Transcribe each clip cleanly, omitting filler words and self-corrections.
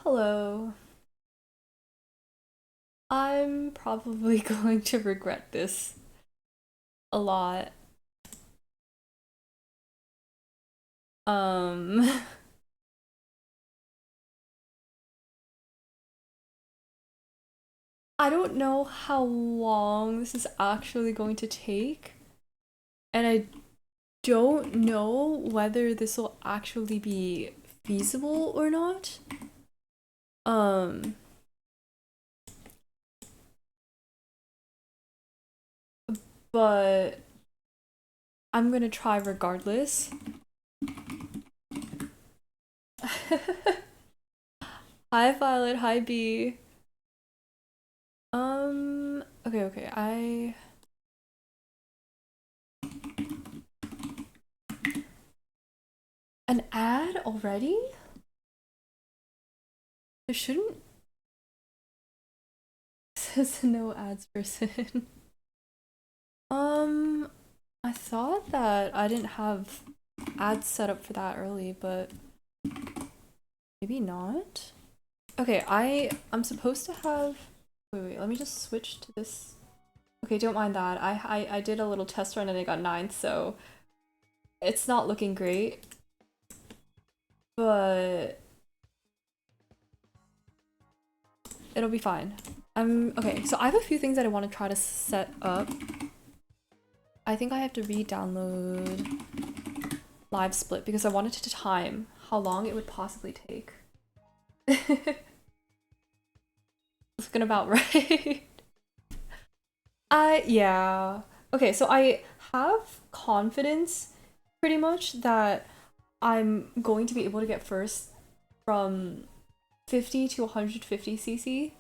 Hello. I'm probably going to regret this a lot. Um, I don't know how long this is actually going to take, and I don't know whether this will actually be feasible or not. Um, but I'm gonna try regardless. Hi Violet, hi B. Okay, an ad already? There shouldn't says no ads person. Um, I thought that I didn't have ads set up for that early, but maybe not. Okay, I'm supposed to have. Wait, let me just switch to this. Okay, don't mind that. I did a little test run and I got ninth, so it's not looking great. But it'll be fine. Okay, so I have a few things that I want to try to set up. I think I have to re-download Live Split because I wanted to time how long it would possibly take. Looking about right. Yeah. Okay, so I have confidence pretty much that I'm going to be able to get first from 50 to 150 cc.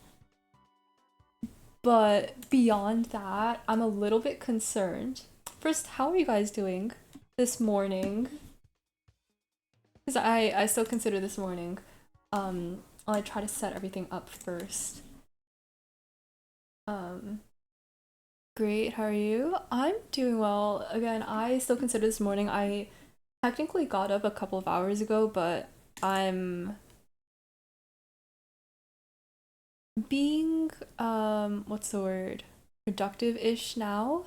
But beyond that, I'm a little bit concerned. First, how are you guys doing this morning? Because I still consider this morning. I'll try to set everything up first. Um, Great, how are you? I'm doing well. Again, I still consider this morning. I technically got up a couple of hours ago, but I'm being what's the word? Productive-ish now.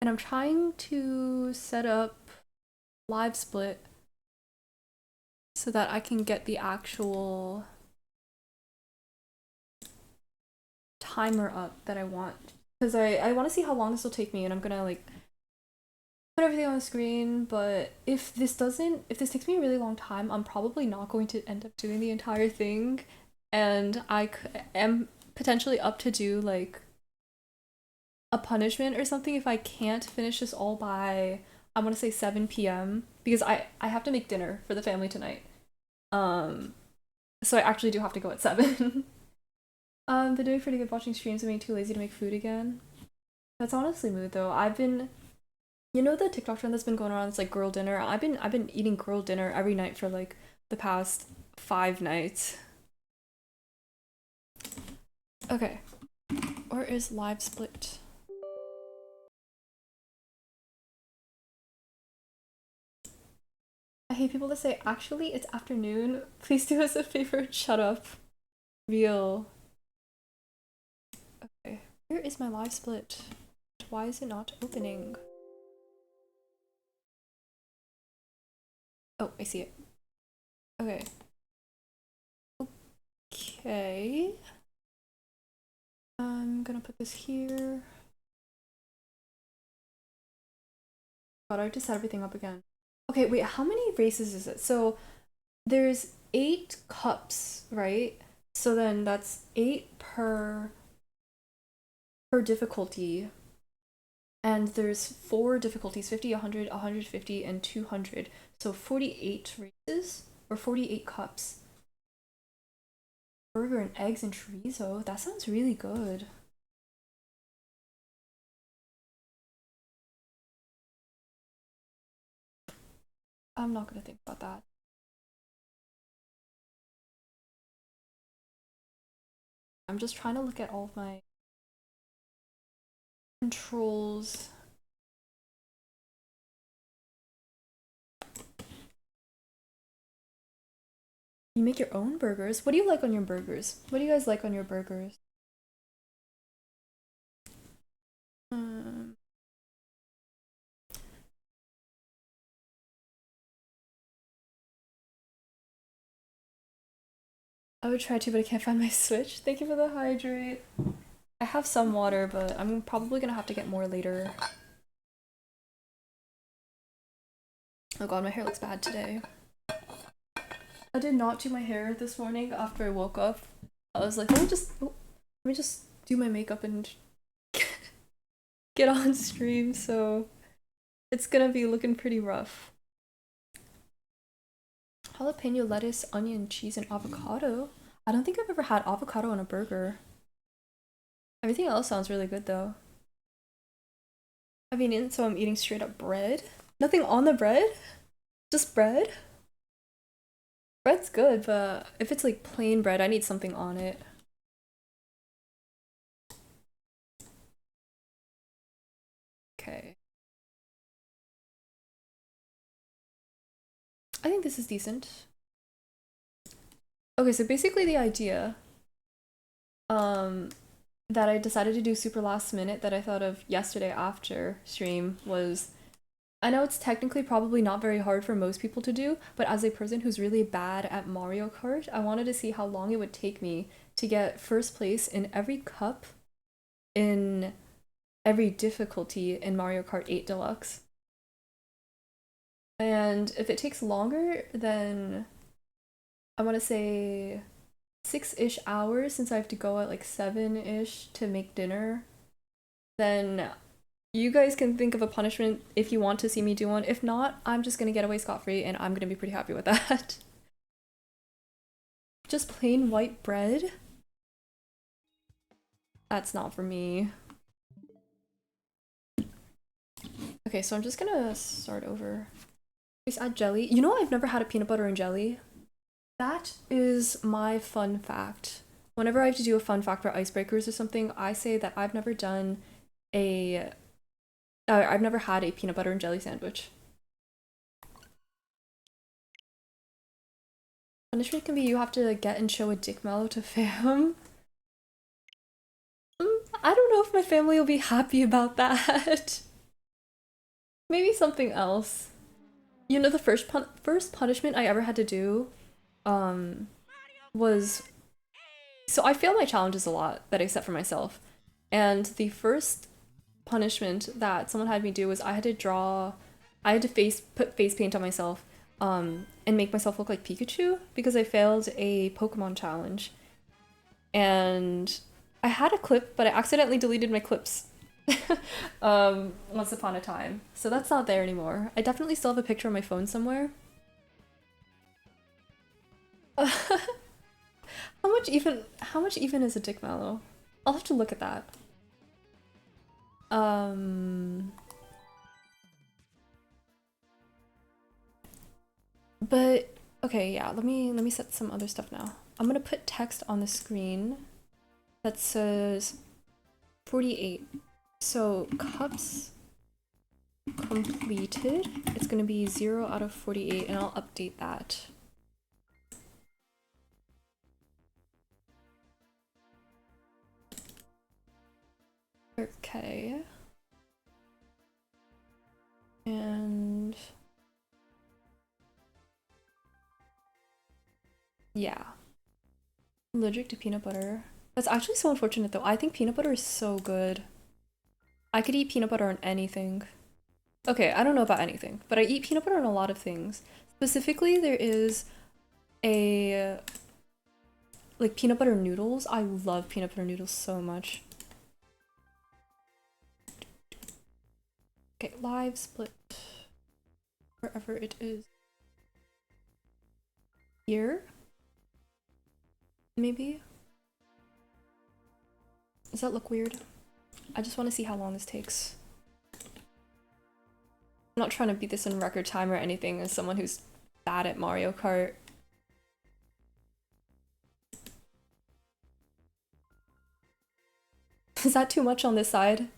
And I'm trying to set up Live Split so that I can get the actual timer up that I want. Because I want to see how long this will take me, and I'm gonna like put everything on the screen. But if this takes me a really long time, I'm probably not going to end up doing the entire thing, and am potentially up to do like a punishment or something if I can't finish this all by, I want to say 7 p.m. because I have to make dinner for the family tonight. Um, so I actually do have to go at 7. Been doing pretty good watching streams. I'm being too lazy to make food again. That's honestly mood though. The TikTok trend that's been going around. It's like girl dinner. I've been eating girl dinner every night for like the past 5 nights. Okay, where is Live Split? I hate people that say actually it's afternoon. Please do us a favor. Shut up. Real. Okay, where is my Live Split? Why is it not opening? Oh, I see it. Okay. Okay. I'm gonna put this here. God, I have to set everything up again. Okay, wait, how many races is it? So there's 8 cups, right? So then that's 8 per difficulty. And there's 4 difficulties, 50, 100, 150, and 200. So 48 races or 48 cups. Burger and eggs and chorizo. That sounds really good. I'm not gonna think about that. I'm just trying to look at all of my controls. You make your own burgers? What do you like on your burgers? What do you guys like on your burgers? Um, I would try to, but I can't find my Switch. Thank you for the hydrate. I have some water, but I'm probably gonna have to get more later. Oh god, my hair looks bad today. I did not do my hair this morning after I woke up. I was like, let me just do my makeup and get on stream, so it's gonna be looking pretty rough. Jalapeno, lettuce, onion, cheese, and avocado. I don't think I've ever had avocado on a burger. Everything else sounds really good though. I mean, so I'm eating straight up bread. Nothing on the bread? Just bread? Bread's good, but if it's like plain bread, I need something on it. Okay. I think this is decent. Okay, so basically the idea that I decided to do super last minute that I thought of yesterday after stream was, I know it's technically probably not very hard for most people to do, but as a person who's really bad at Mario Kart, I wanted to see how long it would take me to get first place in every cup in every difficulty in Mario Kart 8 Deluxe. And if it takes longer than, I want to say 6-ish hours, since I have to go at like 7-ish to make dinner, then you guys can think of a punishment if you want to see me do one. If not, I'm just gonna get away scot-free and I'm gonna be pretty happy with that. Just plain white bread? That's not for me. Okay, so I'm just gonna start over. Please add jelly. You know, I've never had a peanut butter and jelly. That is my fun fact. Whenever I have to do a fun fact for icebreakers or something, I say that I've never done I've never had a peanut butter and jelly sandwich. Punishment can be you have to get and show a dick mellow to fam. I don't know if my family will be happy about that. Maybe something else. You know, the first punishment I ever had to do was, so I fail my challenges a lot that I set for myself. And the first punishment that someone had me do was I had to put face paint on myself and make myself look like Pikachu because I failed a Pokemon challenge. And I had a clip, but I accidentally deleted my clips once upon a time. So that's not there anymore. I definitely still have a picture on my phone somewhere. How much even is a dick mallow? I'll have to look at that. But okay, yeah, let me set some other stuff now. I'm gonna put text on the screen that says 48. So cups completed. It's gonna be 0 out of 48, and I'll update that. Okay. And yeah. Allergic to peanut butter. That's actually so unfortunate though. I think peanut butter is so good. I could eat peanut butter on anything. Okay, I don't know about anything, but I eat peanut butter on a lot of things. Specifically, there is a like peanut butter noodles. I love peanut butter noodles so much. Okay, live split wherever it is. Here? Maybe? Does that look weird? I just want to see how long this takes. I'm not trying to beat this in record time or anything as someone who's bad at Mario Kart. Is that too much on this side?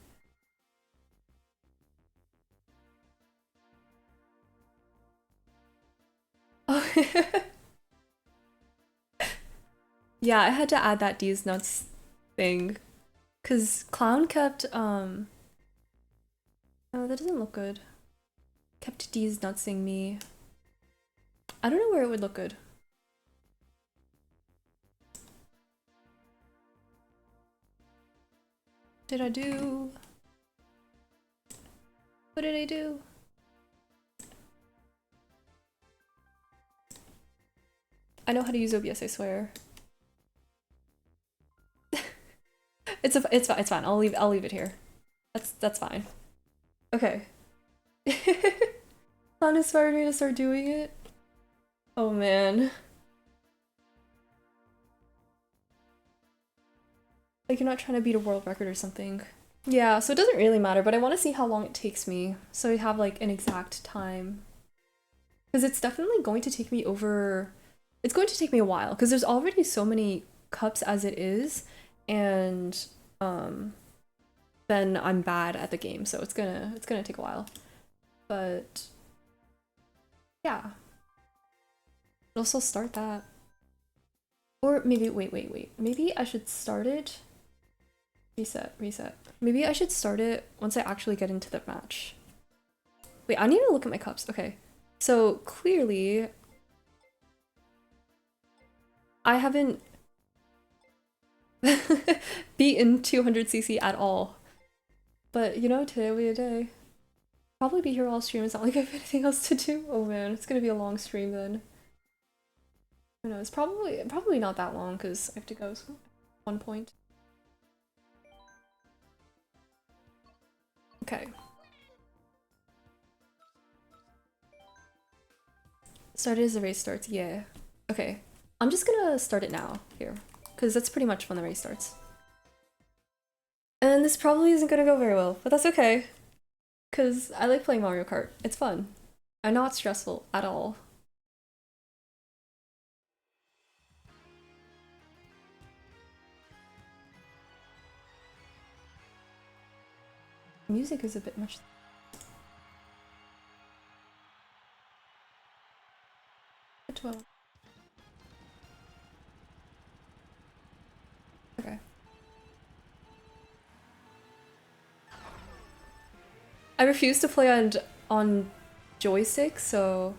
Oh, Yeah, I had to add that D's nuts thing. Cause Clown kept oh, that doesn't look good. Kept D's nutsing me. I don't know where it would look good. Did I do? What did I do? I know how to use OBS, I swear. It's fine. I'll leave it here. That's fine. Okay. That inspired me to start doing it. Oh man. Like you're not trying to beat a world record or something. Yeah, so it doesn't really matter, but I want to see how long it takes me. So I have like an exact time. Because it's definitely going to take me over... It's going to take me a while, because there's already so many cups as it is, and then I'm bad at the game, so it's gonna take a while. But yeah. I'll still start that. Or maybe wait. Maybe I should start it. Reset. Maybe I should start it once I actually get into the match. Wait, I need to look at my cups. Okay. So clearly I haven't beaten 200cc at all. But you know, today will be a day. Probably be here all stream. It's not like I have anything else to do. Oh man, it's gonna be a long stream then. I know, it's probably not that long because I have to go at one point. Okay. Started as the race starts, yeah. Okay. I'm just gonna start it now, here. Because that's pretty much when the race starts. And this probably isn't gonna go very well, but that's okay. Because I like playing Mario Kart. It's fun. And not stressful at all. Music is a bit much. Okay. I refuse to play on joystick, so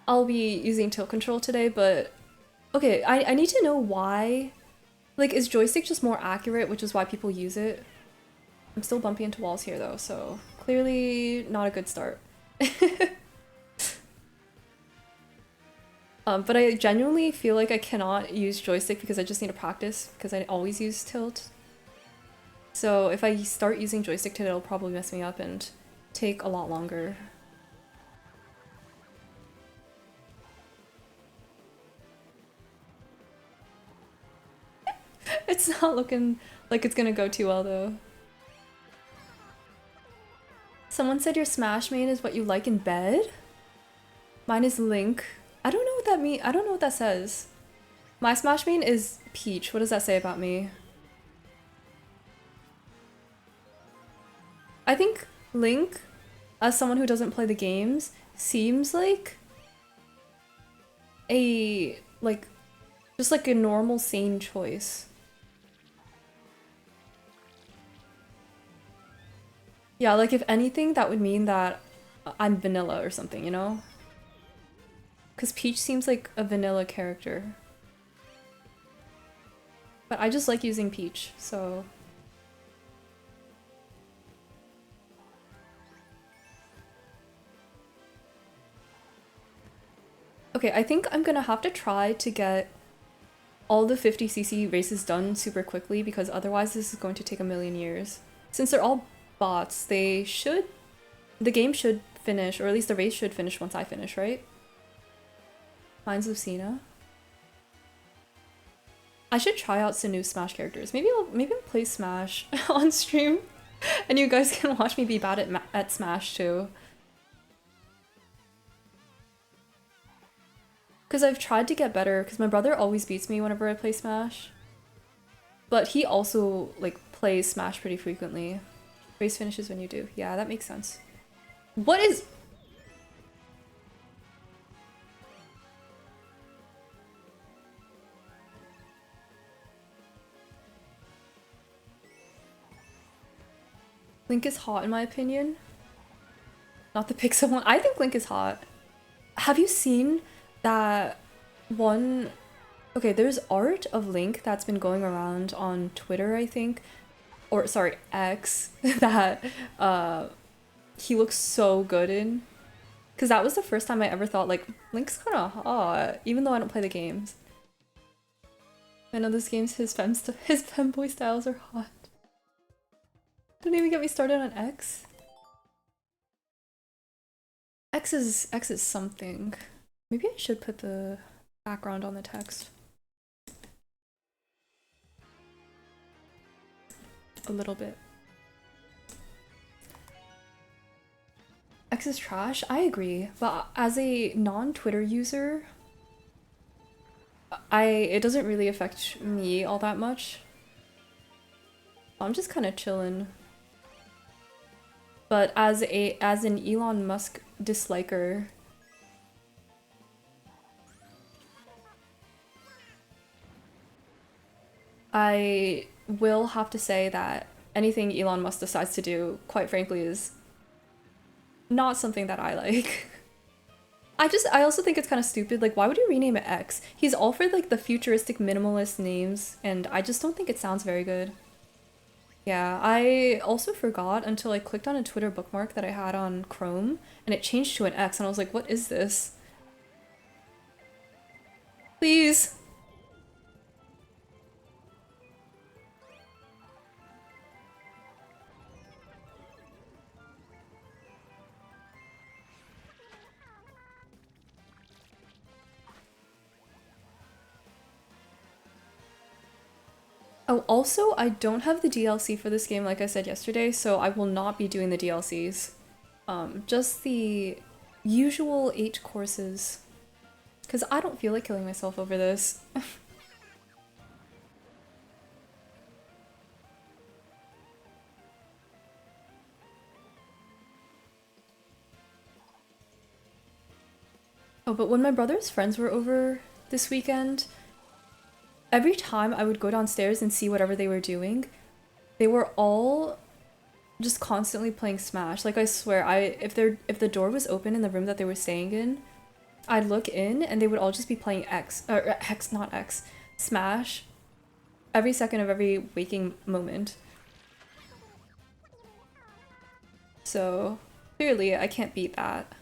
I'll be using tilt control today, but okay, I need to know why. Like, is joystick just more accurate, which is why people use it? I'm still bumping into walls here though, so clearly not a good start. But I genuinely feel like I cannot use joystick because I just need to practice because I always use tilt. So if I start using joystick today, it'll probably mess me up and take a lot longer. It's not looking like it's gonna go too well though. Someone said your Smash main is what you like in bed? Mine is Link. I don't know what that means. I don't know what that says. My Smash main is Peach. What does that say about me? I think Link, as someone who doesn't play the games, seems like a, just like a normal, sane choice. Yeah, like if anything, that would mean that I'm vanilla or something, you know? Because Peach seems like a vanilla character. But I just like using Peach, so... Okay, I think I'm gonna have to try to get all the 50cc races done super quickly because otherwise this is going to take a million years. Since they're all bots, the game should finish, or at least the race should finish once I finish, right? Mine's Lucina. I should try out some new Smash characters. Maybe I'll play Smash on stream, and you guys can watch me be bad at Smash too. Because I've tried to get better, because my brother always beats me whenever I play Smash. But he also, like, plays Smash pretty frequently. Race finishes when you do. Yeah, that makes sense. What is... Link is hot in my opinion. Not the Pixel one. I think Link is hot. Have you seen that one? Okay, there's art of Link that's been going around on Twitter, I think. Or sorry, X, that he looks so good in. Because that was the first time I ever thought, like, Link's kind of hot, even though I don't play the games. I know this game's his femboy styles are hot. Don't even get me started on X. X is something. Maybe I should put the background on the text. A little bit. X is trash? I agree, but as a non-Twitter user, it doesn't really affect me all that much. I'm just kind of chilling. But as an Elon Musk disliker, I will have to say that anything Elon Musk decides to do, quite frankly, is not something that I like. I also think it's kind of stupid. Like, why would you rename it X? He's all for like the futuristic minimalist names, and I just don't think it sounds very good. Yeah, I also forgot until I clicked on a Twitter bookmark that I had on Chrome, and it changed to an X, and I was like, what is this? Please. Oh, also, I don't have the DLC for this game like I said yesterday, so I will not be doing the DLCs. Just the usual 8 courses. Because I don't feel like killing myself over this. Oh, but when my brother's friends were over this weekend, every time I would go downstairs and see whatever they were doing, they were all just constantly playing Smash. Like, I swear, if the door was open in the room that they were staying in, I'd look in and they would all just be playing not X, Smash every second of every waking moment. So, clearly I can't beat that.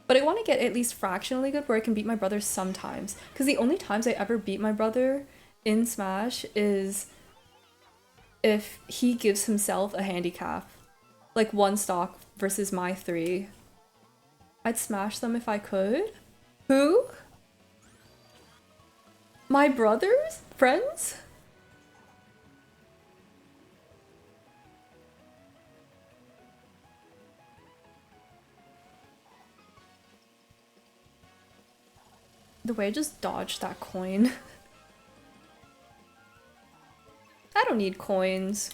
But I want to get at least fractionally good where I can beat my brother sometimes. Because the only times I ever beat my brother in Smash is if he gives himself a handicap. Like 1 stock versus my 3. I'd smash them if I could. Who? My brothers? Friends? The way I just dodged that coin. I don't need coins.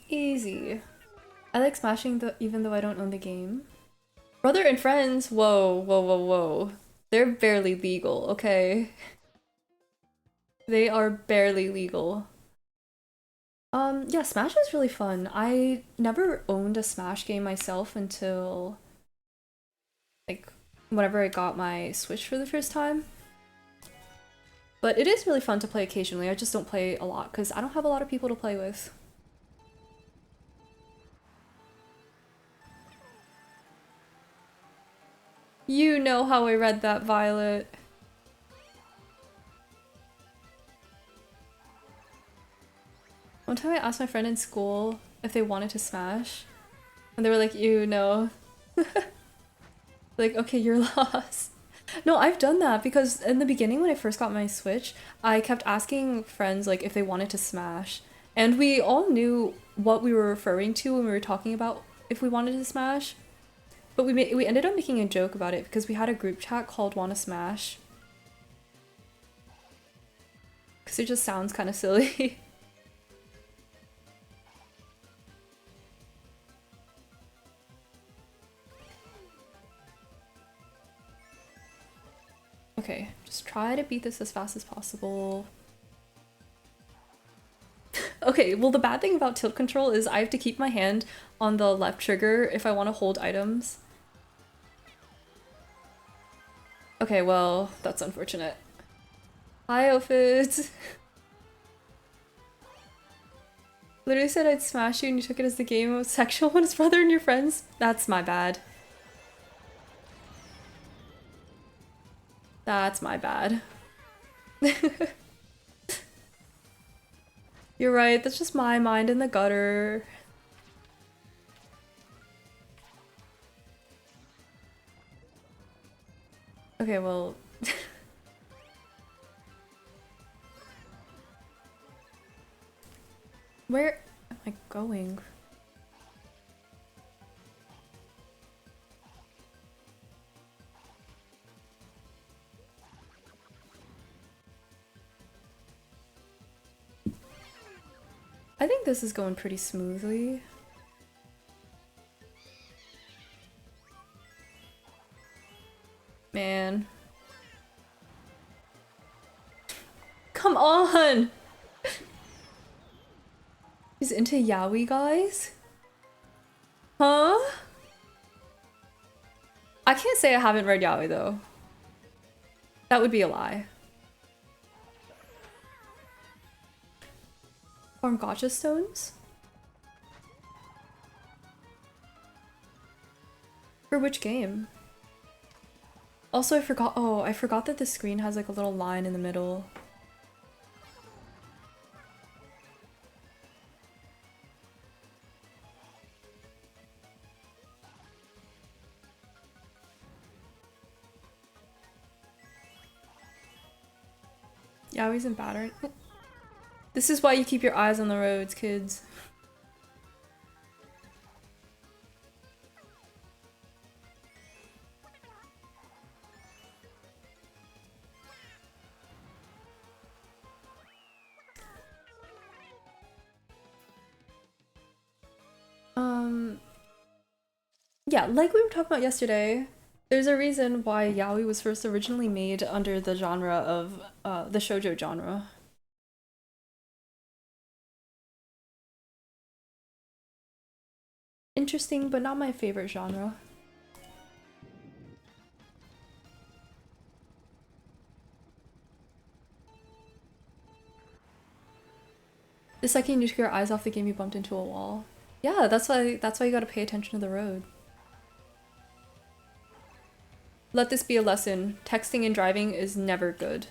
Easy. I like smashing even though I don't own the game. Brother and friends? Whoa, whoa, whoa, whoa. They're barely legal, okay? They are barely legal. Yeah, Smash is really fun. I never owned a Smash game myself until, like, whenever I got my Switch for the first time. But it is really fun to play occasionally. I just don't play a lot because I don't have a lot of people to play with. You know how I read that, Violet. One time I asked my friend in school if they wanted to Smash, and they were like, you know. Like, okay, you're lost. No, I've done that because in the beginning when I first got my Switch, I kept asking friends like if they wanted to Smash, and we all knew what we were referring to when we were talking about if we wanted to Smash. But we ended up making a joke about it because we had a group chat called Wanna Smash. because it just sounds kind of silly. Okay, just try to beat this as fast as possible. Okay, well the bad thing about tilt control is I have to keep my hand on the left trigger if I want to hold items. Okay, well, that's unfortunate. Hi, outfits! Literally said I'd smash you and you took it as the game was sexual when his brother and your friends? That's my bad. That's my bad. You're right, that's just my mind in the gutter. Okay, well... Where am I going? I think this is going pretty smoothly. Man. Come on! He's into yaoi guys? Huh? I can't say I haven't read yaoi though. That would be a lie. Farm gotcha stones? For which game? Also, I forgot that the screen has like a little line in the middle. Yaoi's in battery. This is why you keep your eyes on the roads, kids. Yeah, like we were talking about yesterday, there's a reason why yaoi was first originally made under the genre of the shoujo genre. Interesting, but not my favorite genre. The second you took your eyes off the game, you bumped into a wall. Yeah, that's why you gotta pay attention to the road. Let this be a lesson. Texting and driving is never good.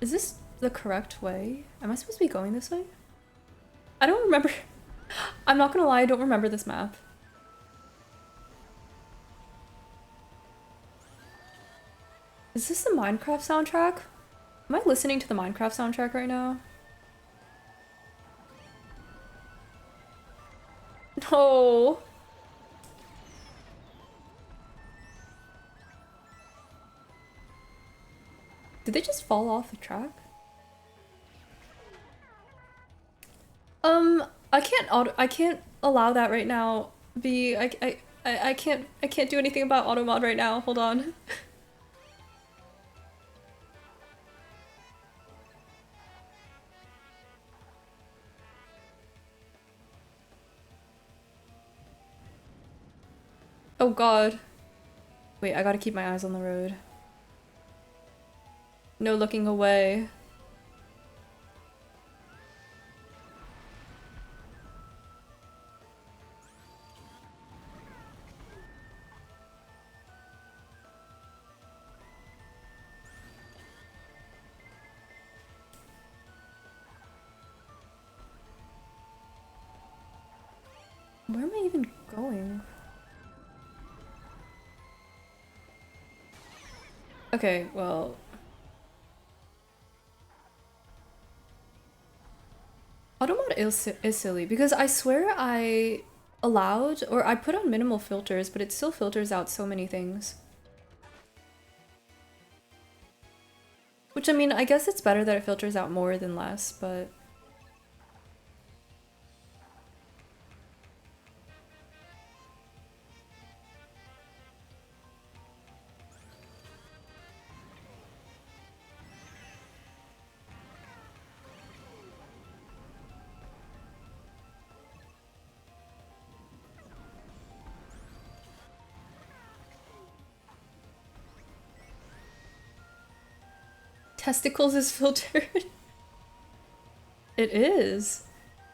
Is this the correct way? Am I supposed to be going this way? I don't remember. I'm not gonna lie, I don't remember this map. Is this the Minecraft soundtrack? Am I listening to the Minecraft soundtrack right now? No. Did they just fall off the track? I can't allow that right now. I can't do anything about auto mod right now. Hold on. Oh god. Wait, I gotta keep my eyes on the road. No looking away. Where am I even going? Okay, well... is silly because I swear I allowed or I put on minimal filters, but it still filters out so many things. Which, I mean, I guess it's better that it filters out more than less, but... Testicles is filtered. It is.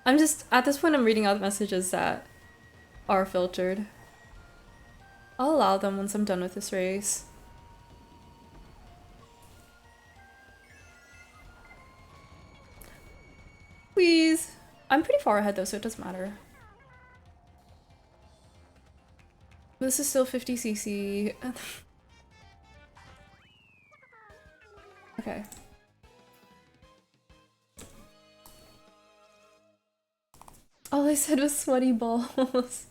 I'm just, at this point I'm reading out the messages that are filtered. I'll allow them once I'm done with this race. Please. I'm pretty far ahead though, so it doesn't matter. This is still 50cc. Okay. All I said was sweaty balls.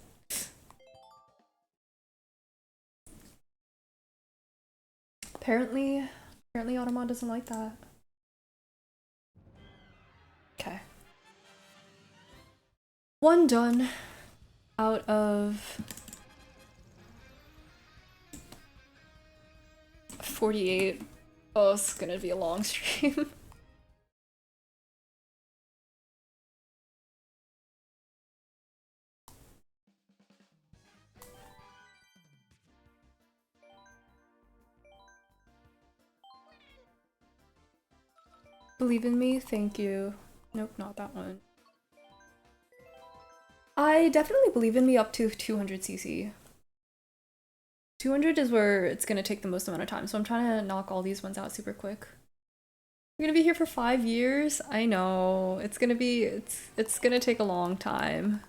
Apparently Automod doesn't like that. Okay. One done out of 48. Oh, it's gonna be a long stream. Believe in me? Thank you. Nope, not that one. I definitely believe in me up to 200cc. 200 is where it's gonna take the most amount of time, so I'm trying to knock all these ones out super quick. We're gonna be here for 5 years? I know. It's gonna be, it's gonna take a long time.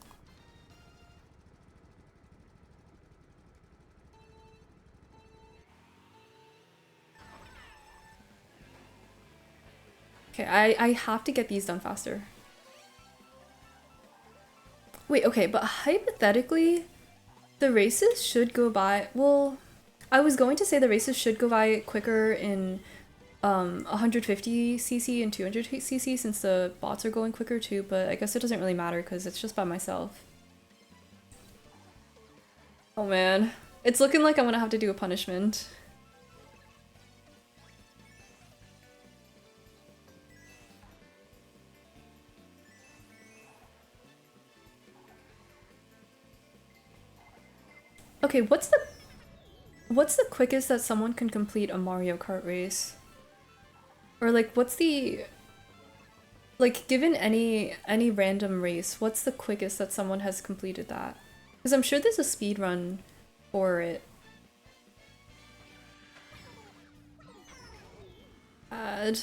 Okay, I have to get these done faster. Wait, okay, but hypothetically, the races should go by, well, I was going to say the races should go by quicker in 150cc and 200cc since the bots are going quicker too, but I guess it doesn't really matter because it's just by myself. Oh man, it's looking like I'm gonna have to do a punishment. Okay, what's the quickest that someone can complete a Mario Kart race? Or like what's the, like, given any random race, what's the quickest that someone has completed that? Because I'm sure there's a speed run for it. Add.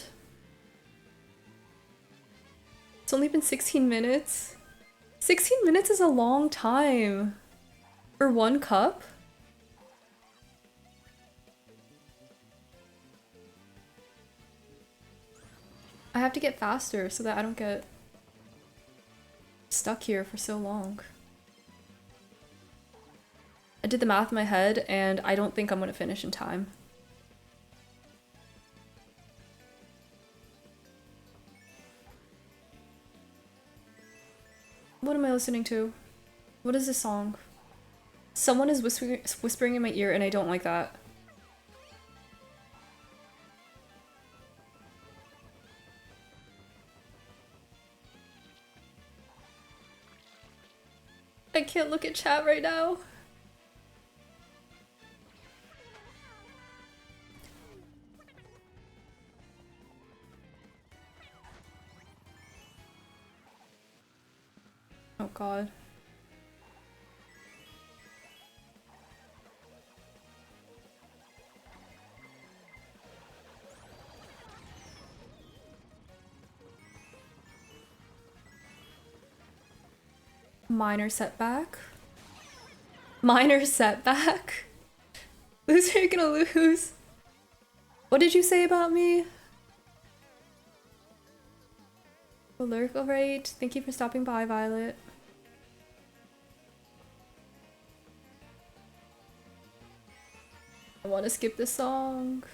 It's only been 16 minutes. 16 minutes is a long time. For one cup? I have to get faster so that I don't get stuck here for so long. I did the math in my head and I don't think I'm gonna finish in time. What am I listening to? What is this song? Someone is whispering in my ear and I don't like that. I can't look at chat right now. Oh god. Minor setback. Minor setback? Loser, you're gonna lose. What did you say about me? Lurk, alright. Thank you for stopping by, Violet. I want to skip this song.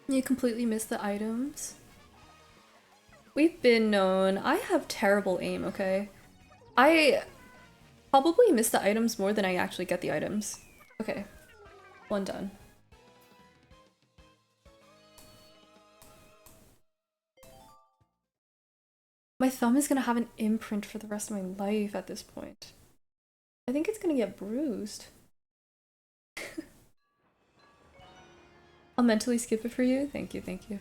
You completely missed the items. We've been known. I have terrible aim, okay? I probably miss the items more than I actually get the items. Okay. One done. My thumb is gonna have an imprint for the rest of my life at this point. I think it's gonna get bruised. I'll mentally skip it for you. Thank you, thank you.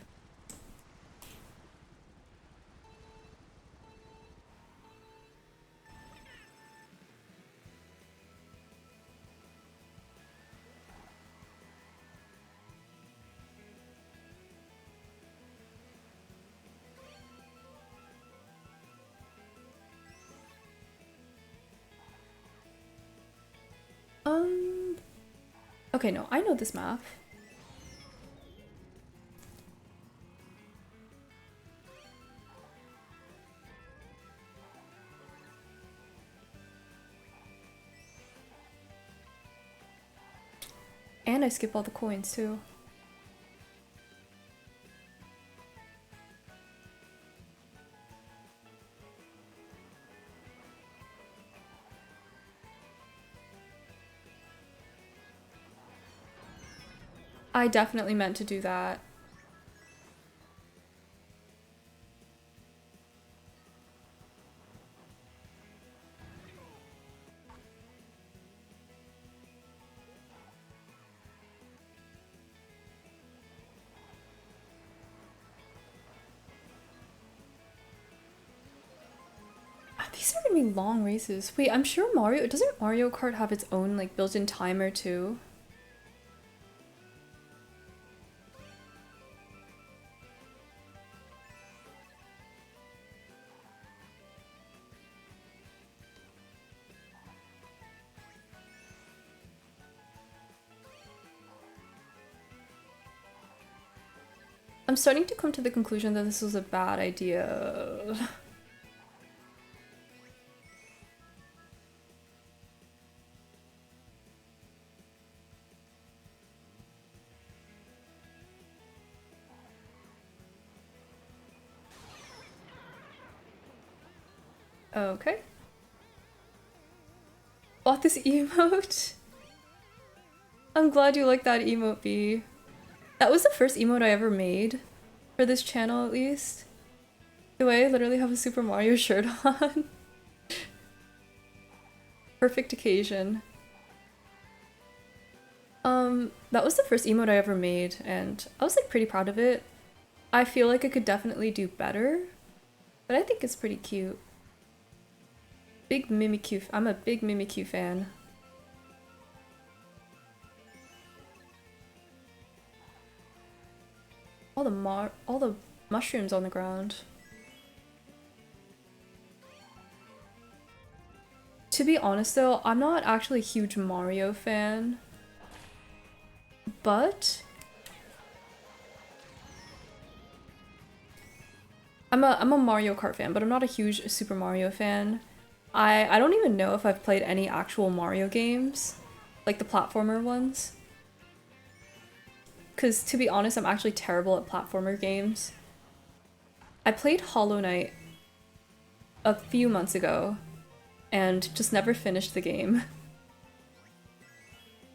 Okay, no, I know this map. And I skip all the coins too. I definitely meant to do that. These are gonna be long races. Wait, I'm sure doesn't Mario Kart have its own like built-in timer too? I'm starting to come to the conclusion that this was a bad idea. Okay. Bought this emote? I'm glad you like that emote, B. That was the first emote I ever made. For this channel, at least. Do I literally have a Super Mario shirt on? Perfect occasion. That was the first emote I ever made, and I was like pretty proud of it. I feel like I could definitely do better, but I think it's pretty cute. Big Mimikyu. I'm a big Mimikyu fan. All the mushrooms on the ground. To be honest though, I'm not actually a huge Mario fan. But I'm a Mario Kart fan, but I'm not a huge Super Mario fan. I don't even know if I've played any actual Mario games, like the platformer ones. Because to be honest, I'm actually terrible at platformer games. I played Hollow Knight a few months ago and just never finished the game.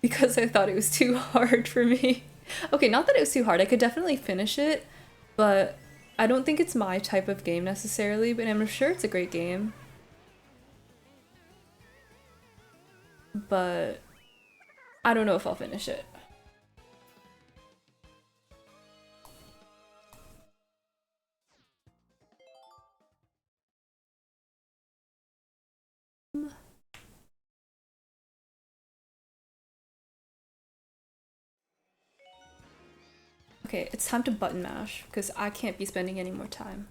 Because I thought it was too hard for me. Okay, not that it was too hard, I could definitely finish it, but I don't think it's my type of game necessarily, but I'm sure it's a great game. But I don't know if I'll finish it. Okay, it's time to button mash, because I can't be spending any more time.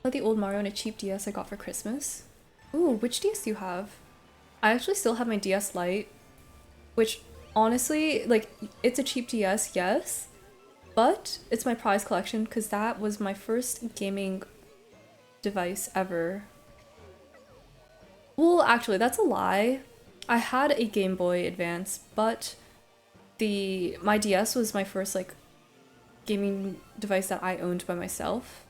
Like the old Mario on a cheap DS I got for Christmas. Ooh, which DS do you have? I actually still have my DS Lite, which honestly, like, it's a cheap DS, yes, but it's my prize collection because that was my first gaming device ever. Well, actually, that's a lie. I had a Game Boy Advance, but my DS was my first like gaming device that I owned by myself.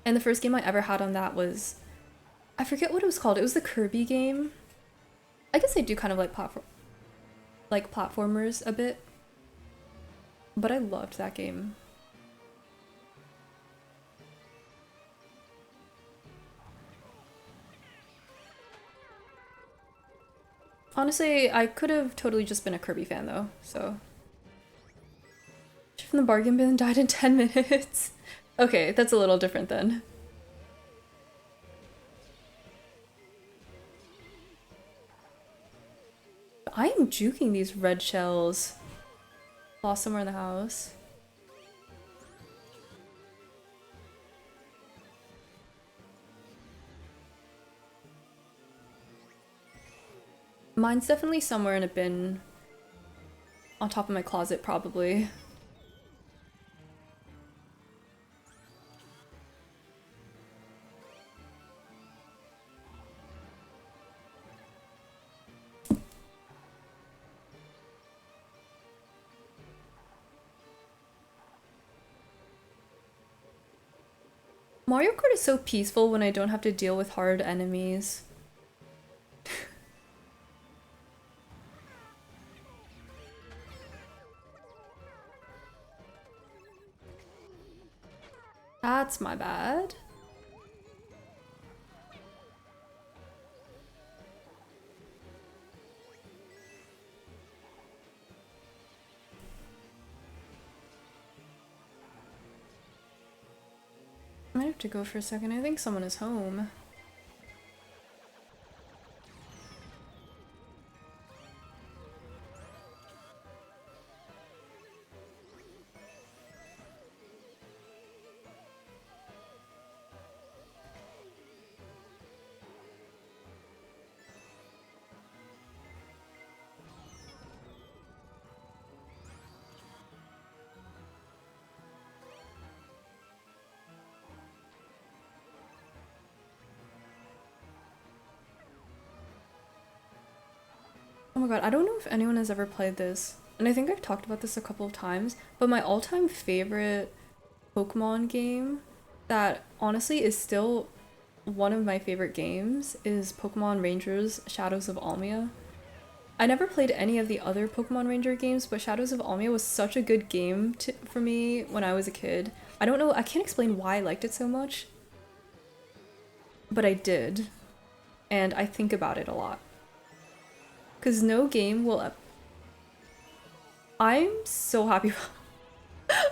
And the first game I ever had on that was, I forget what it was called. It was the Kirby game. I guess I do kind of like platformers a bit, but I loved that game. Honestly, I could have totally just been a Kirby fan though, so. From the bargain bin died in 10 minutes. Okay, that's a little different then. I am juking these red shells. Lost somewhere in the house. Mine's definitely somewhere in a bin on top of my closet, probably. Mario Kart is so peaceful when I don't have to deal with hard enemies. That's my bad. I might have to go for a second. I think someone is home. Oh my god, I don't know if anyone has ever played this, and I think I've talked about this a couple of times, but my all-time favorite Pokemon game that honestly is still one of my favorite games is Pokemon Rangers Shadows of Almia. I never played any of the other Pokemon Ranger games, but Shadows of Almia was such a good game for me when I was a kid. I don't know, I can't explain why I liked it so much, but I did, and I think about it a lot. Because no game will. I'm so happy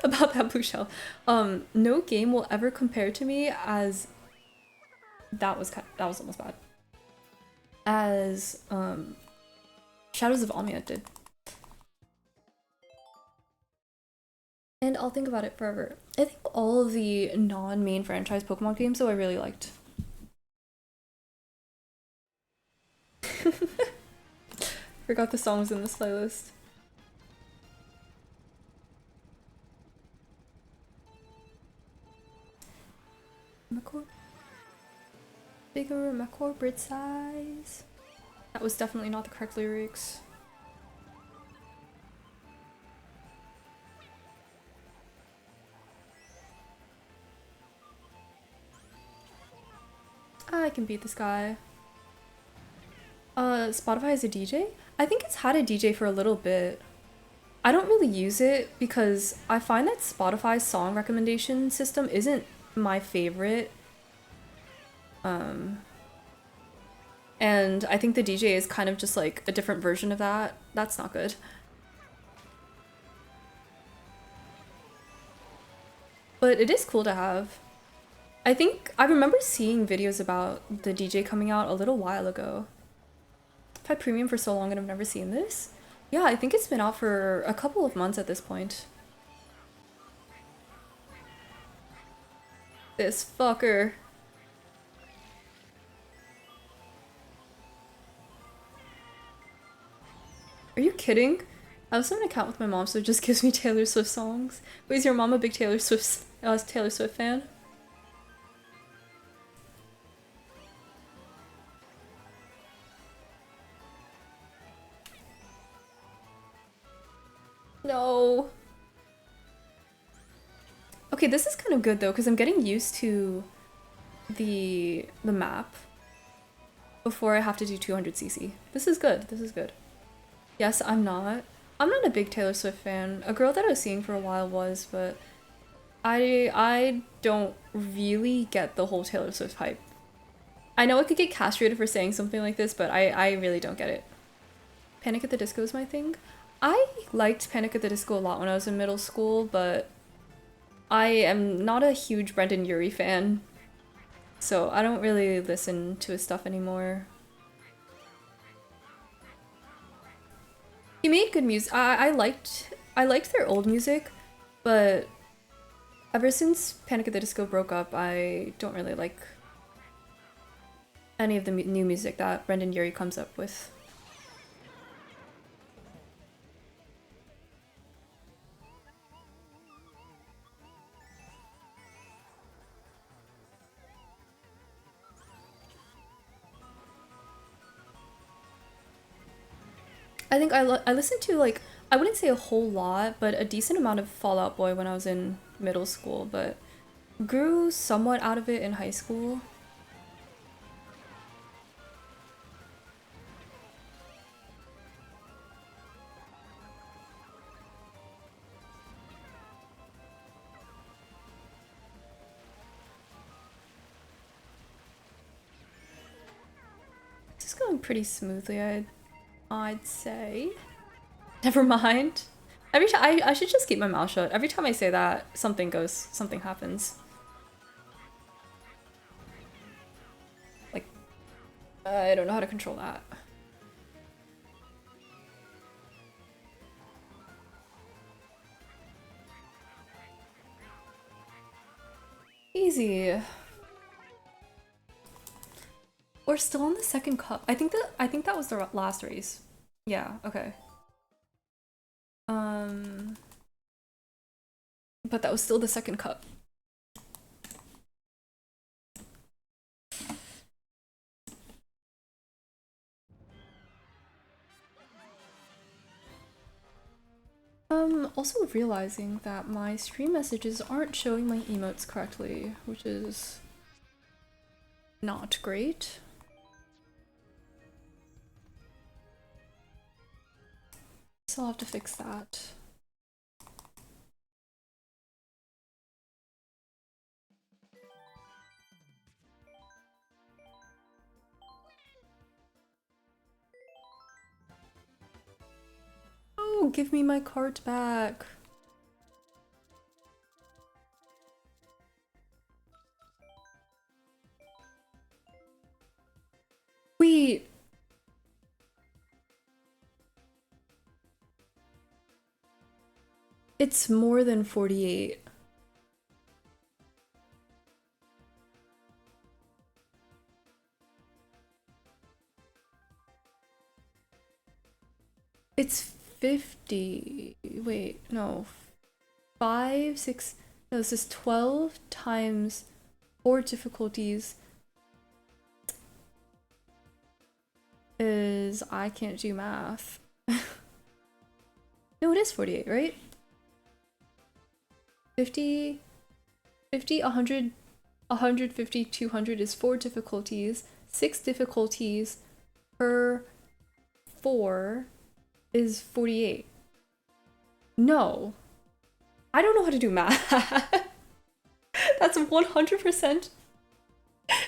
about that blue shell. No game will ever compare to me as that was almost bad. As Shadows of Almia did. And I'll think about it forever. I think all of the non-main franchise Pokemon games though I really liked. Forgot the songs in this playlist. Bigger my corporate size. That was definitely not the correct lyrics. I can beat this guy. Spotify is a DJ? I think it's had a DJ for a little bit. I don't really use it because I find that Spotify's song recommendation system isn't my favorite. And I think the DJ is kind of just like a different version of that. That's not good. But it is cool to have. I think I remember seeing videos about the DJ coming out a little while ago. I've had premium for so long and I've never seen this. Yeah, I think it's been out for a couple of months at this point. This fucker. Are you kidding? I also have an account with my mom, so it just gives me Taylor Swift songs. Wait, is your mom a big Taylor Swift fan? No. Okay, this is kind of good though, because I'm getting used to the map before I have to do 200cc. This is good. This is good. Yes, I'm not. I'm not a big Taylor Swift fan. A girl that I was seeing for a while was, but I don't really get the whole Taylor Swift hype. I know I could get castrated for saying something like this, but I really don't get it. Panic at the Disco is my thing. I liked Panic at the Disco a lot when I was in middle school, but I am not a huge Brendan Urie fan, so I don't really listen to his stuff anymore. He made good music. I liked their old music, but ever since Panic at the Disco broke up, I don't really like any of the new music that Brendan Urie comes up with. I think I listened to like, I wouldn't say a whole lot, but a decent amount of Fall Out Boy when I was in middle school, but grew somewhat out of it in high school. It's going pretty smoothly, I'd say. Never mind. Every time I should just keep my mouth shut. Every time I say that, something happens. Like, I don't know how to control that. Easy. We're still on the second cup. I think that was the last race. Yeah, okay. But that was still the second cup. Also realizing that my stream messages aren't showing my emotes correctly, which is not great. So I'll have to fix that. Oh, give me my cart back. Wait. It's more than 48. It's 50. Wait, no. 5, 6. No, this is 12 times 4 difficulties. Is I can't do math. No, it is 48, right? 50, 50, 100, 150, 200 is 4 difficulties. 6 difficulties per 4 is 48. No. I don't know how to do math. That's 100%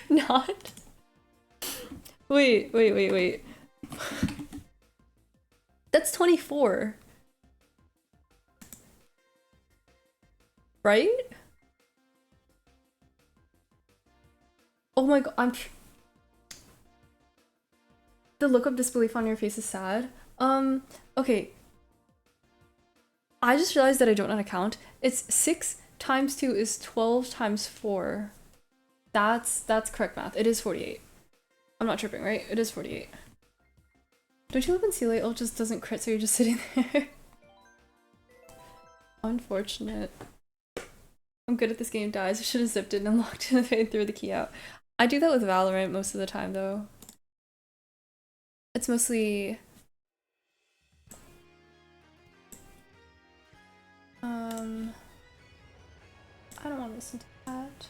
not. Wait. That's 24. Right? Oh my god, the look of disbelief on your face is sad. Okay. I just realized that I don't know how to count. It's 6 times 2 is 12 times 4. That's correct math. It is 48. I'm not tripping, right? It is 48. Don't you live in Sealy? Oh, it just doesn't crit, so you're just sitting there. Unfortunate. I'm good at this game, dies. I should have zipped it and locked it and threw the key out. I do that with Valorant most of the time, though. It's mostly... I don't want to listen to that.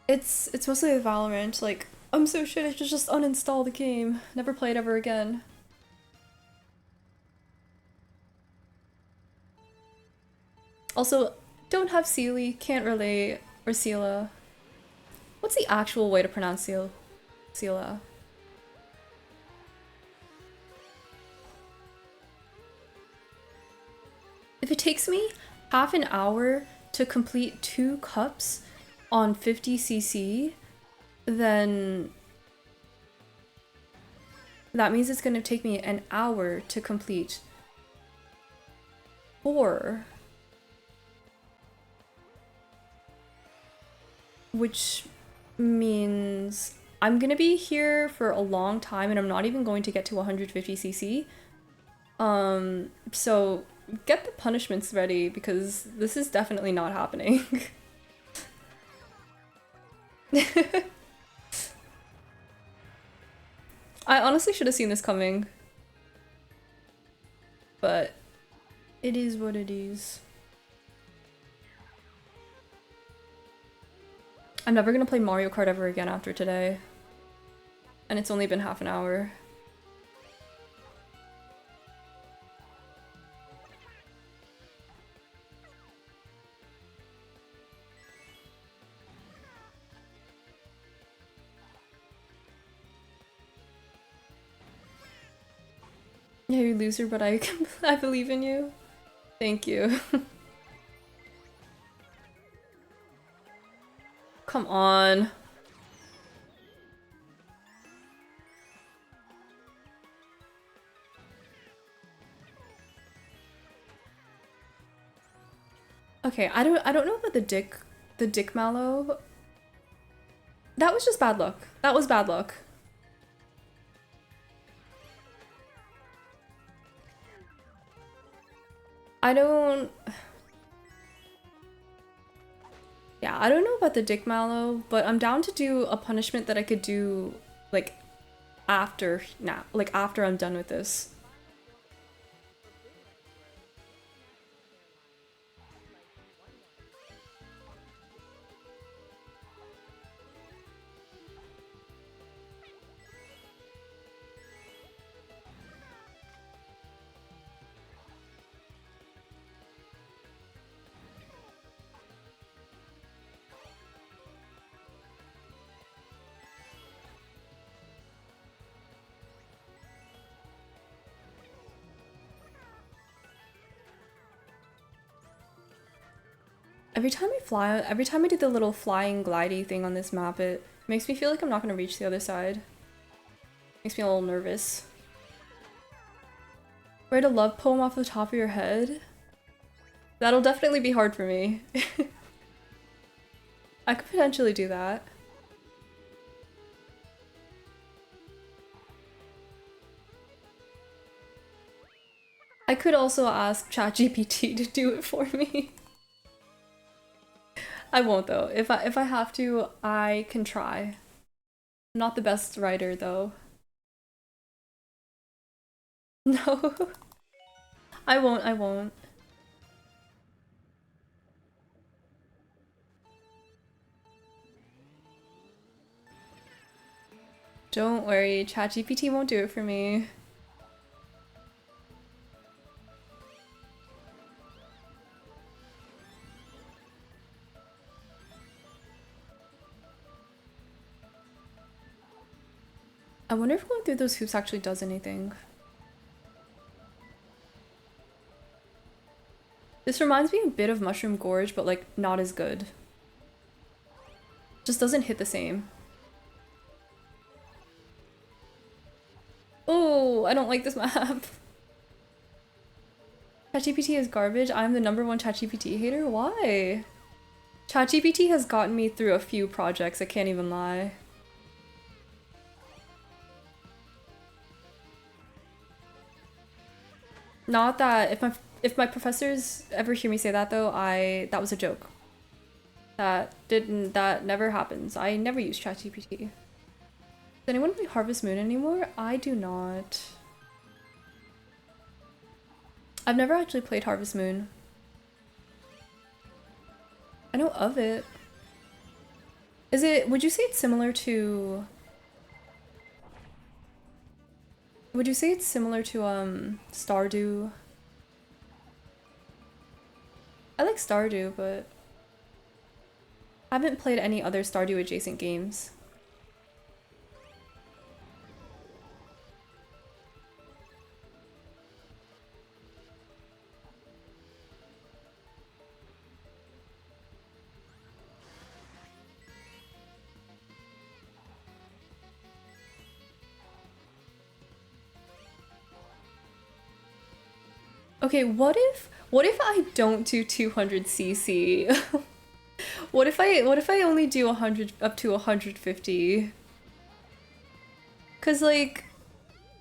It's mostly with Valorant, like, I'm so shit, I should just uninstall the game. Never play it ever again. Also, don't have Sealy, can't relate, or Sela. What's the actual way to pronounce Sela? If it takes me half an hour to complete 2 cups on 50cc, then that means it's gonna take me an hour to complete 4. Which means I'm gonna be here for a long time and I'm not even going to get to 150cc. So get the punishments ready because this is definitely not happening. I honestly should have seen this coming. But it is what it is. I'm never gonna play Mario Kart ever again after today. And it's only been half an hour. Yeah, you loser, but I believe in you. Thank you. Come on. Okay, I don't know about the dick mallow. That was just bad luck. That was bad luck. I don't... Yeah, I don't know about the dick mallow, but I'm down to do a punishment that I could do, like, after I'm done with this. Every time I do the little flying glidey thing on this map, it makes me feel like I'm not gonna reach the other side. Makes me a little nervous. Write a love poem off the top of your head? That'll definitely be hard for me. I could potentially do that. I could also ask ChatGPT to do it for me. I won't though. If I have to, I can try. I'm not the best writer though. No. I won't. Don't worry, ChatGPT won't do it for me. I wonder if going through those hoops actually does anything. This reminds me a bit of Mushroom Gorge, but like not as good. Just doesn't hit the same. Oh, I don't like this map. ChatGPT is garbage. I'm the #1 ChatGPT hater. Why? ChatGPT has gotten me through a few projects, I can't even lie. Not that if my professors ever hear me say that though, that was a joke. That never happens. I never use ChatGPT. Does anyone play Harvest Moon anymore? I do not. I've never actually played Harvest Moon. I know of it. Would you say it's similar to... Would you say it's similar to, Stardew? I like Stardew, but I haven't played any other Stardew adjacent games. Okay, what if I don't do 200cc? What if I only do 100 up to 150? Cause like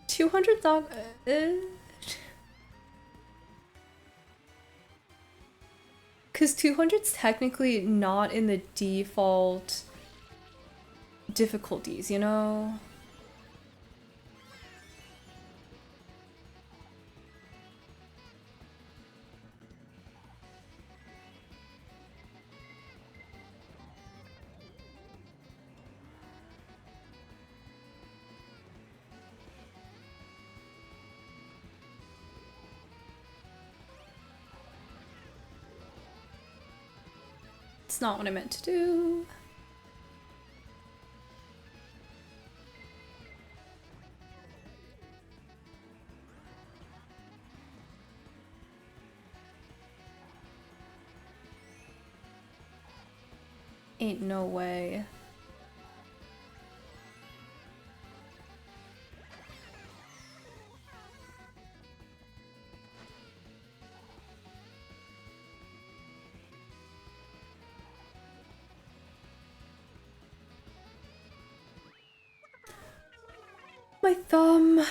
200 not cause 200's technically not in the default difficulties, you know? It's not what I meant to do. Ain't no way. My thumb.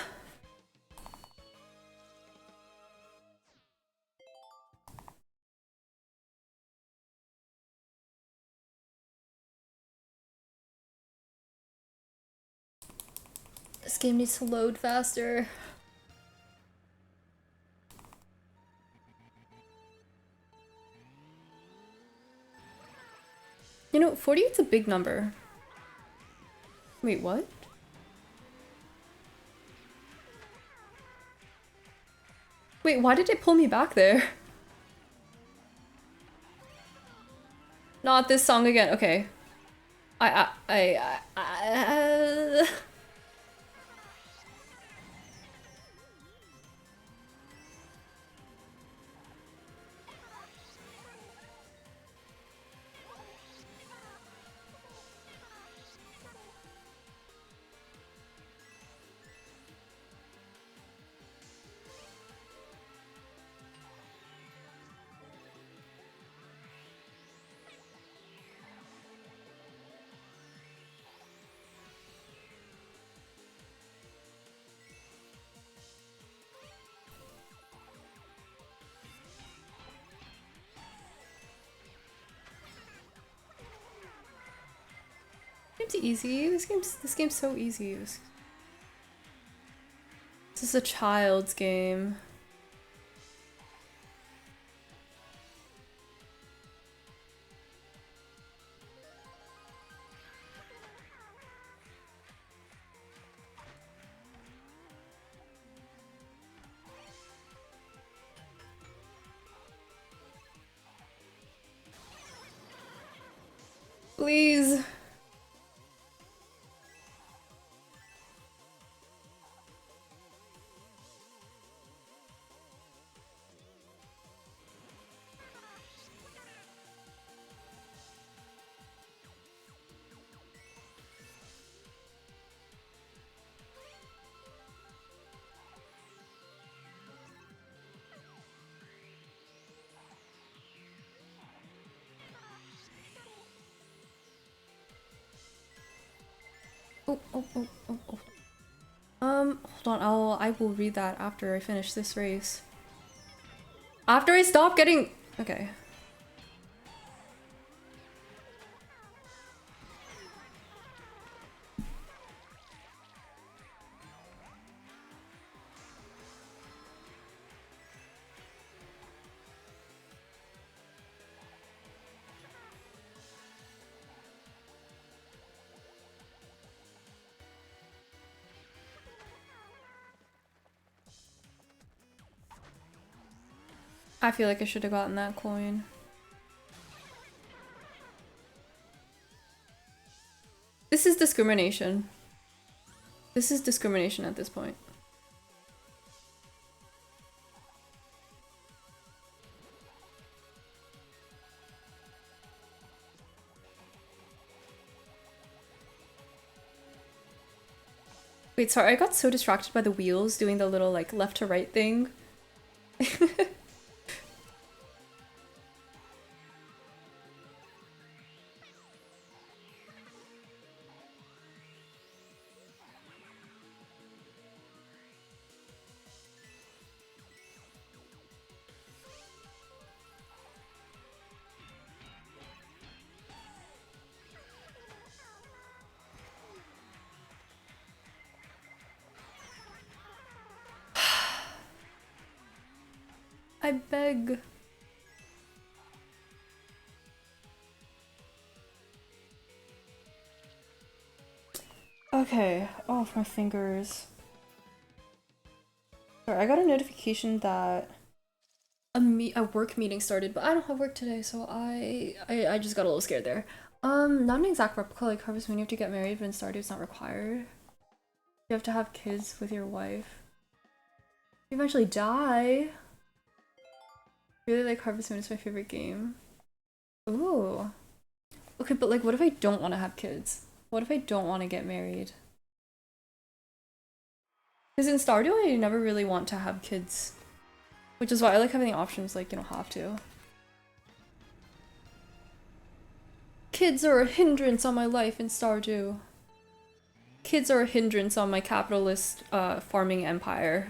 This game needs to load faster. You know, 48's a big number. Wait, what? Wait, why did it pull me back there? Not this song again. Okay. I It's easy. This game's so easy. This is a child's game. Please. Oh. Hold on. I will read that after I finish this race. After I stop getting... Okay. I feel like I should have gotten that coin. This is discrimination. This is discrimination at this point. Wait, sorry, I got so distracted by the wheels doing the little like left to right thing. I beg. Okay, oh, my fingers. Sorry, I got a notification that a work meeting started, but I don't have work today, so I just got a little scared there. Not an exact replica like Harvest Moon. You have to get married, but in Stardew it's not required. You have to have kids with your wife. You eventually die. Really like Harvest Moon. It's my favorite game. Ooh. Okay, but like, what if I don't want to have kids? What if I don't want to get married? Because in Stardew, I never really want to have kids. Which is why I like having the options, like, you don't have to. Kids are a hindrance on my life in Stardew. Kids are a hindrance on my capitalist farming empire.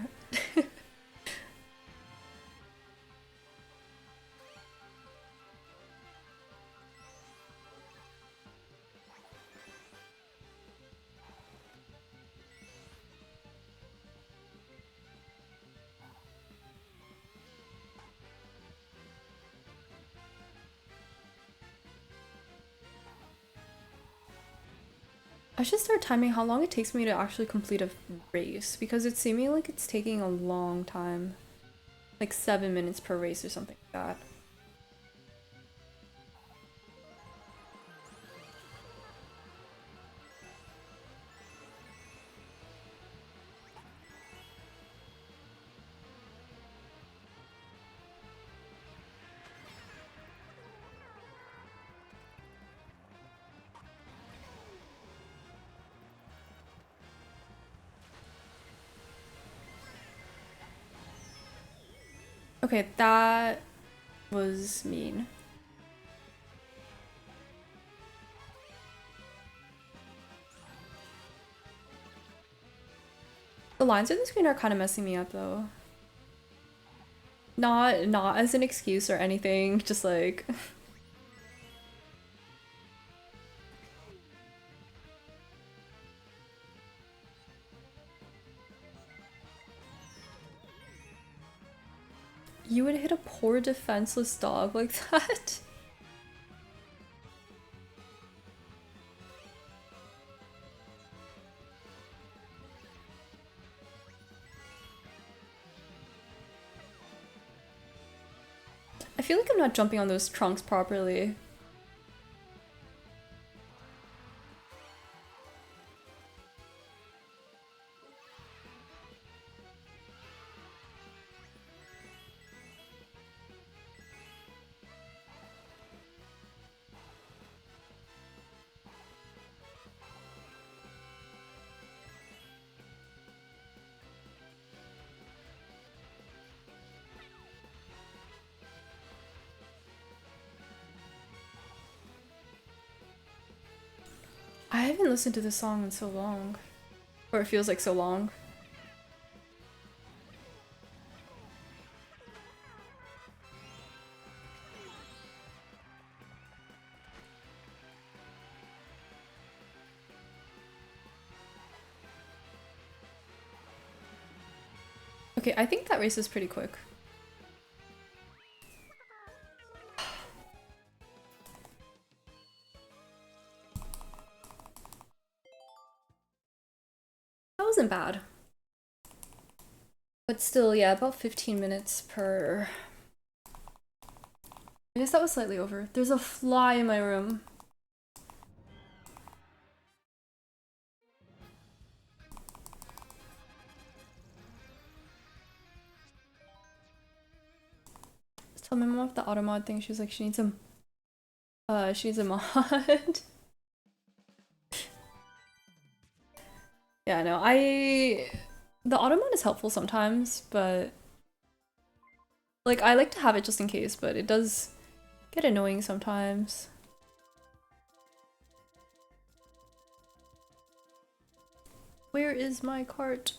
I should start timing how long it takes me to actually complete a race, because it's seeming like it's taking a long time. Like 7 minutes per race or something like that. Okay, that was mean. The lines on the screen are kind of messing me up though. Not as an excuse or anything, just like you would hit a poor defenseless dog like that? I feel like I'm not jumping on those trunks properly. I haven't listened to this song in so long. Or it feels like so long. Okay, I think that race is pretty quick. That wasn't bad. But still, yeah, about 15 minutes per... I guess that was slightly over. There's a fly in my room. Just tell my mom about the auto mod thing. She was like, she needs a mod. Yeah, no, the auto mod is helpful sometimes, but like I like to have it just in case, but it does get annoying sometimes. Where is my cart?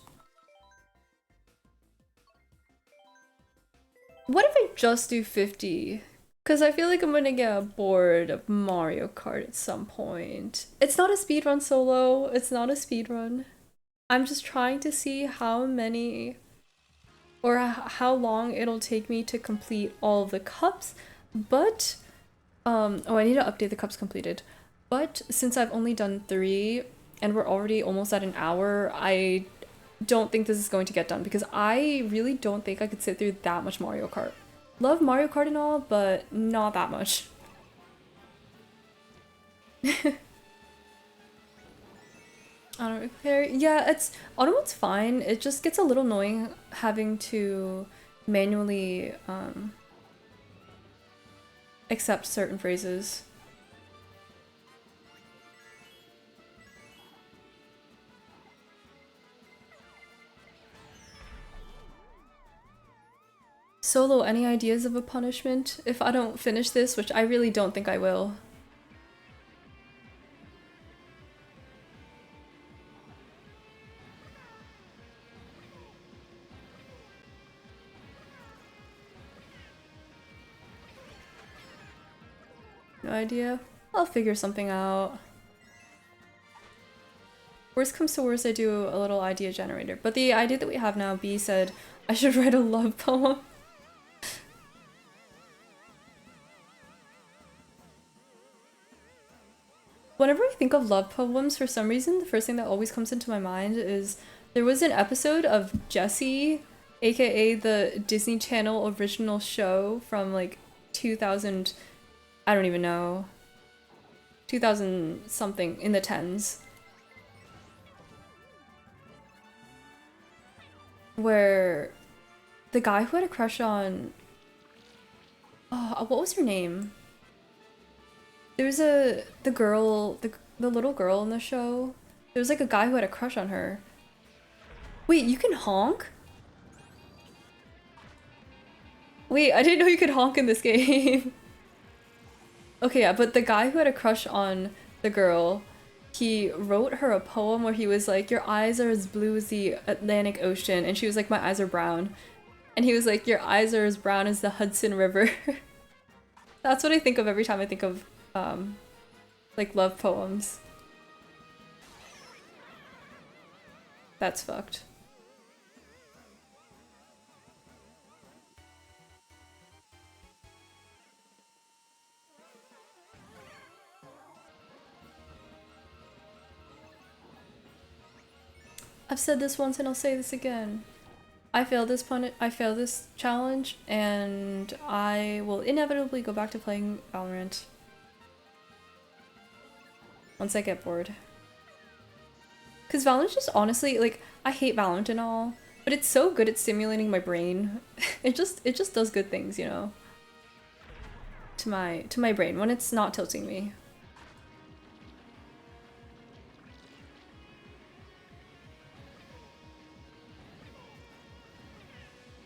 What if I just do 50? Because I feel like I'm gonna get bored of Mario Kart at some point. It's not a speedrun solo. It's not a speedrun. I'm just trying to see how many or how long it'll take me to complete all of the cups. But, oh, I need to update the cups completed. But since I've only done 3 and we're already almost at an hour, I don't think this is going to get done because I really don't think I could sit through that much Mario Kart. Love Mario Kart and all, but not that much. I don't care. Yeah, it's Automode's fine. It just gets a little annoying having to manually accept certain phrases. Solo, any ideas of a punishment if I don't finish this, which I really don't think I will? No idea. I'll figure something out. Worst comes to worst, I do a little idea generator. But the idea that we have now, B said I should write a love poem. Whenever I think of love poems, for some reason, the first thing that always comes into my mind is there was an episode of Jessie, aka the Disney Channel original show from like 2000, I don't even know, 2000 something in the tens, where the guy who had a crush on, oh, what was her name? There was the girl, the little girl in the show. There was like a guy who had a crush on her. Wait, you can honk? Wait, I didn't know you could honk in this game. Okay, yeah, but the guy who had a crush on the girl, he wrote her a poem where he was like, your eyes are as blue as the Atlantic Ocean, and she was like, my eyes are brown. And he was like, your eyes are as brown as the Hudson River. That's what I think of every time I think of like love poems. That's fucked. I've said this once and I'll say this again. I failed this challenge, and I will inevitably go back to playing Valorant once I get bored. Cause Valorant's just honestly, like, I hate Valorant and all, but it's so good at stimulating my brain. It just does good things, you know? To my brain when it's not tilting me.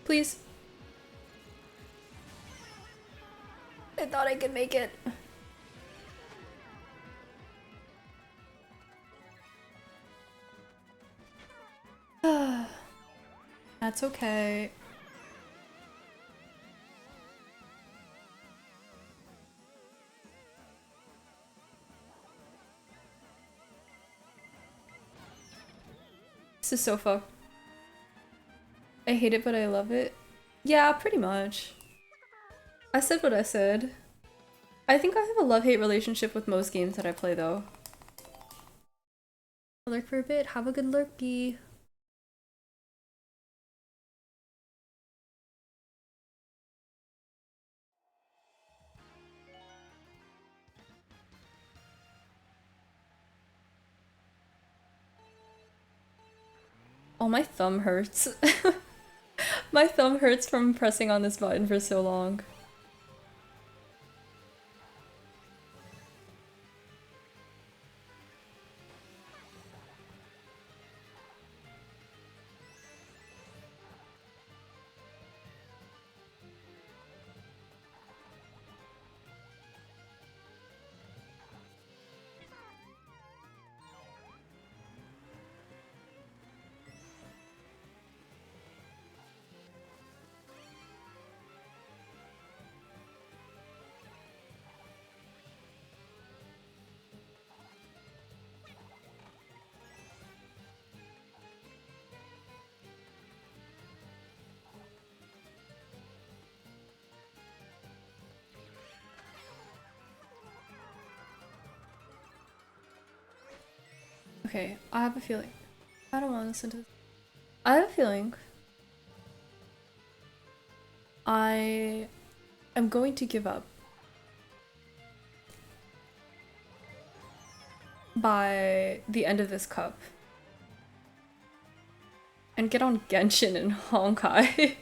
Please. I thought I could make it. That's okay. This is so fucked. I hate it, but I love it. Yeah, pretty much. I said what I said. I think I have a love-hate relationship with most games that I play, though. Lurk for a bit. Have a good lurky. Oh, my thumb hurts. My thumb hurts from pressing on this button for so long. Okay, I have a feeling. I don't want to listen to this. I have a feeling I am going to give up by the end of this cup and get on Genshin and Honkai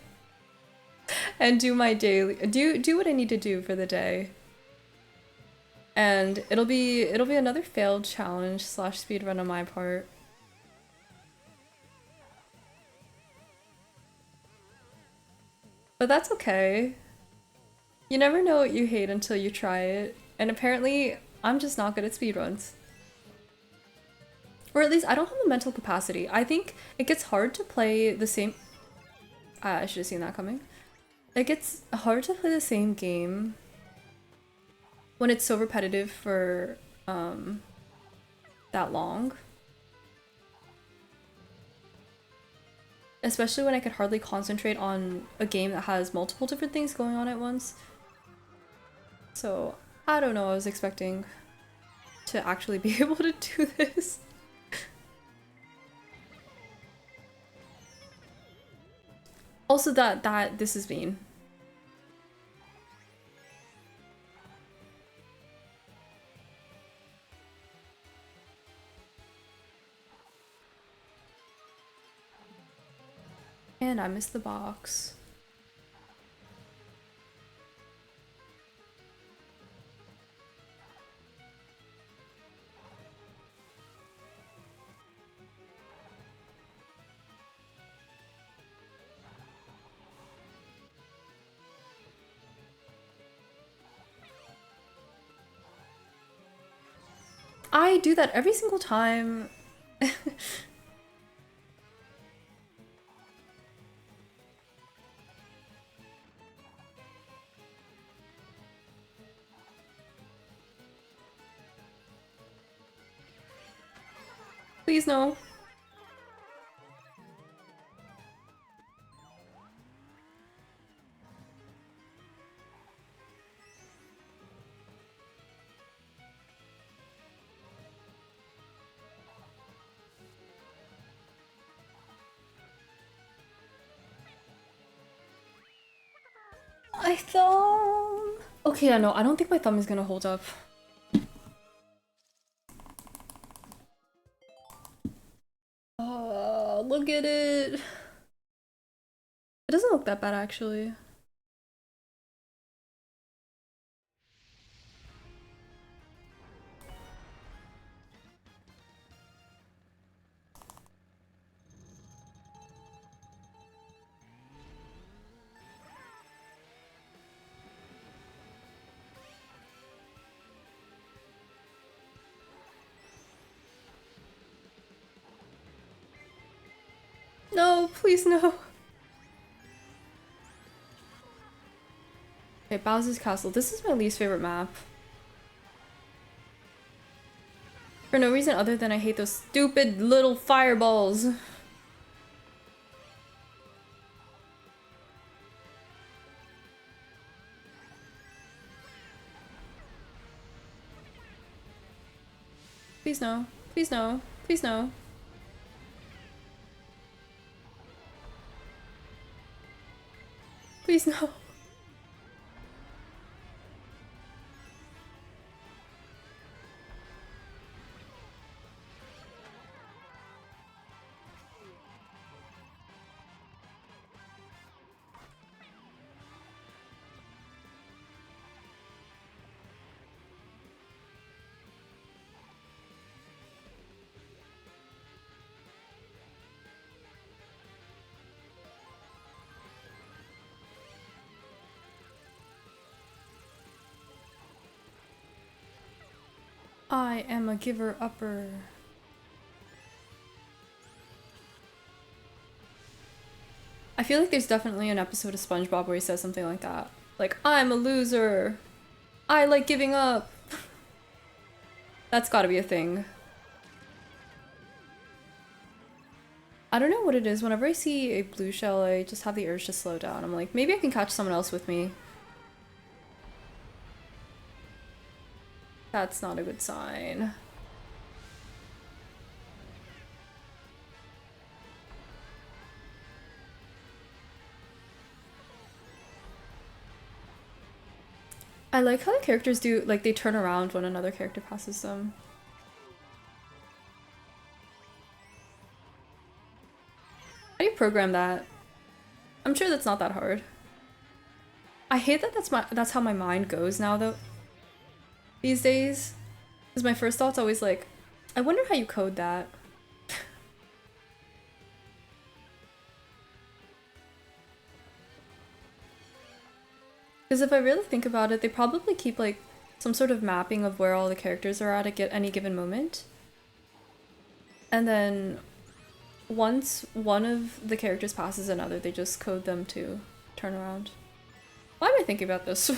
and do my daily do what I need to do for the day. And it'll be another failed challenge slash speedrun on my part. But that's okay. You never know what you hate until you try it. And apparently, I'm just not good at speedruns. Or at least I don't have the mental capacity. I think it gets hard to play the same... I should have seen that coming. It gets hard to play the same game when it's so repetitive for that long. Especially when I could hardly concentrate on a game that has multiple different things going on at once. So, I don't know, I was expecting to actually be able to do this. Also that this is mean. And I missed the box. I do that every single time. Please no. My thumb. Okay, yeah, no, I don't think my thumb is gonna hold up. Oh, look at it. It doesn't look that bad actually. No, please no. Okay, Bowser's Castle. This is my least favorite map. For no reason other than I hate those stupid little fireballs. Please no. Please no. Please no. Please no. I am a giver-upper. I feel like there's definitely an episode of SpongeBob where he says something like that. Like, I'm a loser. I like giving up. That's gotta be a thing. I don't know what it is. Whenever I see a blue shell, I just have the urge to slow down. I'm like, maybe I can catch someone else with me. That's not a good sign. I like how the characters do, like, they turn around when another character passes them. How do you program that? I'm sure that's not that hard. I hate that that's how my mind goes now, though. These days. Because my first thought's always like, I wonder how you code that. Because if I really think about it, they probably keep like some sort of mapping of where all the characters are at any given moment. And then once one of the characters passes another, they just code them to turn around. Why am I thinking about this?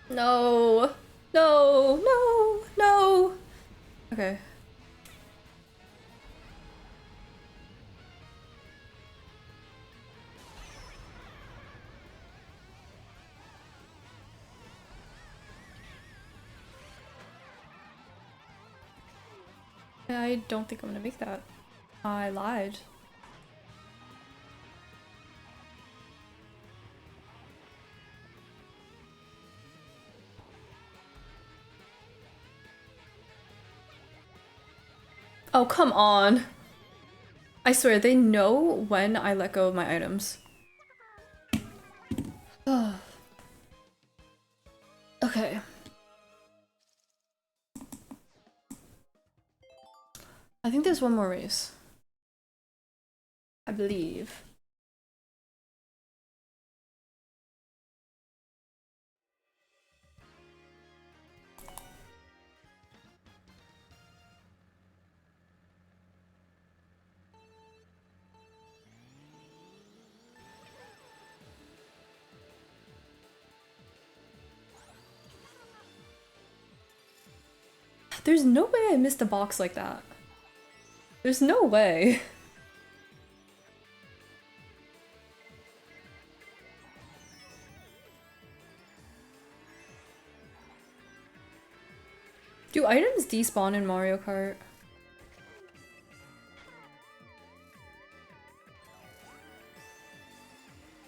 No. No, no, no. Okay. I don't think I'm gonna make that. I lied. Oh, come on. I swear, they know when I let go of my items. Okay. I think there's one more race. I believe. There's no way I missed a box like that. There's no way. Do items despawn in Mario Kart?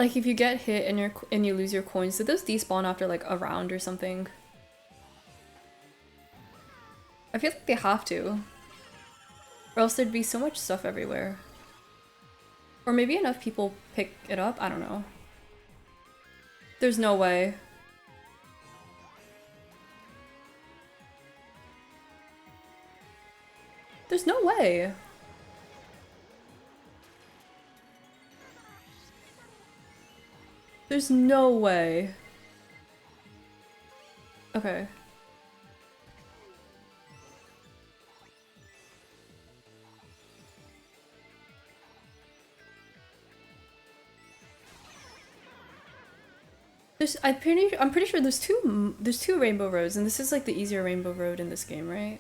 Like if you get hit and you lose your coins, did those despawn after like a round or something? I feel like they have to. Or else there'd be so much stuff everywhere. Or maybe enough people pick it up? I don't know. There's no way. There's no way. There's no way. Okay. I'm pretty sure there's two rainbow roads, and this is like the easier rainbow road in this game, right?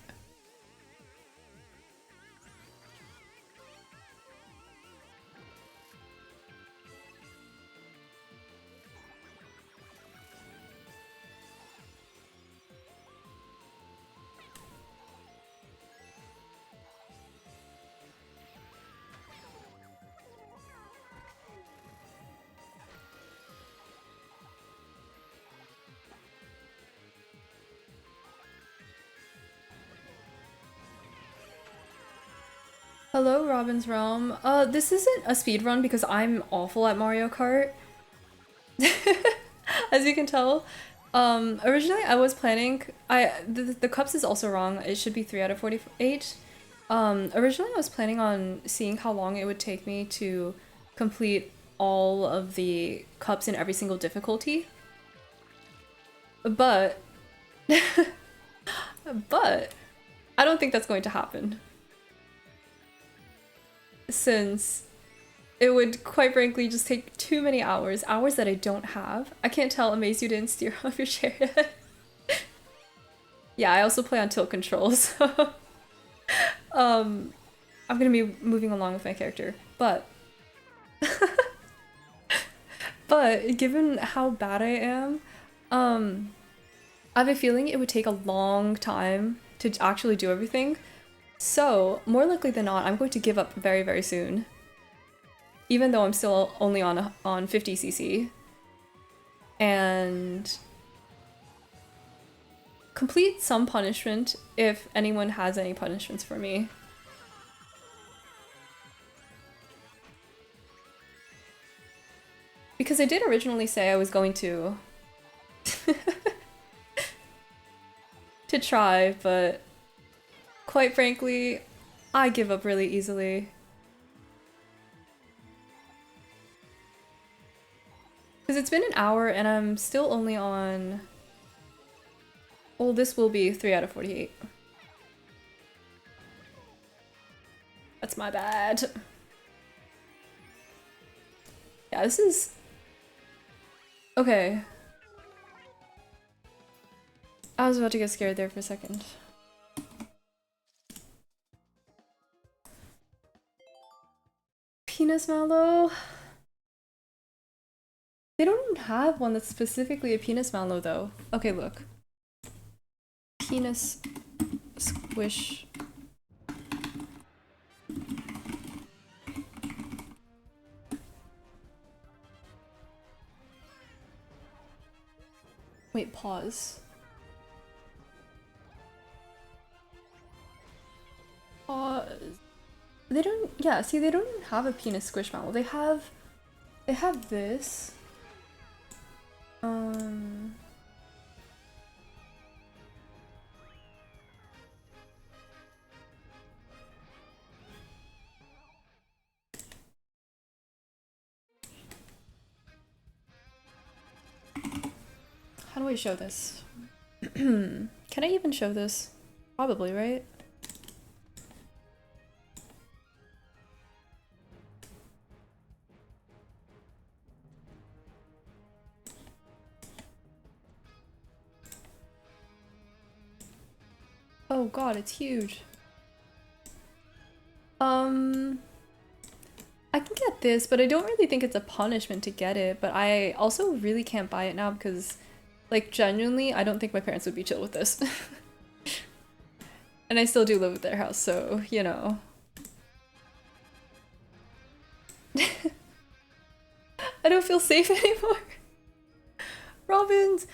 Hello, Robin's Realm. This isn't a speed run because I'm awful at Mario Kart. As you can tell. Originally I was planning, the cups is also wrong. It should be 3 out of 48. Originally I was planning on seeing how long it would take me to complete all of the cups in every single difficulty. But, but, I don't think that's going to happen. Since it would quite frankly just take too many hours. Hours that I don't have. I can't tell, Amaze, you didn't steer off your chair yet. Yeah, I also play on tilt controls, so I'm gonna be moving along with my character. But but given how bad I am, I have a feeling it would take a long time to actually do everything. So, more likely than not, I'm going to give up very, very soon. Even though I'm still only on 50cc. And complete some punishment if anyone has any punishments for me. Because I did originally say I was going to to try, but quite frankly, I give up really easily. Because it's been an hour and I'm still only on... Well, this will be 3 out of 48. That's my bad. Yeah, this is... Okay. I was about to get scared there for a second. Penis mallow? They don't have one that's specifically a penis mallow though. Okay, look. Penis squish. Wait, pause. Pause. They don't, yeah, see, they don't even have a penis squishmallow. They have this. How do I show this? Can I even show this? Probably, right? Oh god, it's huge. I can get this, but I don't really think it's a punishment to get it, but I also really can't buy it now because, like, genuinely, I don't think my parents would be chill with this. And I still do live at their house, so, you know. I don't feel safe anymore. Robins,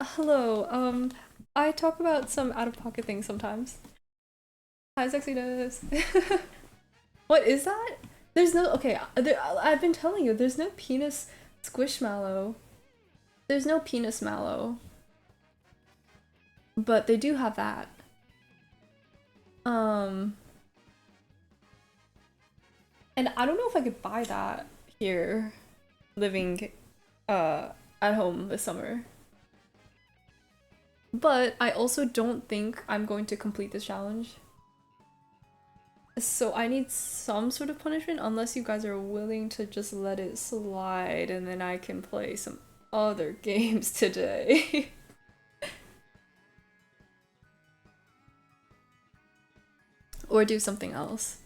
hello, I talk about some out-of-pocket things sometimes. Hi, sexiness. What is that? There's no, okay, I've been telling you, there's no penis squishmallow. There's no penis mallow. But they do have that. And I don't know if I could buy that here, living at home this summer. But I also don't think I'm going to complete this challenge. So I need some sort of punishment unless you guys are willing to just let it slide and then I can play some other games today. Or do something else.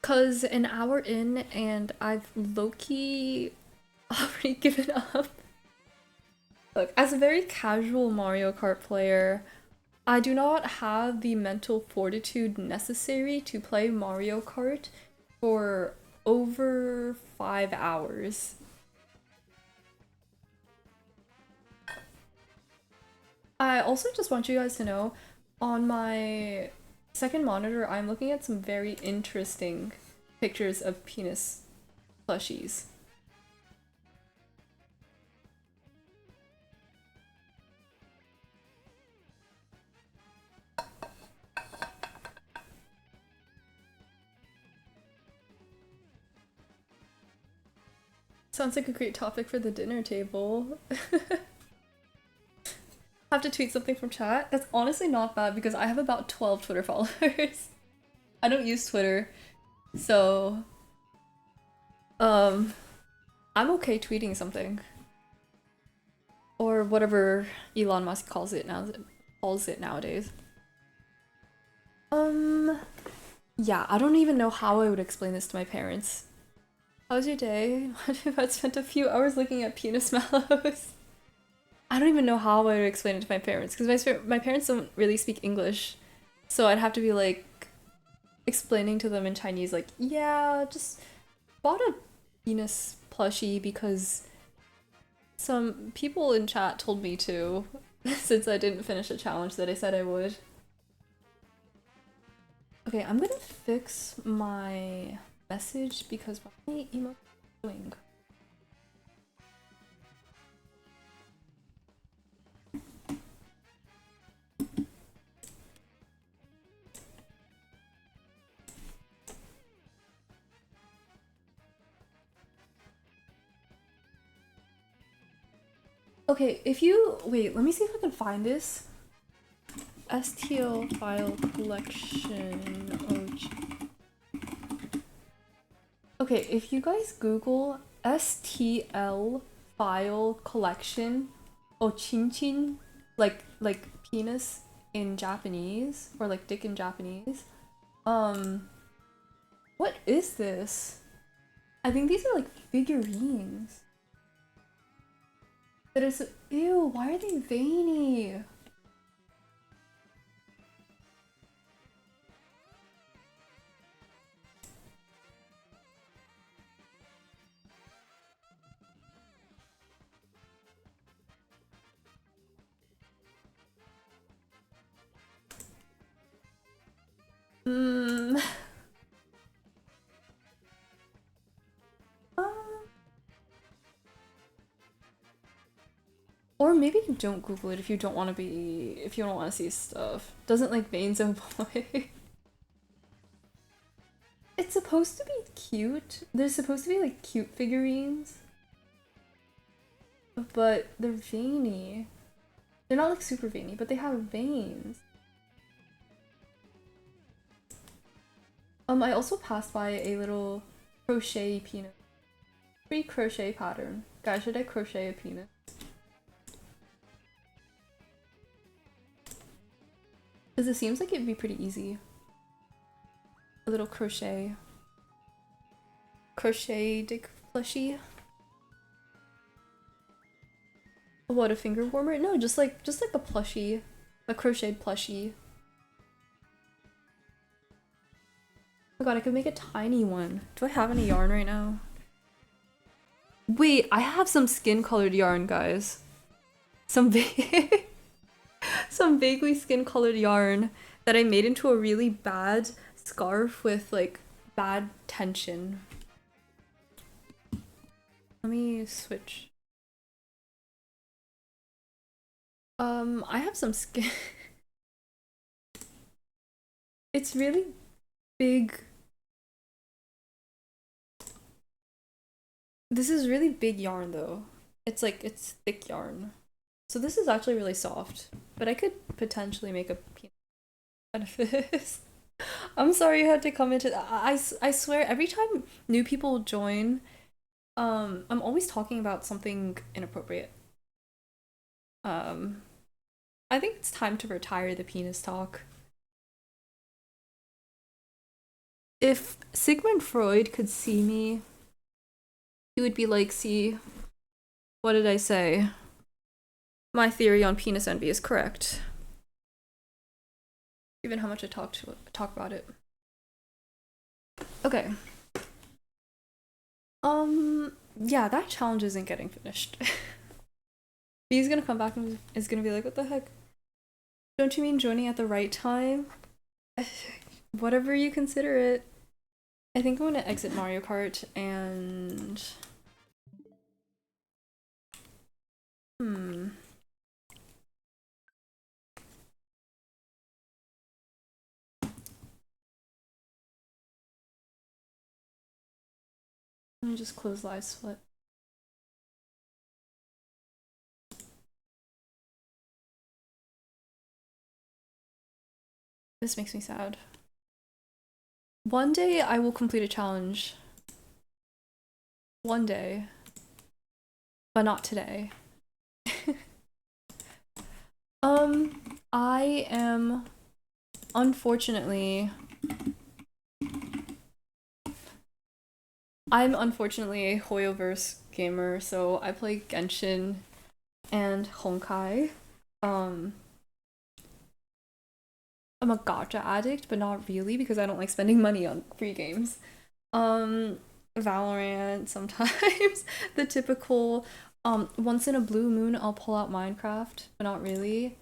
Cause an hour in and I've low-key already given up. Look, as a very casual Mario Kart player, I do not have the mental fortitude necessary to play Mario Kart for over 5 hours. I also just want you guys to know, On my second monitor, I'm looking at some very interesting pictures of penis plushies. Sounds like a great topic for the dinner table. Have to tweet something from chat? That's honestly not bad because I have about 12 Twitter followers. I don't use Twitter, so I'm okay tweeting something. Or whatever Elon Musk calls it nowadays. Yeah, I don't even know how I would explain this to my parents. How was your day? What if I spent a few hours looking at penis mallows? I don't even know how I would explain it to my parents because my parents don't really speak English, so I'd have to be like explaining to them in Chinese, like, yeah, just bought a penis plushie because some people in chat told me to, since I didn't finish a challenge that I said I would. Okay, I'm gonna fix my message because my email is doing. Okay, if you wait, let me see if I can find this. STL file collection. Okay, if you guys Google STL file collection Ochinchin, like penis in Japanese or like dick in Japanese. What is this? I think these are like figurines. That is, ew, why are they veiny? Hmm. Or maybe don't Google it if you don't want to be, if you don't want to see stuff. Doesn't like veins oh boy. It's supposed to be cute. There's supposed to be like cute figurines. But they're veiny. They're not like super veiny, but they have veins. I also passed by a little crochet penis. Free crochet pattern. Guys, should I crochet a penis? Because it seems like it'd be pretty easy. A little crochet dick plushie. What, a finger warmer? No, just like a plushie. A crocheted plushie. Oh god, I could make a tiny one. Do I have any yarn right now? Wait, I have some skin colored yarn, guys. Some vaguely skin colored yarn that I made into a really bad scarf with like bad tension. Let me switch. I have some skin. It's really big. This is really big yarn though. It's like, it's thick yarn. So this is actually really soft, but I could potentially make a peanut out of this. I'm sorry you had to come into that. I swear every time new people join, I'm always talking about something inappropriate. I think it's time to retire the penis talk. If Sigmund Freud could see me, he would be like, see, what did I say? My theory on penis envy is correct. Given how much I talk about it. Okay. Yeah, that challenge isn't getting finished. He's gonna come back and is gonna be like, what the heck? Don't you mean joining at the right time? Whatever you consider it. I think I'm gonna exit Mario Kart and... Let me just close live split. This makes me sad. One day I will complete a challenge. One day. But not today. I am unfortunately... I'm unfortunately a Hoyoverse gamer, so I play Genshin and Honkai. I'm a gacha addict, but not really because I don't like spending money on free games. Valorant sometimes, the typical once in a blue moon I'll pull out Minecraft, but not really.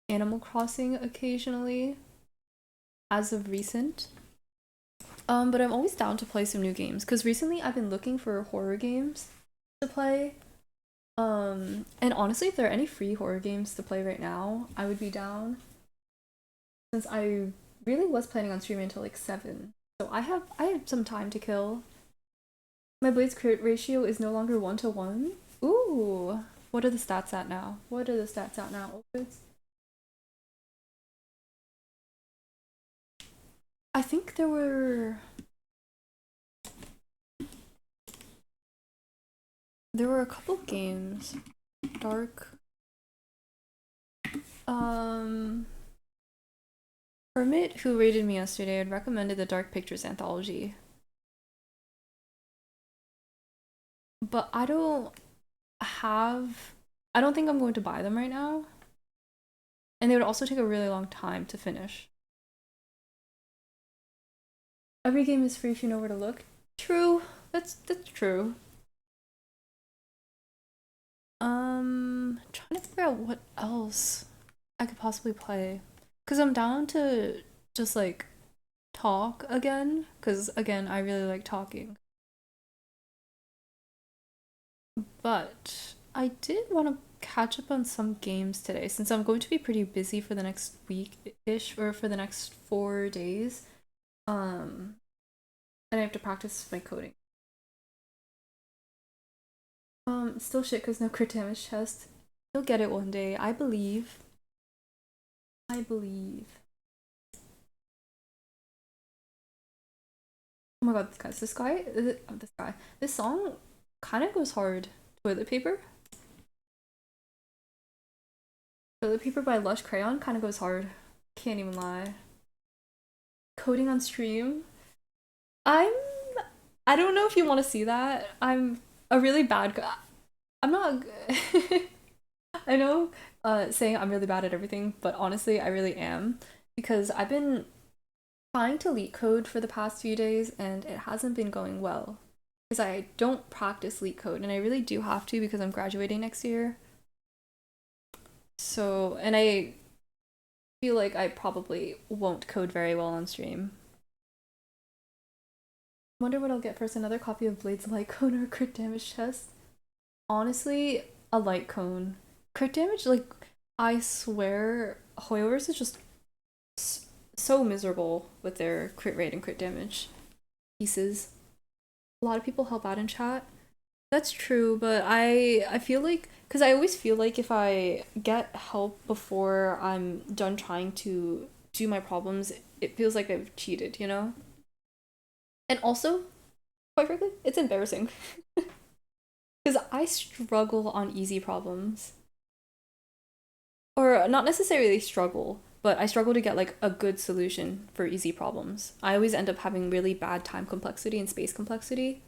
Animal Crossing occasionally, as of recent. But I'm always down to play some new games because recently I've been looking for horror games to play. And honestly, if there are any free horror games to play right now, I would be down. Since I really was planning on streaming until like 7. So I have some time to kill. My Blade's crit ratio is no longer 1-to-1. Ooh! What are the stats at now? What are the stats at now? I think there were a couple games. Dark. Hermit, who rated me yesterday, had recommended the Dark Pictures anthology. But I don't think I'm going to buy them right now. And they would also take a really long time to finish. Every game is free if you know where to look. True. That's true. Trying to figure out what else I could possibly play. Cause I'm down to just like talk again. Cause again, I really like talking. But I did want to catch up on some games today since I'm going to be pretty busy for the next week-ish or for the next 4 days. And I have to practice my coding. Still shit because no crit damage chest. You'll get it one day. I believe. I believe. Oh my god, guys, this guy. This song kind of goes hard. Toilet paper? Toilet paper by Lush Crayon kind of goes hard. Can't even lie. Coding on stream? I don't know if you want to see that. I'm a really bad guy. I'm not. I know saying I'm really bad at everything, but honestly, I really am. Because I've been trying to leak code for the past few days and it hasn't been going well. Because I don't practice leak code and I really do have to because I'm graduating next year. So, and I feel like I probably won't code very well on stream. Wonder what I'll get first, another copy of Blade's light cone or crit damage test. Honestly, a light cone. Crit damage, like, I swear, Hoyoverse is just so miserable with their crit rate and crit damage pieces. A lot of people help out in chat. That's true, but I feel like, because I always feel like if I get help before I'm done trying to do my problems, it feels like I've cheated, you know? And also, quite frankly, it's embarrassing. Because I struggle on easy problems. Or not necessarily struggle, but I struggle to get like a good solution for easy problems. I always end up having really bad time complexity and space complexity.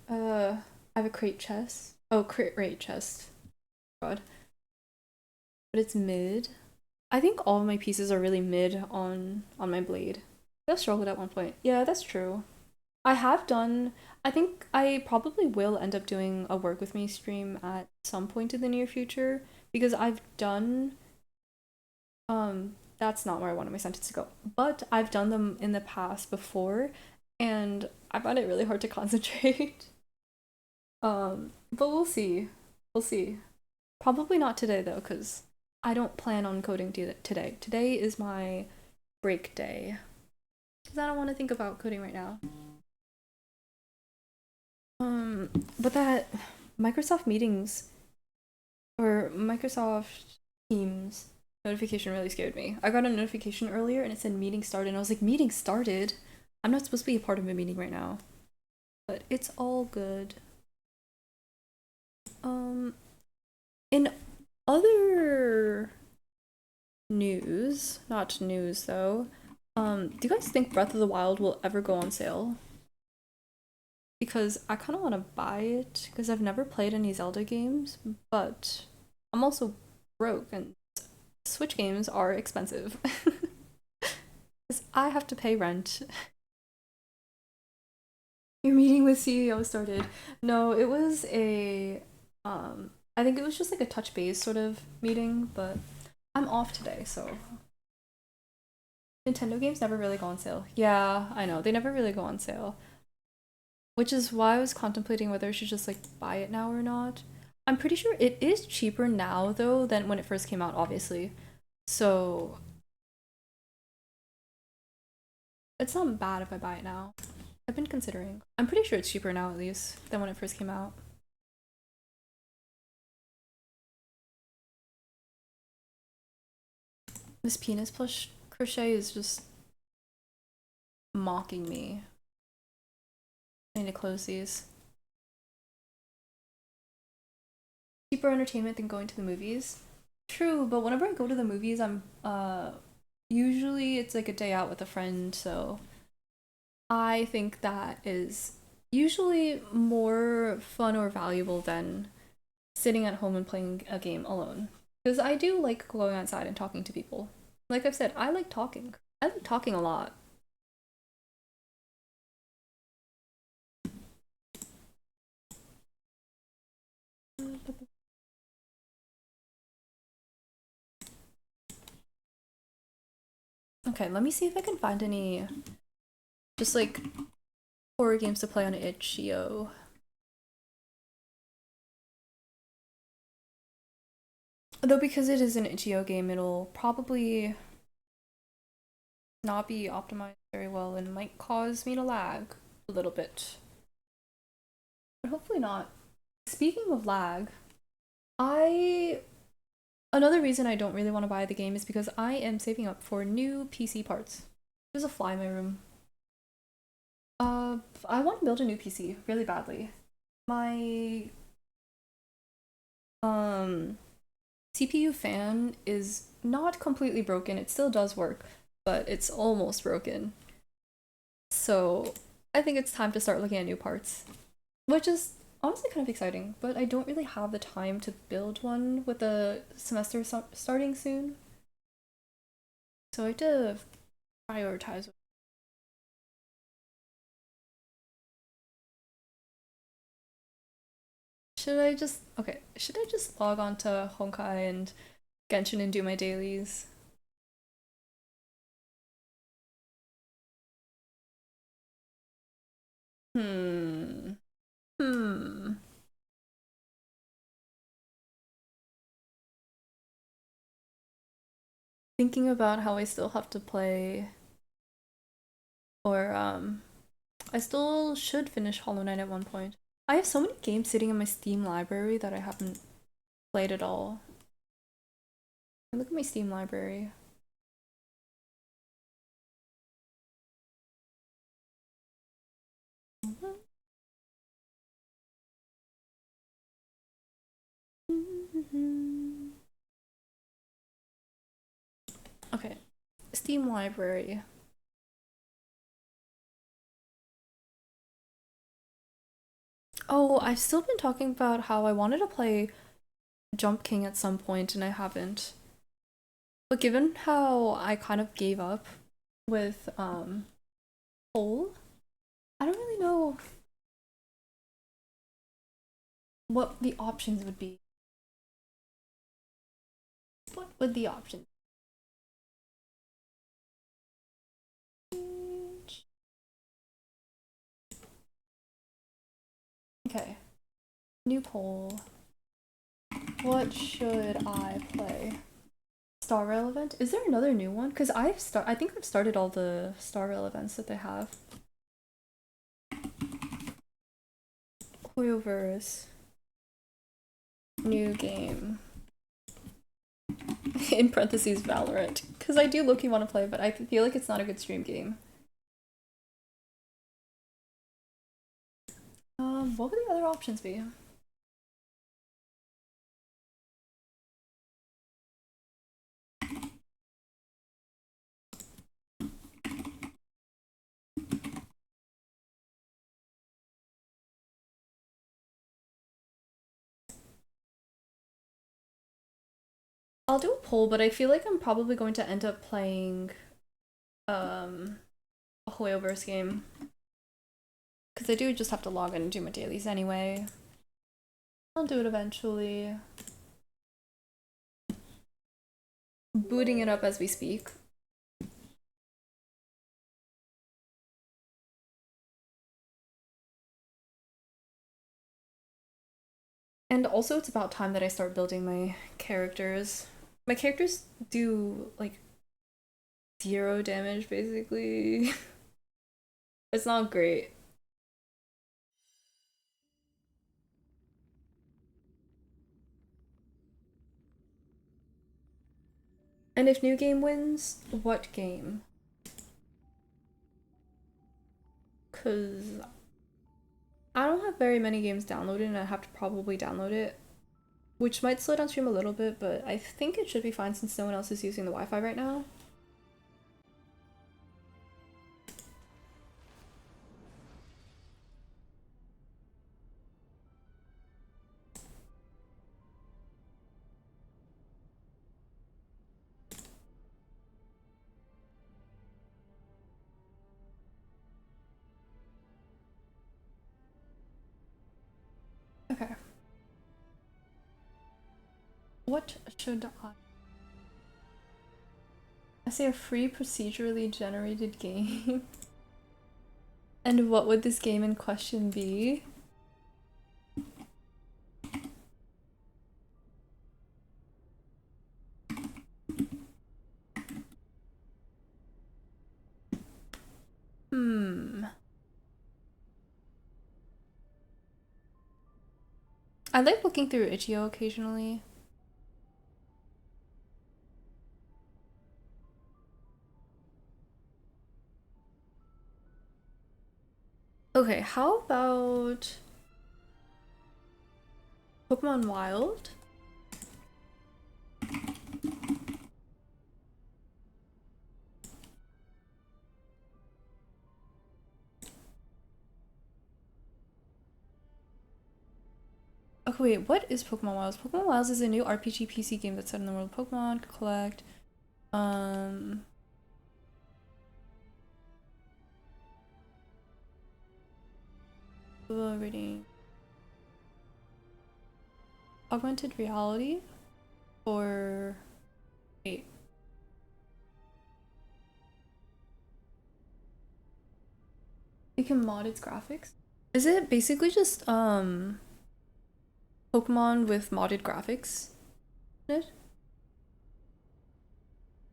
I have a crate chest. Oh, crit rate chest. God. But it's mid. I think all of my pieces are really mid on my blade. I struggled at one point. Yeah, that's true. I have done. I think I probably will end up doing a work with me stream at some point in the near future because I've done that's not where I wanted my sentence to go. But I've done them in the past before and I find it really hard to concentrate. But we'll see. We'll see. Probably not today though, because I don't plan on coding today. Today is my break day. Because I don't want to think about coding right now. But that Microsoft meetings or Microsoft Teams notification really scared me. I got a notification earlier and it said meeting started, and I was like, meeting started? I'm not supposed to be a part of a meeting right now. But it's all good. In other news, not news though, do you guys think Breath of the Wild will ever go on sale? Because I kind of want to buy it because I've never played any Zelda games, but I'm also broke and Switch games are expensive. Because I have to pay rent. Your meeting with CEO started. No, it was I think it was just like a touch base sort of meeting, but I'm off today, so Nintendo games never really go on sale. Yeah, I know. They never really go on sale. Which is why I was contemplating whether I should just like buy it now or not. I'm pretty sure it is cheaper now though than when it first came out, obviously. So it's not bad if I buy it now. I've been considering. I'm pretty sure it's cheaper now at least than when it first came out. This penis plush crochet is just mocking me. I need to close these. Cheaper entertainment than going to the movies. True, but whenever I go to the movies, I'm usually it's like a day out with a friend, so I think that is usually more fun or valuable than sitting at home and playing a game alone. Because I do like going outside and talking to people. Like I've said, I like talking. I like talking a lot. Okay, let me see if I can find any just like horror games to play on itch.io. Though because it is an itch.io game, it'll probably not be optimized very well and might cause me to lag a little bit. But hopefully not. Speaking of lag, I another reason I don't really want to buy the game is because I am saving up for new PC parts. There's a fly in my room. I want to build a new PC really badly. My um CPU fan is not completely broken. It still does work, but it's almost broken. So I think it's time to start looking at new parts, which is honestly kind of exciting, but I don't really have the time to build one with the semester starting soon. So I have to prioritize. Should I just log on to Honkai and Genshin and do my dailies? Hmm. Hmm. Thinking about how I still have to play or I still should finish Hollow Knight at one point. I have so many games sitting in my Steam library that I haven't played at all. Look at my Steam library. Okay, Steam library. Oh, I've still been talking about how I wanted to play Jump King at some point and I haven't. But given how I kind of gave up with Hole, I don't really know what the options would be. What would the option? Okay. New poll. What should I play? Star Rail event? Is there another new one? Because I think I've started all the Star Rail events that they have. Hoyoverse. New game. In parentheses, Valorant. Because I do low-key want to play, but I feel like it's not a good stream game. What would the other options be? I'll do a poll, but I feel like I'm probably going to end up playing a Hoyoverse game. Because I do just have to log in and do my dailies anyway. I'll do it eventually. Booting it up as we speak. And also it's about time that I start building my characters. My characters do like 0 damage basically. It's not great. And if new game wins, what game? Cause I don't have very many games downloaded and I have to probably download it. Which might slow down stream a little bit, but I think it should be fine since no one else is using the Wi-Fi right now. Okay. What should I say a free procedurally generated game? And what would this game in question be? I like looking through itch.io occasionally. Okay, how about Pokemon Wild? Okay, wait, what is Pokemon Wilds? Pokemon Wilds is a new RPG PC game that's set in the world of Pokemon. Collect. Reading. Augmented reality? Or. Wait. You can mod its graphics? Is it basically just, Pokemon with modded graphics in it?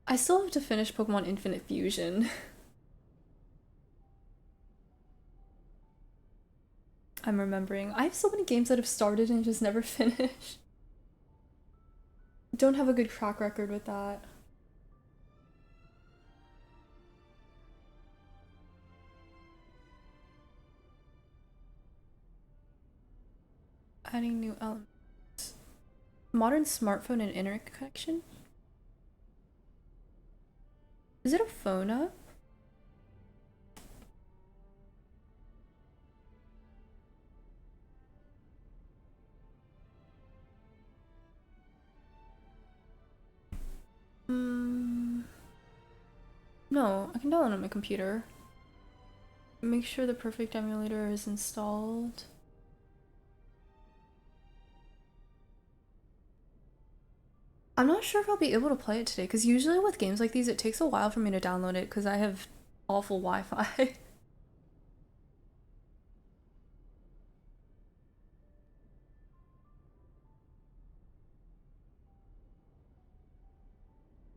I still have to finish Pokemon Infinite Fusion. I'm remembering. I have so many games that have started and just never finished. Don't have a good track record with that. Adding new elements. Modern smartphone and internet connection? Is it a phone app? No, I can download it on my computer. Make sure the perfect emulator is installed. I'm not sure if I'll be able to play it today, because usually with games like these, it takes a while for me to download it because I have awful Wi-Fi.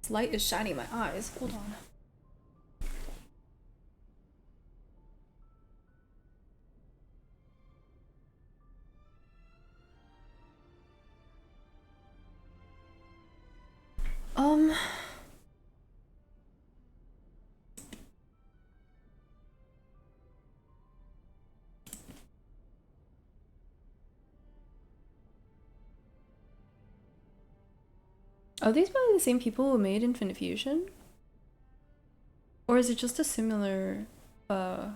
This light is shining in my eyes. Hold on. Um, are these probably the same people who made Infinite Fusion? Or is it just a similar, no,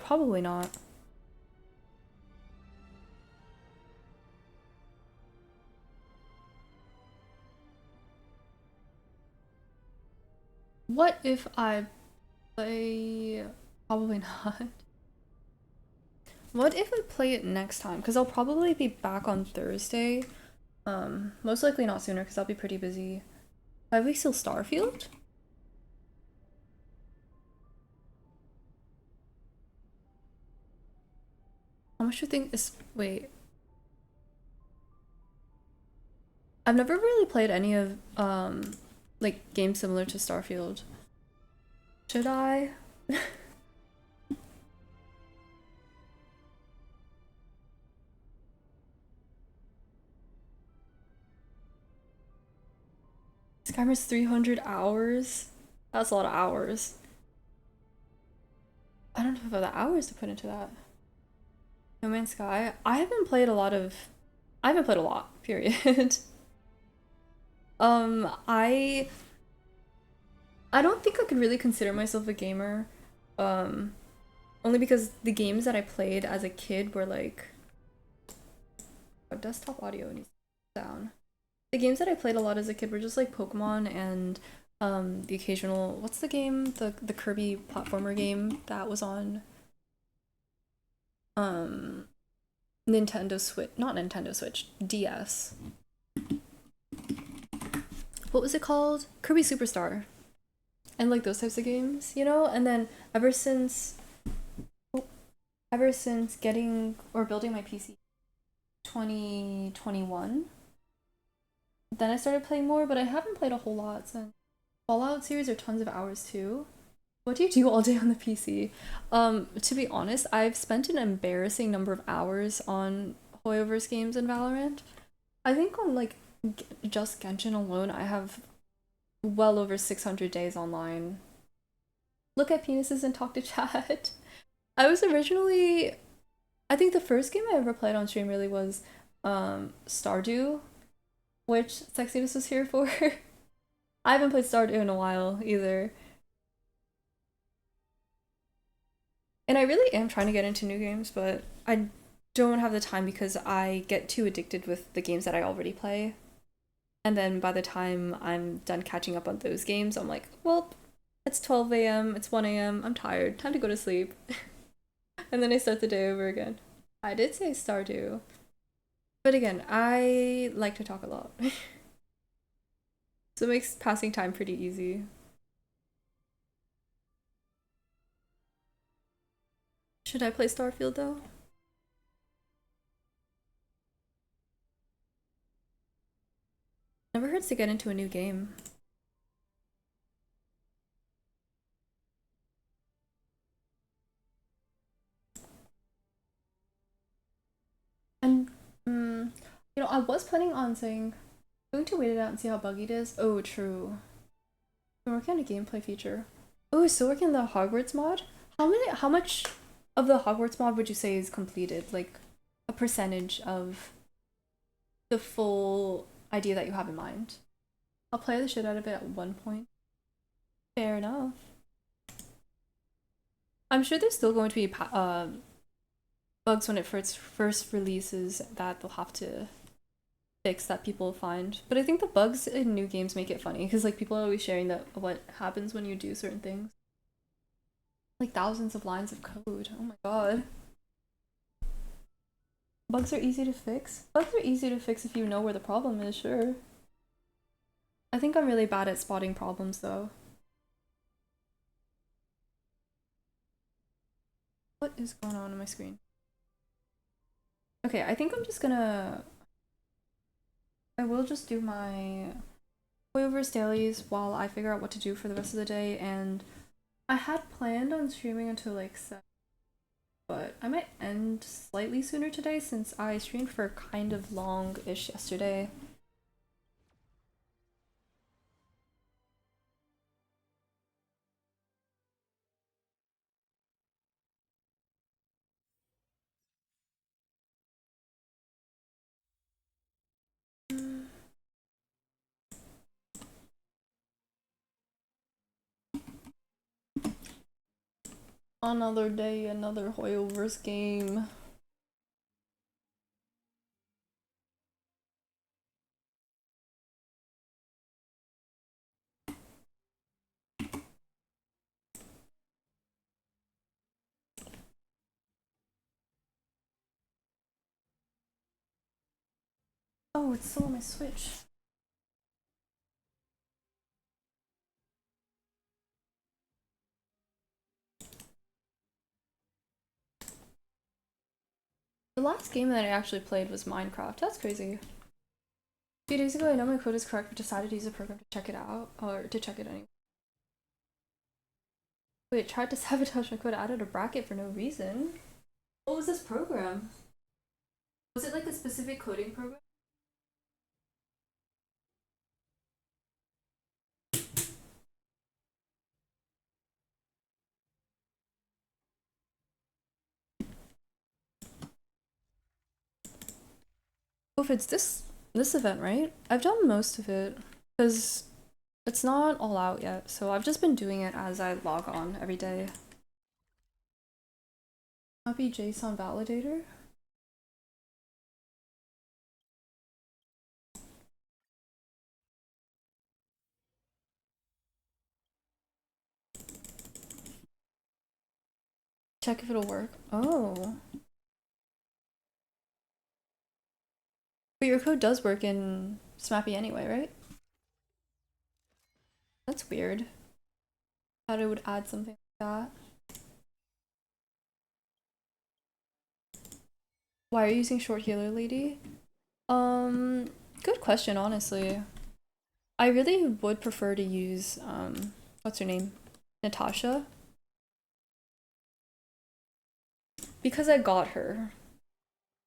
probably not. What if I play... Probably not. What if I play it next time? Because I'll probably be back on Thursday. Most likely not sooner because I'll be pretty busy. Have we still Starfield? How much do you think is... Wait. I've never really played any of, like, games similar to Starfield. Should I? Skyrim's 300 hours? That's a lot of hours. I don't know if I have the hours to put into that. No Man's Sky? I haven't played a lot of... I haven't played a lot, period. I... I don't think I could really consider myself a gamer. Only because the games that I played as a kid were like... Desktop audio needs to down. The games that I played a lot as a kid were just like Pokemon and the occasional, what's the game, the Kirby platformer game that was on Nintendo Switch, not Nintendo Switch, DS. What was it called? Kirby Superstar. And like those types of games, you know? And then ever since getting or building my PC 2021, then I started playing more, but I haven't played a whole lot since. Fallout series are tons of hours too. What do you do all day on the PC? To be honest, I've spent an embarrassing number of hours on Hoyoverse games and Valorant. I think on like just Genshin alone, I have well over 600 days online. Look at penises and talk to chat. I was originally, I think the first game I ever played on stream really was Stardew, which Sexiness was here for. I haven't played Stardew in a while either. And I really am trying to get into new games, but I don't have the time because I get too addicted with the games that I already play. And then by the time I'm done catching up on those games, I'm like, well, it's 12 a.m., it's 1 a.m., I'm tired, time to go to sleep. And then I start the day over again. I did say Stardew. But again, I like to talk a lot. So it makes passing time pretty easy. Should I play Starfield though? Never hurts to get into a new game. And, you know, I was planning on saying, going to wait it out and see how buggy it is. Oh, true. I'm working on a gameplay feature. Oh, still working on the Hogwarts mod? How much of the Hogwarts mod would you say is completed? Like, a percentage of the full idea that you have in mind? I'll play the shit out of it at one point. Fair enough. I'm sure there's still going to be bugs when it first releases that they'll have to fix that people find. But I think the bugs in new games make it funny because like people are always sharing that what happens when you do certain things. Like thousands of lines of code. Oh my god. Bugs are easy to fix. Bugs are easy to fix if you know where the problem is, sure. I think I'm really bad at spotting problems though. What is going on my screen? Okay, I think I'm just gonna... I will just do my Hoyover's dailies while I figure out what to do for the rest of the day, and I had planned on streaming until like 7, but I might end slightly sooner today since I streamed for kind of long-ish yesterday. Another day, another Hoyover's game. Oh, it's still on my Switch. The last game that I actually played was Minecraft. That's crazy. A few days ago, I know my code is correct, but decided to use a program to check it out, or to check it anyway. Wait, tried to sabotage my code, added a bracket for no reason. What was this program? Was it like a specific coding program? Oh, if it's this event, right? I've done most of it because it's not all out yet, so I've just been doing it as I log on every day. Copy JSON validator. Check if it'll work. Oh. But your code does work in Smappy anyway, right? That's weird. Thought it would add something like that. Why are you using short healer lady? Good question, honestly. I really would prefer to use, what's her name? Natasha. Because I got her.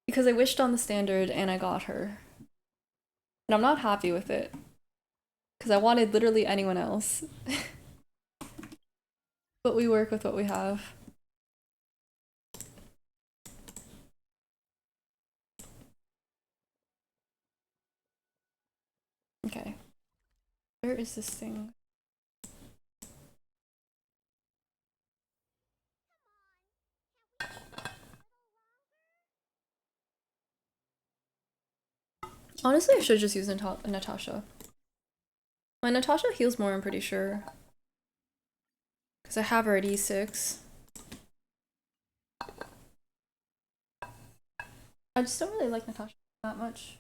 Because I wished on the standard and I got her. And I'm not happy with it. Because I wanted literally anyone else. But we work with what we have. Okay. Where is this thing? Honestly, I should just use Natasha. My Natasha heals more, I'm pretty sure. Because I have her at E6. I just don't really like Natasha that much.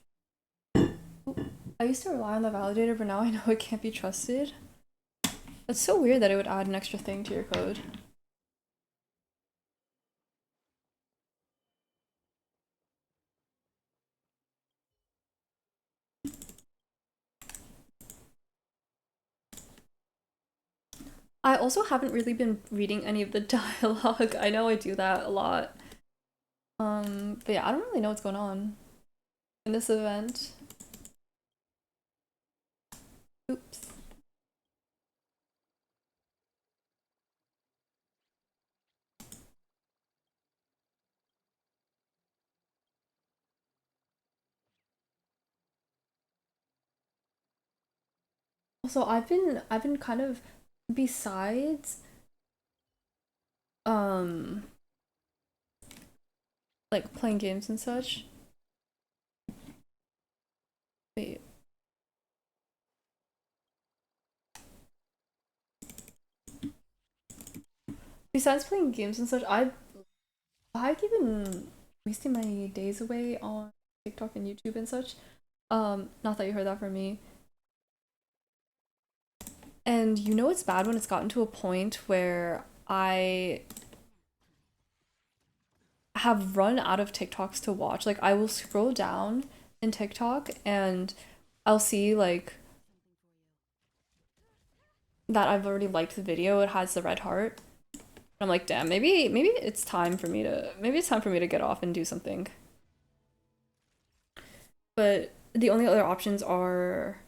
I used to rely on the validator, but now I know it can't be trusted. That's so weird that it would add an extra thing to your code. I also haven't really been reading any of the dialogue. I know I do that a lot. But yeah, I don't really know what's going on in this event. Oops. Also, I've been kind of, besides um like playing games and such. Wait. Besides playing games and such, I've even wasting my days away on TikTok and YouTube and such. Not that you heard that from me. And you know it's bad when it's gotten to a point where I have run out of TikToks to watch. Like I will scroll down in TikTok and I'll see like that I've already liked the video. It has the red heart. I'm like, damn, maybe it's time for me to get off and do something. But the only other options are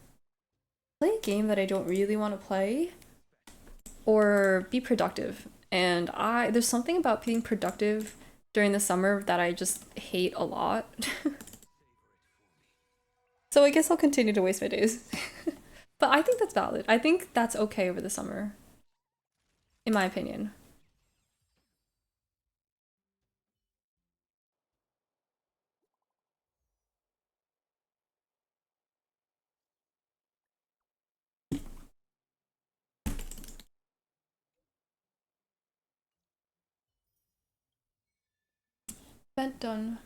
play a game that I don't really want to play or be productive. And there's something about being productive during the summer that I just hate a lot. So I guess I'll continue to waste my days. But I think that's valid. I think that's okay over the summer, in my opinion. Vent done.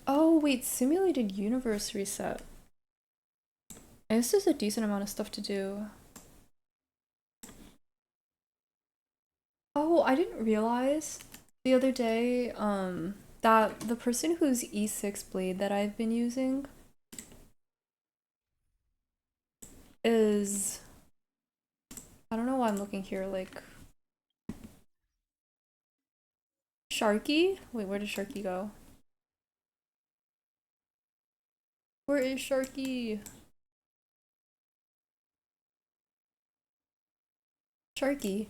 Oh wait, simulated universe reset. I guess there's a decent amount of stuff to do. Oh, I didn't realize the other day, that the person whose E6 blade that I've been using is, I don't know why I'm looking here, like Sharky? Wait, where did Sharky go? Where is Sharky? Sharky.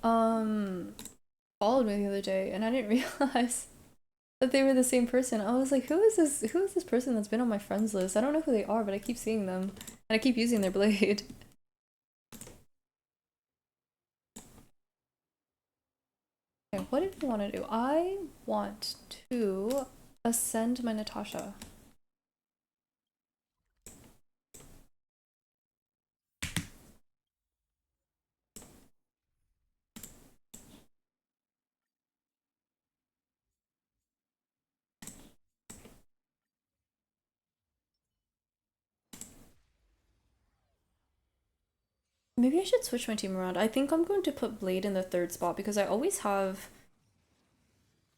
Um, followed me the other day and I didn't realize that they were the same person. I was like, who is this? Who is this person that's been on my friends list? I don't know who they are, but I keep seeing them and I keep using their blade. Okay, what did I want to do? I want to ascend my Natasha. Maybe I should switch my team around. I think I'm going to put Blade in the third spot because I always have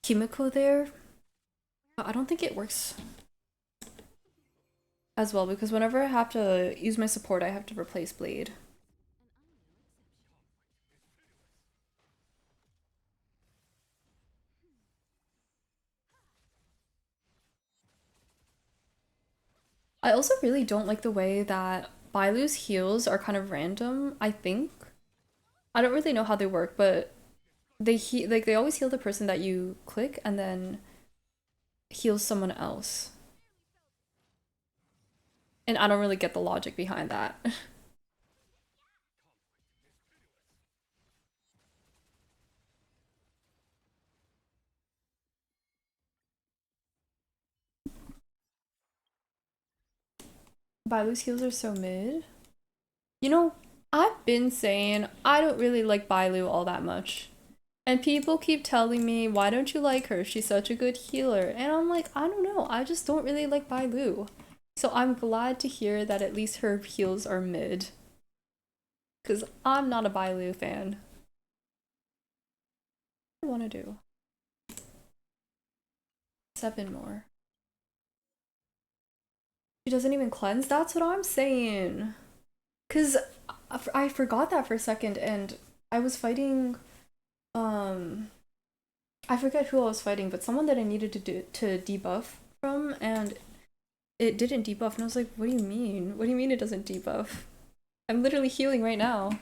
Kimiko there. But I don't think it works as well because whenever I have to use my support, I have to replace Blade. I also really don't like the way that Bailu's heals are kind of random, I think. I don't really know how they work, but they always heal the person that you click and then heal someone else. And I don't really get the logic behind that. Bailu's heals are so mid. You know, I've been saying I don't really like Bailu all that much. And people keep telling me, why don't you like her? She's such a good healer. And I'm like, I don't know. I just don't really like Bailu. So I'm glad to hear that at least her heals are mid. Because I'm not a Bailu fan. What do I want to do? 7 more. She doesn't even cleanse? That's what I'm saying. Because I forgot that for a second and I was fighting, um, I forget who I was fighting, but someone that I needed to debuff from and it didn't debuff and I was like, what do you mean? What do you mean it doesn't debuff? I'm literally healing right now.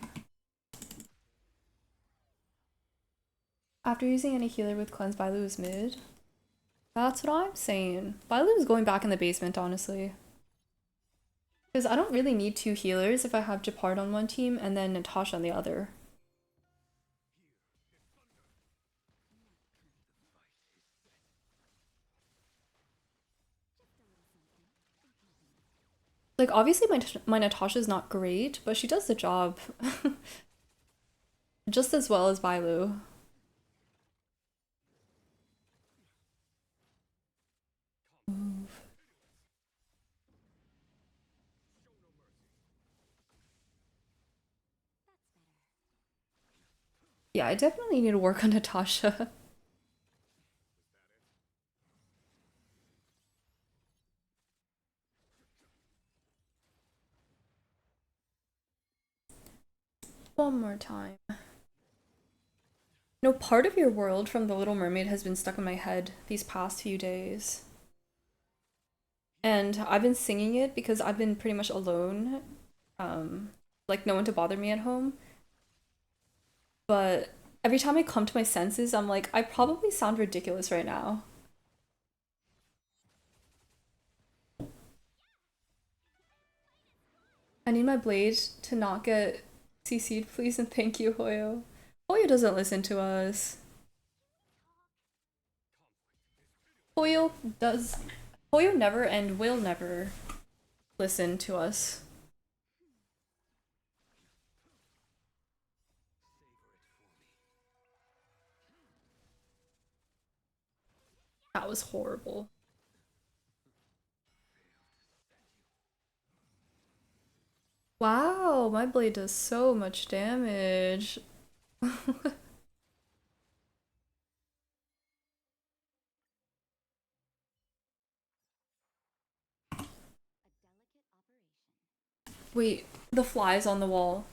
After using any healer with cleanse, Bailu is mid. That's what I'm saying. Bailu is going back in the basement, honestly. Because I don't really need 2 healers if I have Japard on one team and then Natasha on the other. Like, obviously my Natasha's not great, but she does the job. Just as well as Bailu. Move. Yeah, I definitely need to work on Natasha. One more time. No, part of your world from The Little Mermaid has been stuck in my head these past few days. And I've been singing it because I've been pretty much alone. Like no one to bother me at home. But every time I come to my senses, I'm like, I probably sound ridiculous right now. I need my blade to not get CC'd, please, and thank you, Hoyo. Hoyo doesn't listen to us. Hoyo does. Hoyo never and will never listen to us. That was horrible. Wow, my blade does so much damage. Wait, the flies on the wall.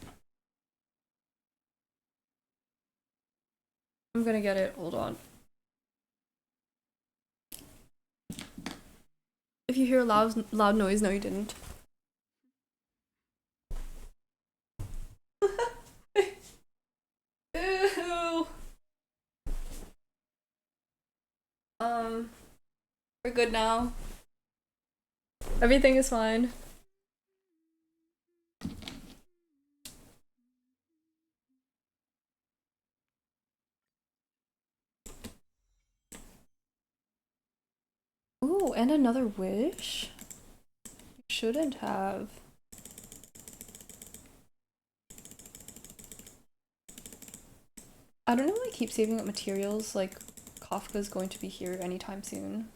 I'm gonna get it. Hold on. If you hear loud noise, no, you didn't. Ew. Um, we're good now. Everything is fine. Ooh, and another wish? You shouldn't have. I don't know why I keep saving up materials, like Kafka's going to be here anytime soon.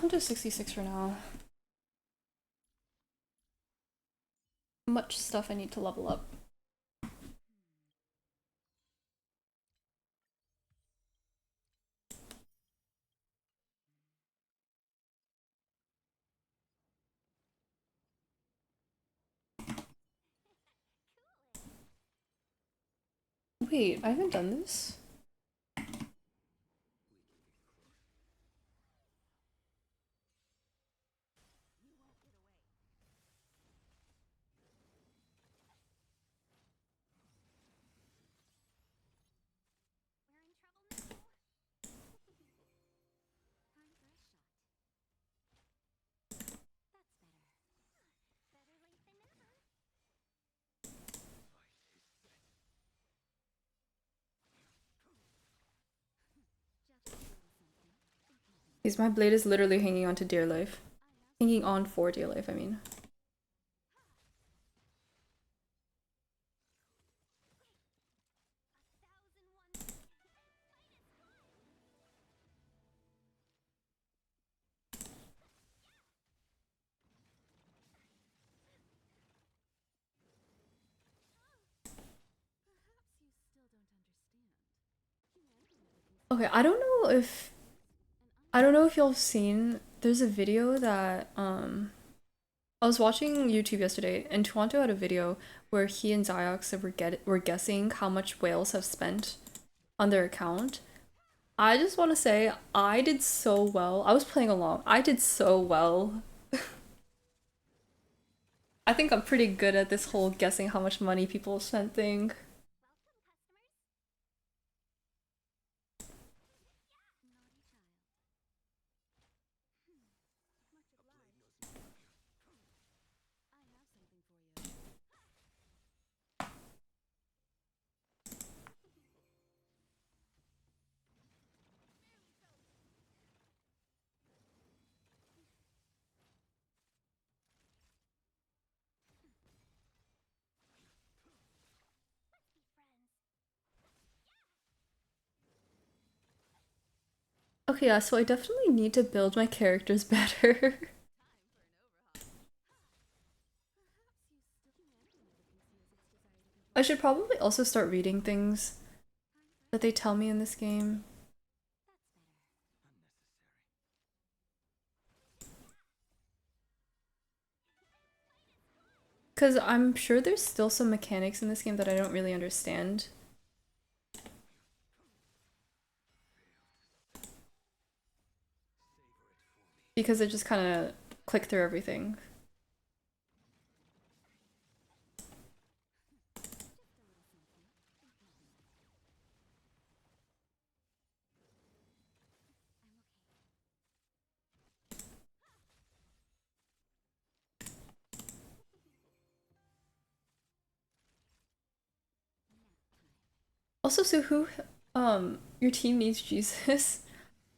I'll do 66 for now. Much stuff I need to level up. Wait, I haven't done this? Because my blade is literally hanging on to dear life. Hanging on for dear life, I mean. Okay, I don't know if y'all have seen, there's a video that I was watching YouTube yesterday and Toronto had a video where he and Ziox were guessing how much whales have spent on their account. I just want to say I did so well. I was playing along. I did so well. I think I'm pretty good at this whole guessing how much money people spent thing. Okay, yeah, so I definitely need to build my characters better. I should probably also start reading things that they tell me in this game. Because I'm sure there's still some mechanics in this game that I don't really understand. Because I just kind of click through everything. Also, so your team needs Jesus.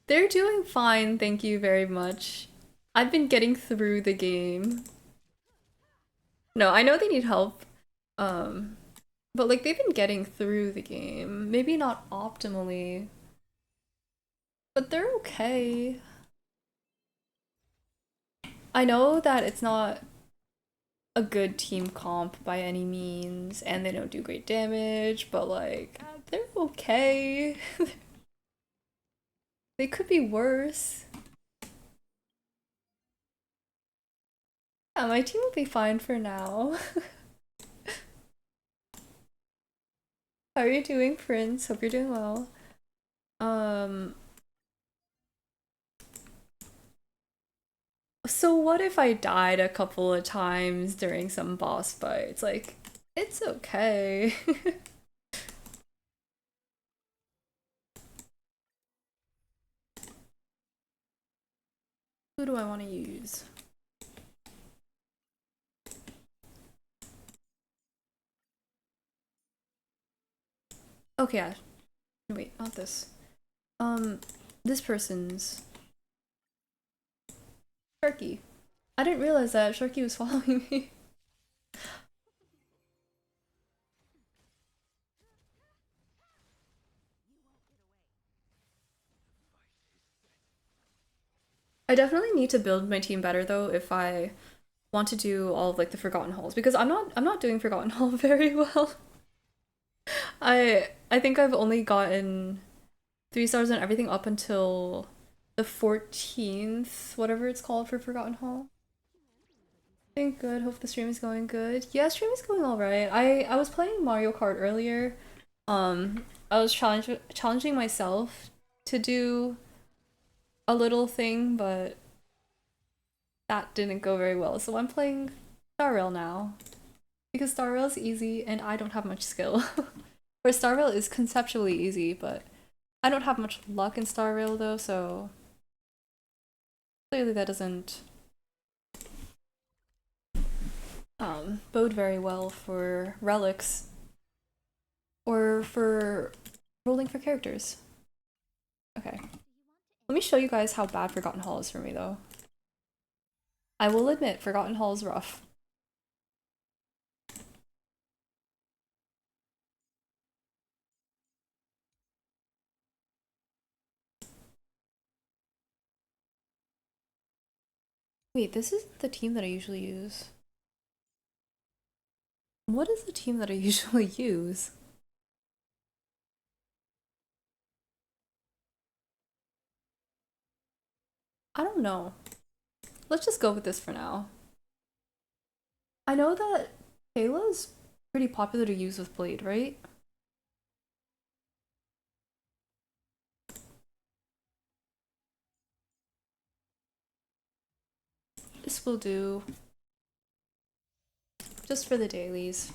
They're doing fine, thank you very much. I've been getting through the game. No, I know they need help. Um, but like they've been getting through the game. Maybe not optimally, but they're okay. I know that it's not a good team comp by any means, and they don't do great damage, but like they're okay. They could be worse. Yeah, my team will be fine for now. How are you doing, Prince? Hope you're doing well. Um, so what if I died a couple of times during some boss fights? Like, it's okay. Who do I want to use? Okay, yeah. Wait, not this. Um, this person's Sharky. I didn't realize that Sharky was following me. I definitely need to build my team better though if I want to do all of like the Forgotten Halls because I'm not doing Forgotten Hall very well. I think I've only gotten 3 stars on everything up until the 14th, whatever it's called for Forgotten Hall. Doing good. Hope the stream is going good. Yeah, stream is going all right. I was playing Mario Kart earlier. I was challenging myself to do a little thing, but that didn't go very well. So I'm playing Star Rail now because Star Rail is easy and I don't have much skill. Or Star Rail is conceptually easy, but I don't have much luck in Star Rail though, so clearly that doesn't bode very well for relics or for rolling for characters. Okay. Let me show you guys how bad Forgotten Hall is for me though. I will admit, Forgotten Hall is rough. Wait, this isn't the team that I usually use. What is the team that I usually use? I don't know. Let's just go with this for now. I know that Kayla's pretty popular to use with Blade, right? This will do. Just for the dailies.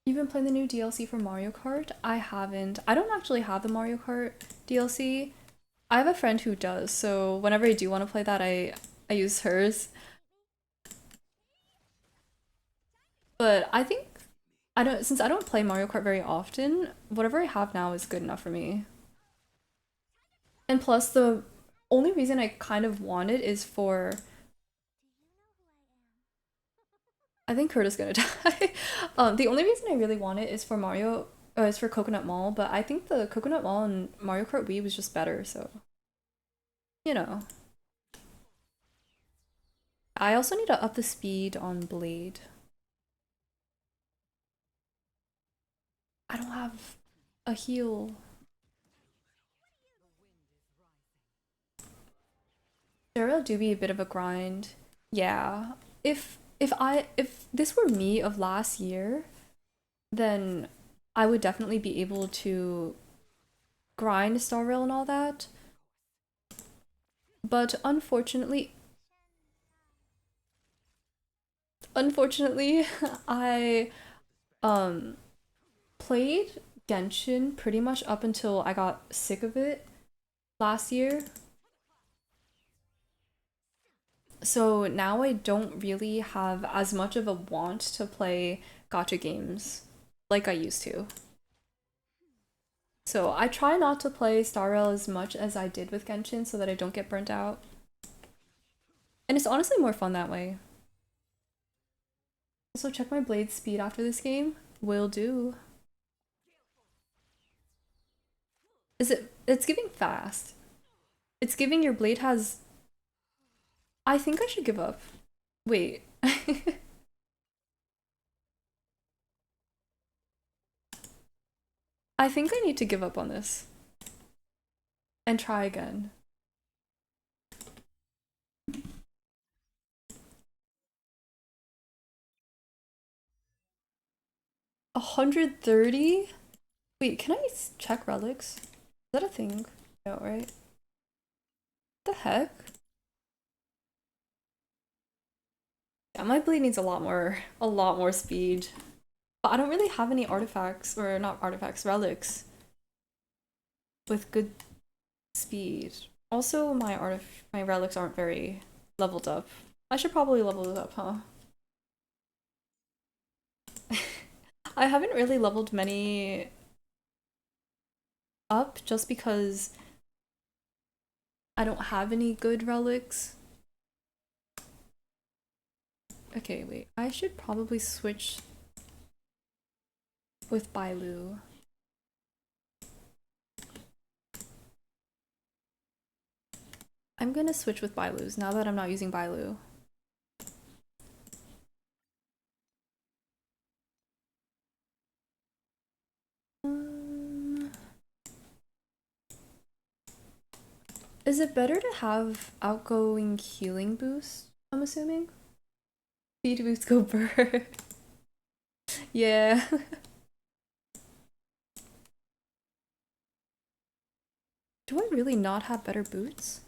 You've been playing the new DLC for Mario Kart? I haven't. I don't actually have the Mario Kart DLC. I have a friend who does, so whenever I do want to play that, I use hers. But I think since I don't play Mario Kart very often, whatever I have now is good enough for me. And plus the only reason I kind of want it is for I think Kurt is gonna die. The only reason I really want it is for Mario, is for Coconut Mall, but I think the Coconut Mall in Mario Kart Wii was just better, so you know. I also need to up the speed on Blade. I don't have a heal. Daryl do be a bit of a grind. Yeah. If this were me of last year, then I would definitely be able to grind Star Rail and all that. But unfortunately, I um played Genshin pretty much up until I got sick of it last year. So now I don't really have as much of a want to play gacha games like I used to. So I try not to play Star Rail as much as I did with Genshin so that I don't get burnt out. And it's honestly more fun that way. Also check my blade speed after this game. Will do. It's giving fast. It's giving your blade has. I think I should give up. Wait. I think I need to give up on this and try again. 130? Wait, can I check relics? Is that a thing? No, right? What the heck? Yeah, my blade needs a lot more speed. But I don't really have any artifacts, or not artifacts, relics with good speed. Also, my relics aren't very leveled up. I should probably level it up, huh? I haven't really leveled many up just because I don't have any good relics. Okay, wait. I should probably switch with Bailu. I'm gonna switch with Bailu's now that I'm not using Bailu. Is it better to have outgoing healing boost, I'm assuming? Speed boost go burr. Yeah. Do I really not have better boots?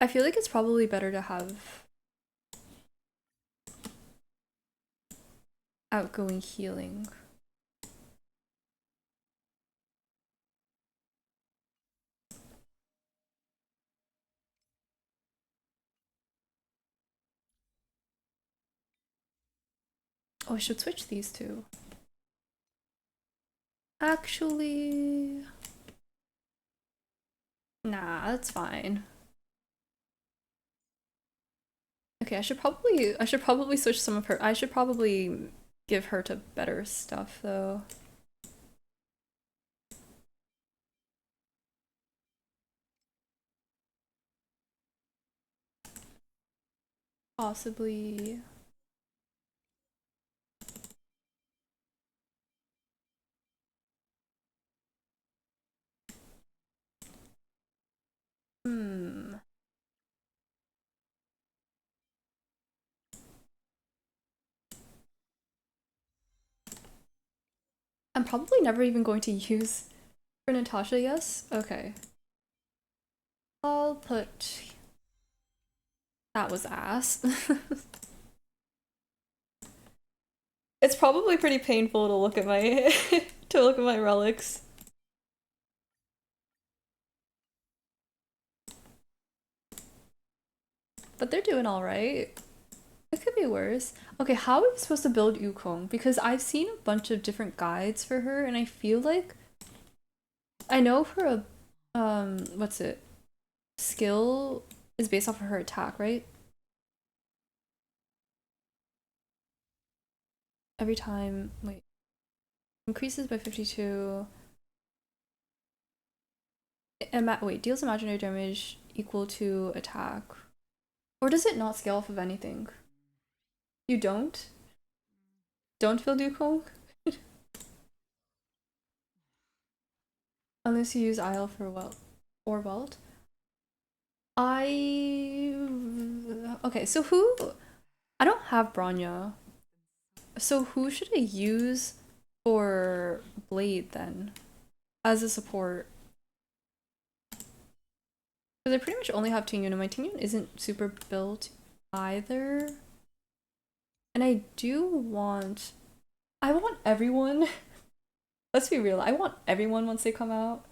I feel like it's probably better to have outgoing healing. Oh, I should switch these two. Actually, nah, that's fine. Okay, I should probably switch some of her. I should probably give her to better stuff though. Possibly. Hmm. I'm probably never even going to use for Natasha, yes? Okay. I'll put... That was ass. It's probably pretty painful to look at my to look at my relics. But they're doing alright. It could be worse. Okay, how are we supposed to build Yukong? Because I've seen a bunch of different guides for her, and I feel like I know for a what's it? skill is based off of her attack, right? Every time, wait, increases by 52. Wait, deals imaginary damage equal to attack. Or does it not scale off of anything? You don't? Don't feel Dukong? Unless you use IL for Welt or Welt. Okay, so who? I don't have Bronya. So who should I use for Blade then? As a support? Because I pretty much only have Tingyun, and my Tingyun isn't super built either. And I want everyone. Let's be real, I want everyone once they come out.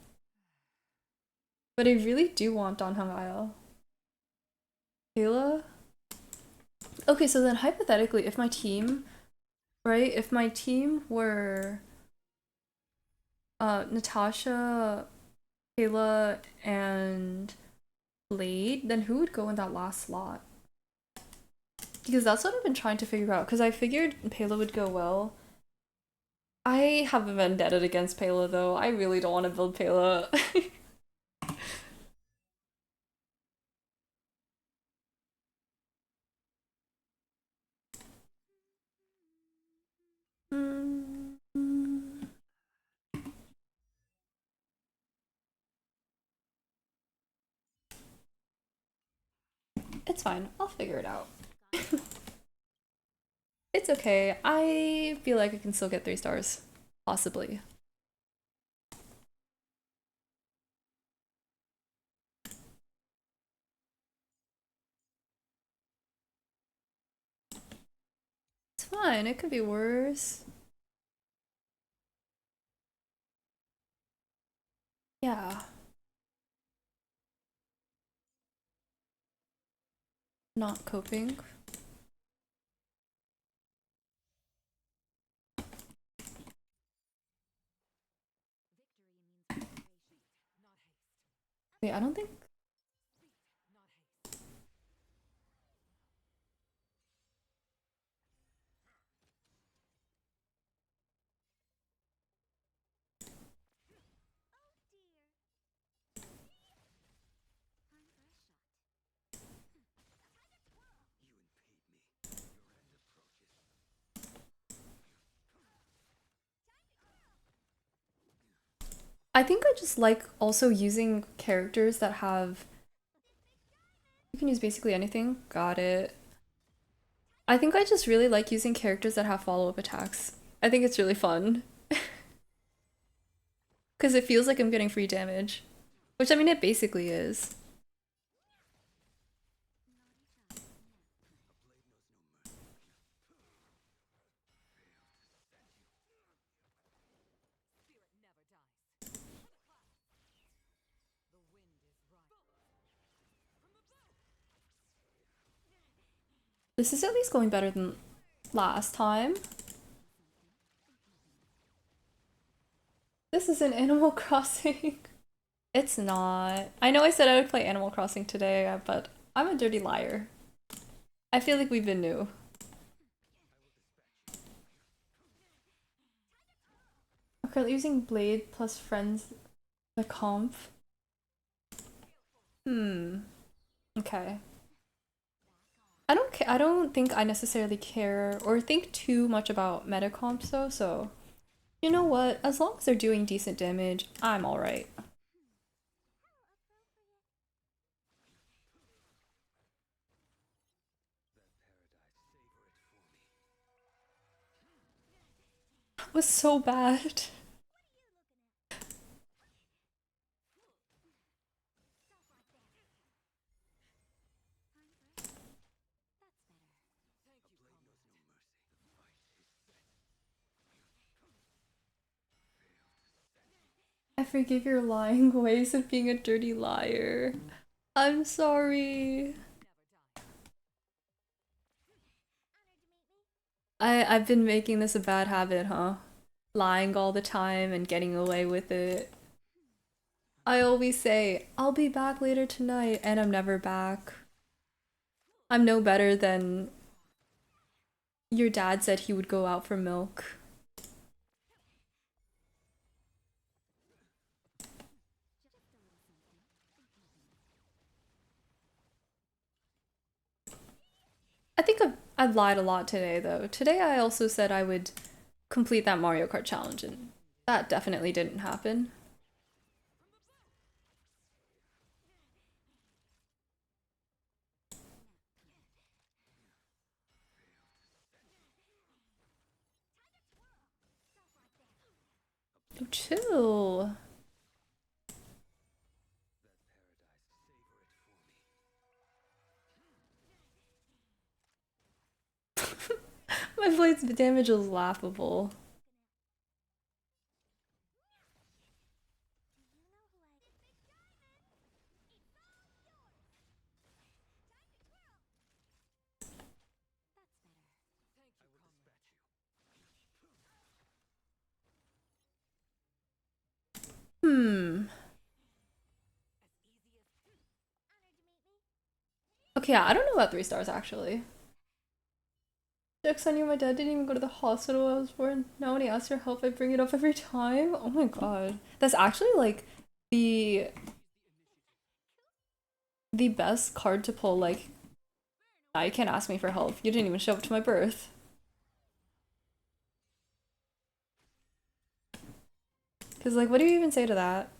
But I really do want Dan Heng Isle. Kayla? Okay, so then hypothetically, if my team, right? If my team were Natasha, Kayla, and Blade, then who would go in that last slot? Because that's what I've been trying to figure out. Because I figured Pela would go well. I have a vendetta against Pela though. I really don't want to build Pela. It's fine. I'll figure it out. It's okay. I feel like I can still get 3 stars. Possibly. It's fine. It could be worse. Yeah. Not coping. Wait, I don't think. I think I just like also using characters that have. You can use basically anything. Got it. I think I just really like using characters that have follow-up attacks. I think it's really fun. Because it feels like I'm getting free damage. Which, I mean, it basically is. This is at least going better than last time. This is an Animal Crossing. It's not. I know I said I would play Animal Crossing today, but I'm a dirty liar. I feel like we've been new. I'm currently using Blade plus Friends the comp. Okay. I don't think I necessarily care or think too much about meta comps though, so you know what? As long as they're doing decent damage, I'm alright. It was so bad. I forgive your lying ways of being a dirty liar. I'm sorry. I've been making this a bad habit, huh? Lying all the time and getting away with it. I always say, I'll be back later tonight, and I'm never back. I'm no better than your dad said he would go out for milk. I think I've lied a lot today, though. Today I also said I would complete that Mario Kart challenge, and that definitely didn't happen. Oh, chill. My blade's damage is laughable. Hmm. Okay, yeah, I don't know about 3 stars actually. Jokes on you, my dad didn't even go to the hospital I was born. Now when he asks for help, I bring it up every time. Oh my god. That's actually like the the best card to pull, like, now you can't ask me for help. You didn't even show up to my birth. Cause like what do you even say to that?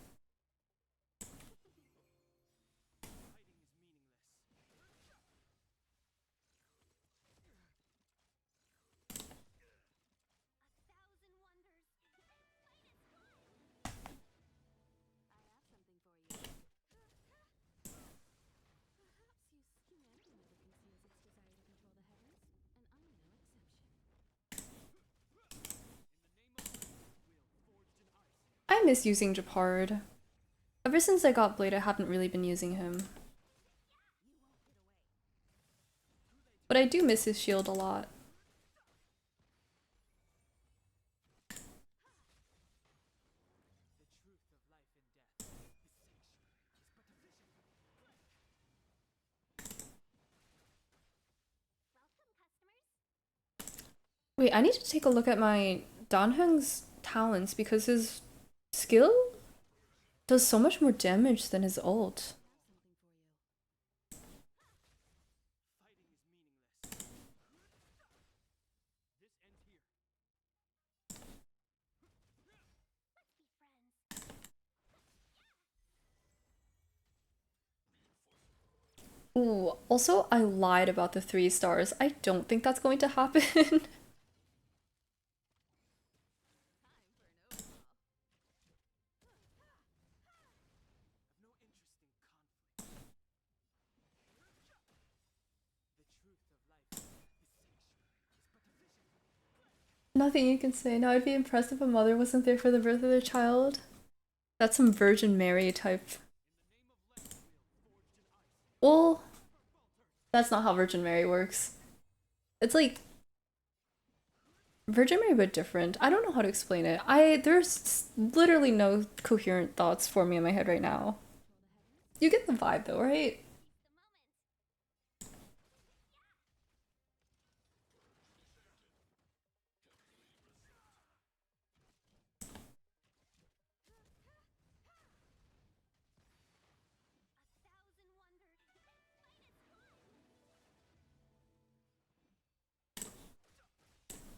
I miss using Japard. Ever since I got Blade, I haven't really been using him. But I do miss his shield a lot. Wait, I need to take a look at my Danheng's talents because his skill does so much more damage than his ult. Ooh, also I lied about the 3 stars. I don't think that's going to happen. Nothing you can say. Now I'd be impressed if a mother wasn't there for the birth of their child. That's some Virgin Mary type. Well, that's not how Virgin Mary works. It's like Virgin Mary but different. I don't know how to explain it. There's literally no coherent thoughts for me in my head right now. You get the vibe though, right?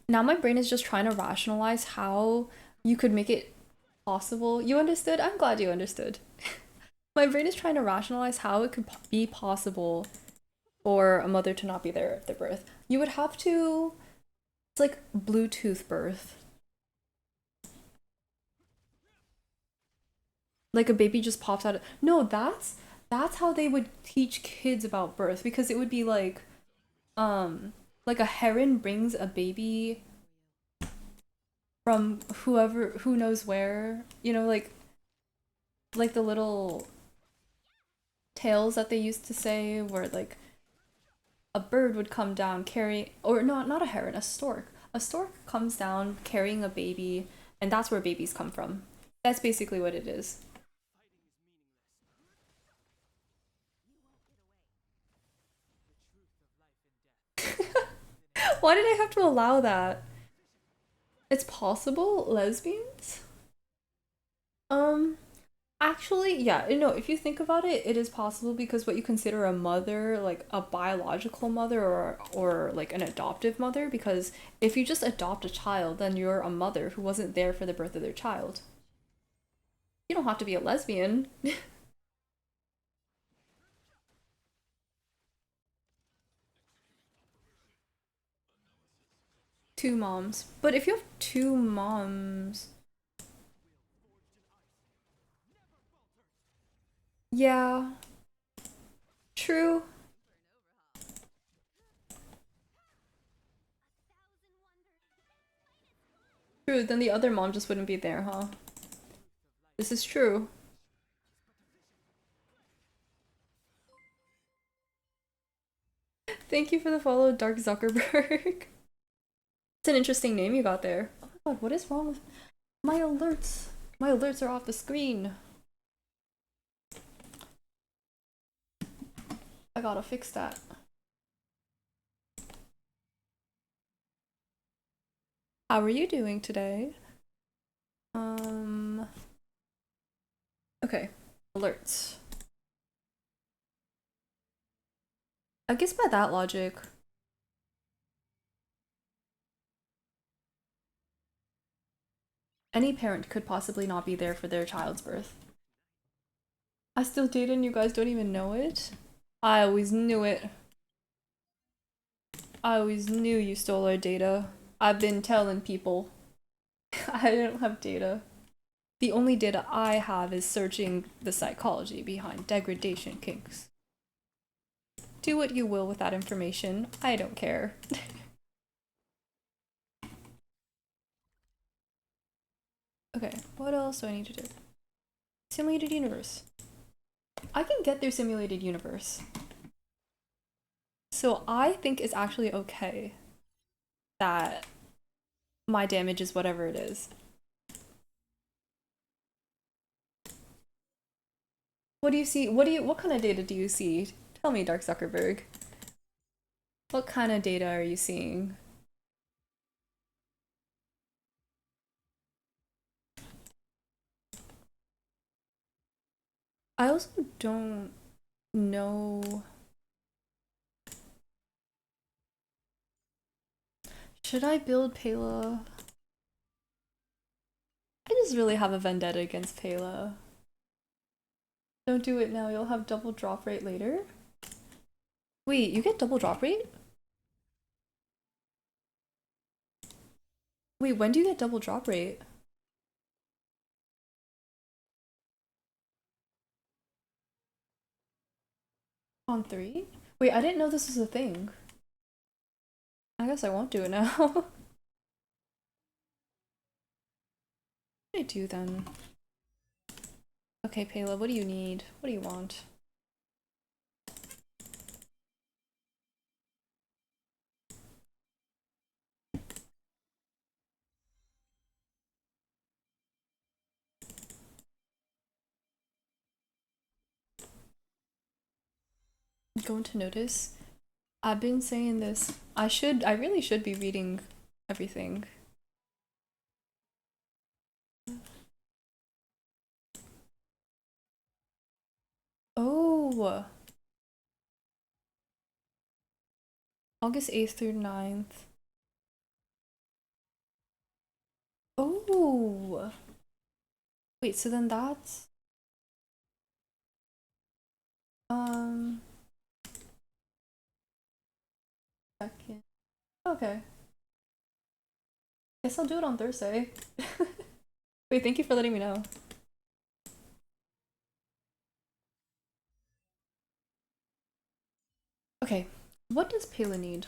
Now my brain is just trying to rationalize how you could make it possible. You understood? I'm glad you understood. My brain is trying to rationalize how it could be possible for a mother to not be there at the birth. You would have to, it's like Bluetooth birth. Like a baby just pops out of, no, that's how they would teach kids about birth because it would be like a heron brings a baby from whoever who knows where, like the little tales that they used to say where like a bird would come down carrying, or not a heron, a stork. A stork comes down carrying a baby, and that's where babies come from. That's basically what it is. Why did I have to allow that? It's possible lesbians? Um, Actually, yeah, no, if you think about it, it is possible because what you consider a mother, like a biological mother or like an adoptive mother, because if you just adopt a child, then you're a mother who wasn't there for the birth of their child. You don't have to be a lesbian. Two moms. But if you have two moms, yeah, true. True, then the other mom just wouldn't be there, huh? This is true. Thank you for the follow, Dark Zuckerberg. It's an interesting name you got there. Oh my god, what is wrong with my alerts? My alerts are off the screen. I gotta fix that. How are you doing today? Um, okay, alerts. I guess by that logic, any parent could possibly not be there for their child's birth. I still date and you guys don't even know it? I always knew it. I always knew you stole our data. I've been telling people. I don't have data. The only data I have is searching the psychology behind degradation kinks. Do what you will with that information. I don't care. Okay, what else do I need to do? Simulated universe. I can get through simulated universe. So I think it's actually okay that my damage is whatever it is. What do you see? What kind of data do you see? Tell me, Dark Zuckerberg. What kind of data are you seeing? I also don't know. Should I build Pela? I just really have a vendetta against Pela. Don't do it now, you'll have double drop rate later. Wait, you get double drop rate? Wait, when do you get double drop rate? On 3? Wait, I didn't know this was a thing. I guess I won't do it now. What do I do then? Okay, Pela, what do you need? What do you want? Going to notice? I've been saying this. I really should be reading everything. Oh, August 8th through 9th. Oh, wait, so then that's, um, second. Okay. Guess I'll do it on Thursday. Wait, thank you for letting me know. Okay, what does Pela need?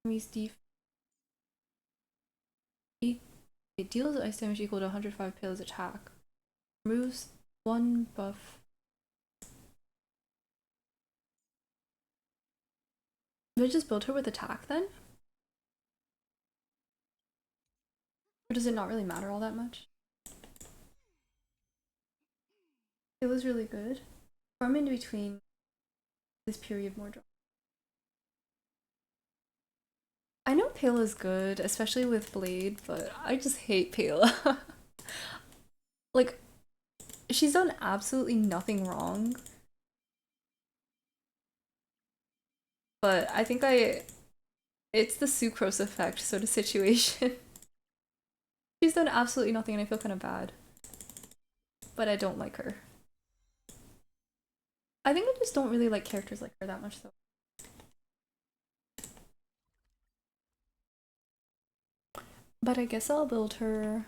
Enemy's def it deals ice damage equal to 105 Pela's attack. Removes 1 buff. Did I just build her with attack then? Or does it not really matter all that much? It was really good. Farm in between this period more drama. I know Payla's good, especially with Blade, but I just hate Payla. Like, she's done absolutely nothing wrong, but I think it's the sucrose effect sort of situation. She's done absolutely nothing and I feel kind of bad. But I don't like her. I think I just don't really like characters like her that much though. But I guess I'll build her.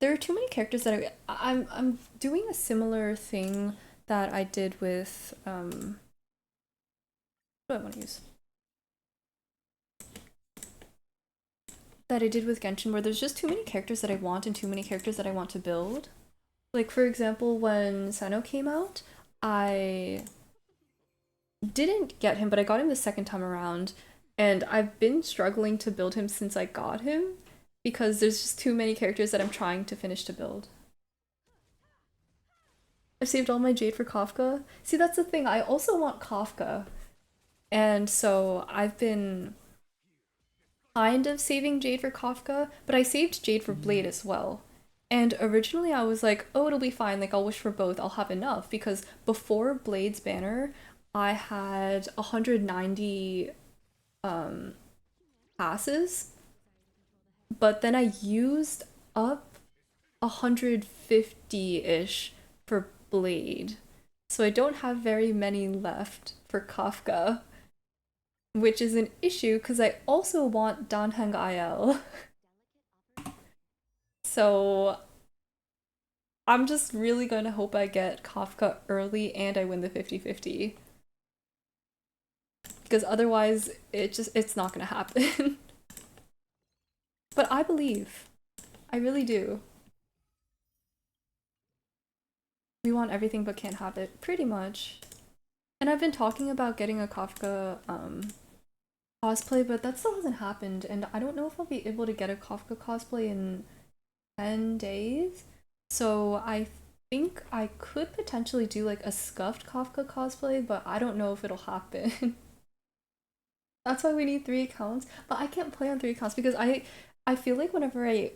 There are too many characters that I'm doing a similar thing that I did with what do I want to use? That I did with Genshin, where there's just too many characters that I want and too many characters that I want to build. Like, for example, when Sano came out, I didn't get him, but I got him the second time around, and I've been struggling to build him since I got him because there's just too many characters that I'm trying to finish to build. I've saved all my Jade for Kafka. See, that's the thing. I also want Kafka, and so I've been kind of saving Jade for Kafka, but I saved Jade for Blade as well. And originally I was like, oh, it'll be fine, like I'll wish for both, I'll have enough, because before Blade's banner, I had 190 passes, but then I used up 150-ish for Blade. So I don't have very many left for Kafka, which is an issue because I also want Danheng IL. So I'm just really gonna hope I get Kafka early and I win the 50-50. Because otherwise it's not gonna happen. But I believe. I really do. We want everything but can't have it, pretty much. And I've been talking about getting a Kafka cosplay, but that still hasn't happened, and I don't know if I'll be able to get a Kafka cosplay in 10 days. So I think I could potentially do like a scuffed Kafka cosplay, but I don't know if it'll happen. That's why we need 3 accounts. But I can't play on 3 accounts because I feel like whenever I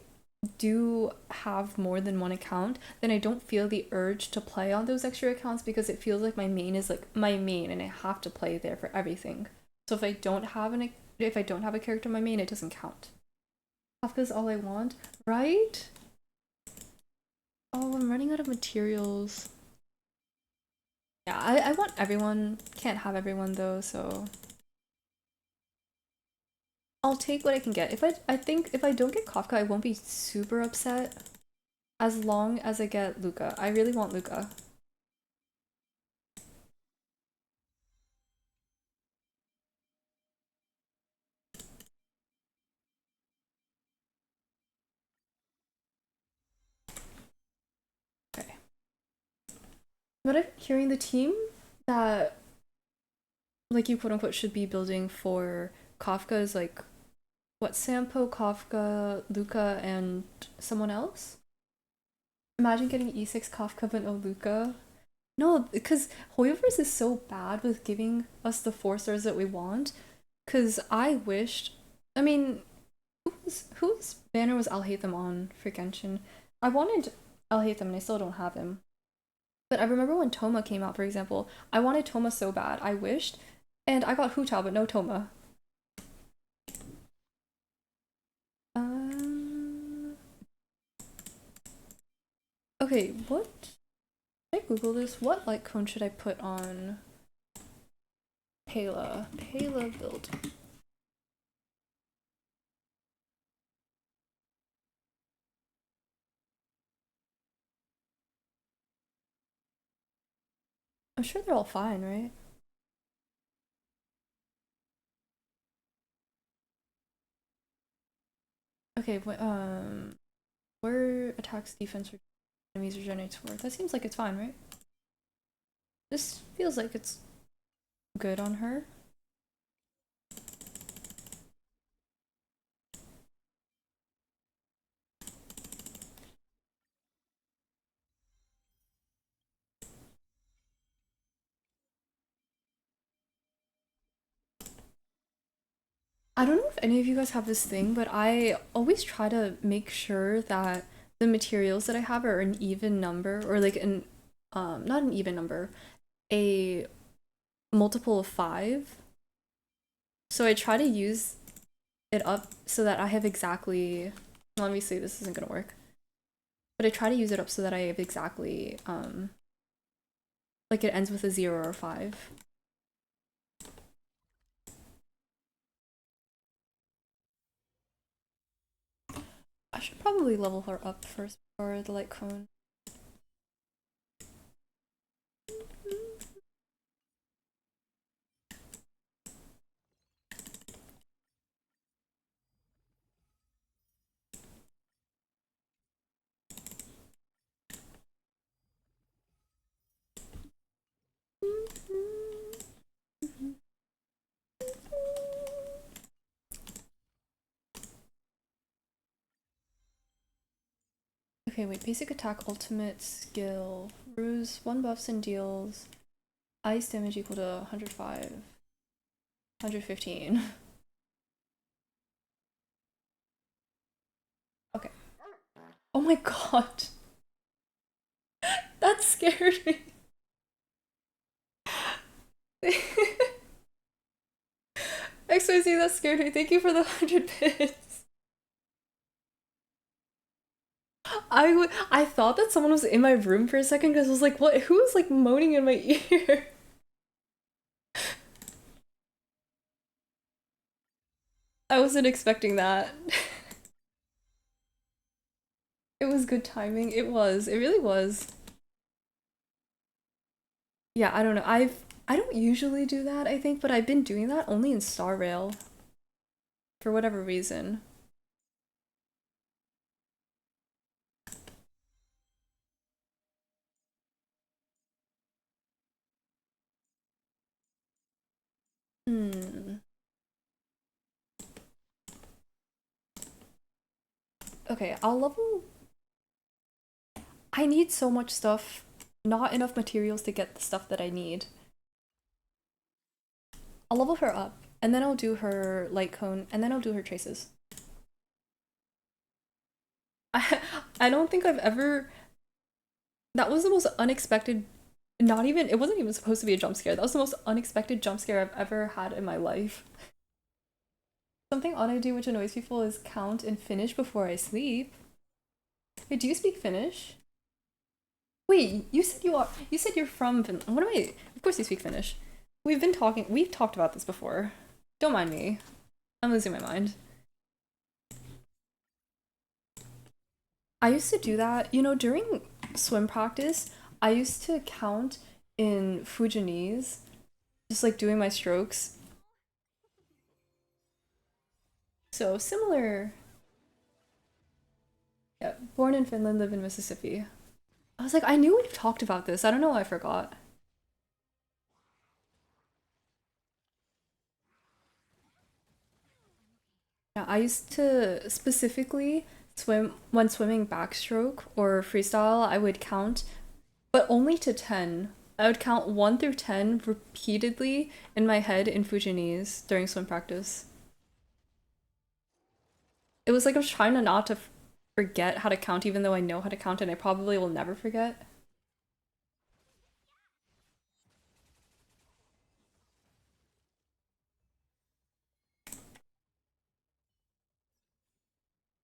do have more than one account, then I don't feel the urge to play on those extra accounts because it feels like my main is like my main and I have to play there for everything. So if I don't have a character in my main, it doesn't count. Kafka's all I want, right? Oh, I'm running out of materials. Yeah, I want everyone. Can't have everyone though, so I'll take what I can get. I think if I don't get Kafka, I won't be super upset as long as I get Luca. I really want Luca. Okay. But I'm hearing the team that like you quote unquote should be building for Kafka is like what, Sampo, Kafka, Luca, and someone else? Imagine getting E6 Kafka but no Luca. No, because Hoyoverse is so bad with giving us the 4 stars that we want. Because I wished. I mean, whose banner was I'll Hate Them on for Genshin? I wanted I'll Hate Them and I still don't have him. But I remember when Toma came out, for example, I wanted Toma so bad. I wished. And I got Hu Tao, but no Toma. Um. Okay, what? Should I Google this? What light cone should I put on Payla? Payla build. I'm sure they're all fine, right? Okay, where attacks defense enemies regenerates for? That seems like it's fine, right? This feels like it's good on her. I don't know if any of you guys have this thing, but I always try to make sure that the materials that I have are an even number, or like an not an even number, a multiple of 5. So I try to use it up so that I have exactly, let me see, this isn't gonna work. But I try to use it up so that I have exactly like it ends with a 0 or a 5. I should probably level her up first before the light cone. Okay, wait, basic attack, ultimate skill, ruse, 1 buffs and deals, ice damage equal to 105, 115. Okay. Oh my god. That scared me. XYZ, that scared me. Thank you for the 100 bits. I thought that someone was in my room for a second because I was like, what? Who is like moaning in my ear? I wasn't expecting that. It was good timing. It was. It really was. Yeah, I don't know. I don't usually do that, I think, but I've been doing that only in Star Rail for whatever reason. Hmm. Okay, I'll level. I need so much stuff. Not enough materials to get the stuff that I need. I'll level her up, and then I'll do her light cone, and then I'll do her traces. I don't think I've ever. That was the most unexpected. Not even. It wasn't even supposed to be a jump scare. That was the most unexpected jump scare I've ever had in my life. Something odd I do which annoys people is count and finish before I sleep. Wait, do you speak Finnish? Wait, you said you are. You said you're from Finland. What am I? Of course you speak Finnish. We've been talking. We've talked about this before. Don't mind me. I'm losing my mind. I used to do that, during swim practice, I used to count in Fujianese, just like doing my strokes. So similar. Yeah, born in Finland, live in Mississippi. I was like, I knew we've talked about this. I don't know why I forgot. Yeah, I used to specifically swim when swimming backstroke or freestyle, I would count, but only to 10. I would count 1 through 10 repeatedly in my head in Fujianese during swim practice. It was like I was trying to not to forget how to count, even though I know how to count and I probably will never forget.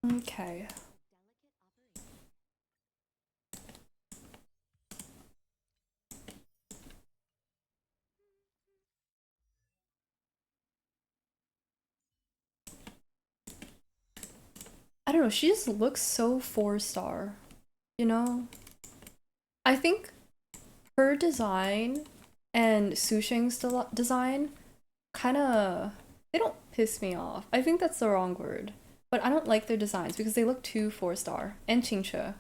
Okay. I don't know, she just looks so 4-star, you know? I think her design and Susheng's design kind of, they don't piss me off. I think that's the wrong word. But I don't like their designs because they look too 4-star. And Qingche.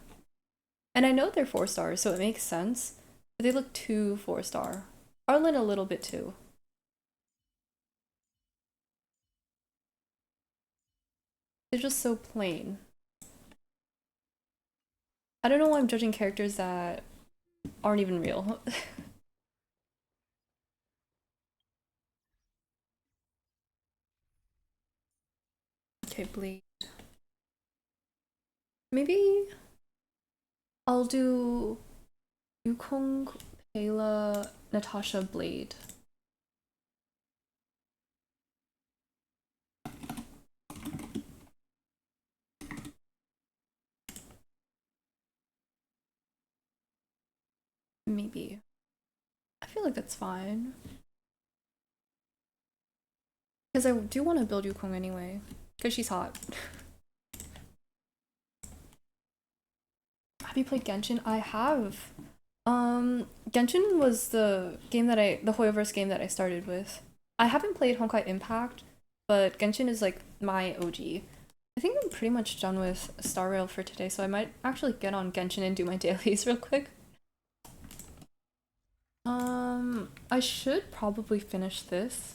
And I know they're 4 stars, so it makes sense. But they look too 4-star. Arlen a little bit too. They're just so plain. I don't know why I'm judging characters that aren't even real. Okay, Blade. Maybe I'll do Yukong, Pela, Natasha, Blade. Maybe. I feel like that's fine. Because I do want to build Yukong anyway. Because she's hot. Have you played Genshin? I have. Genshin was the Hoyoverse game that I started with. I haven't played Honkai Impact, but Genshin is like my OG. I think I'm pretty much done with Star Rail for today, so I might actually get on Genshin and do my dailies real quick. I should probably finish this.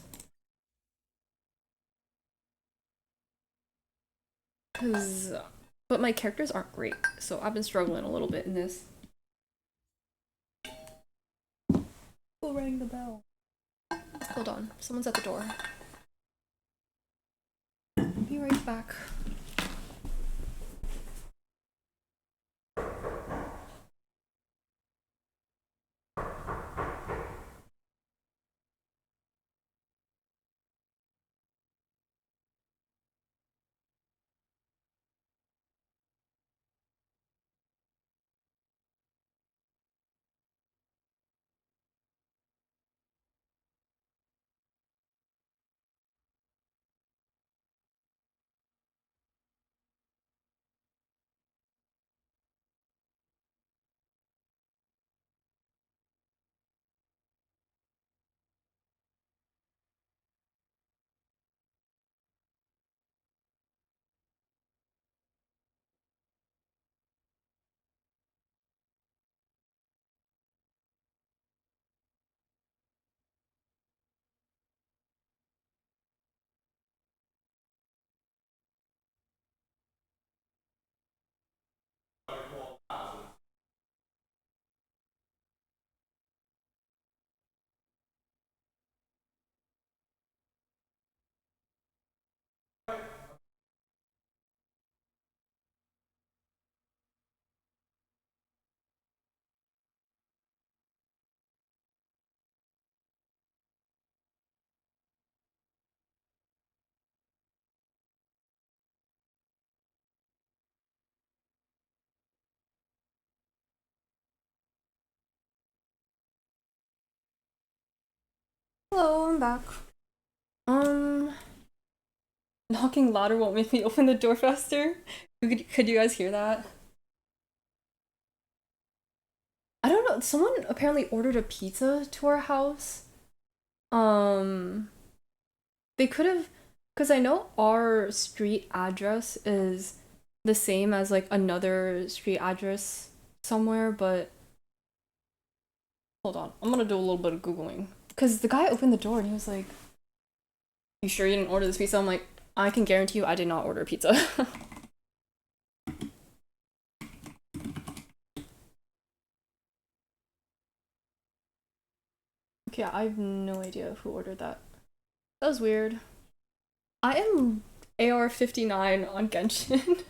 But my characters aren't great, so I've been struggling a little bit in this. Who rang the bell? Hold on, someone's at the door. Be right back. Hello, I'm back. Um, Knocking louder won't make me open the door faster. Could you guys hear that? I don't know. Someone apparently ordered a pizza to our house. Um, they could have, because I know our street address is the same as like another street address somewhere, but hold on. I'm gonna do a little bit of Googling. Because the guy opened the door and he was like, "You sure you didn't order this pizza?" I'm like, I can guarantee you I did not order pizza. Okay, I have no idea who ordered that. That was weird. I am AR 59 on Genshin.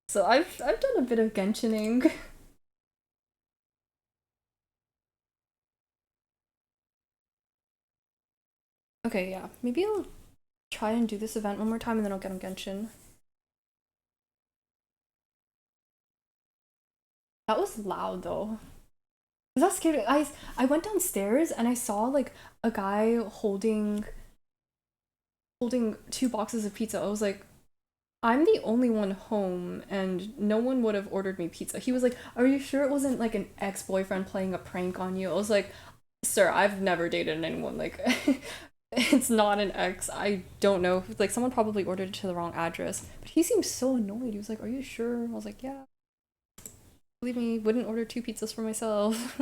So I've done a bit of Genshining. Okay, yeah. Maybe I'll try and do this event one more time and then I'll get on Genshin. That was loud though. That scared me. I went downstairs and I saw like a guy holding two boxes of pizza. I was like, I'm the only one home and no one would have ordered me pizza. He was like, "Are you sure it wasn't like an ex-boyfriend playing a prank on you?" I was like, "Sir, I've never dated anyone like it's not an ex. I don't know. Like someone probably ordered it to the wrong address." But he seemed so annoyed. He was like, "Are you sure?" I was like, "Yeah. Believe me, wouldn't order two pizzas for myself."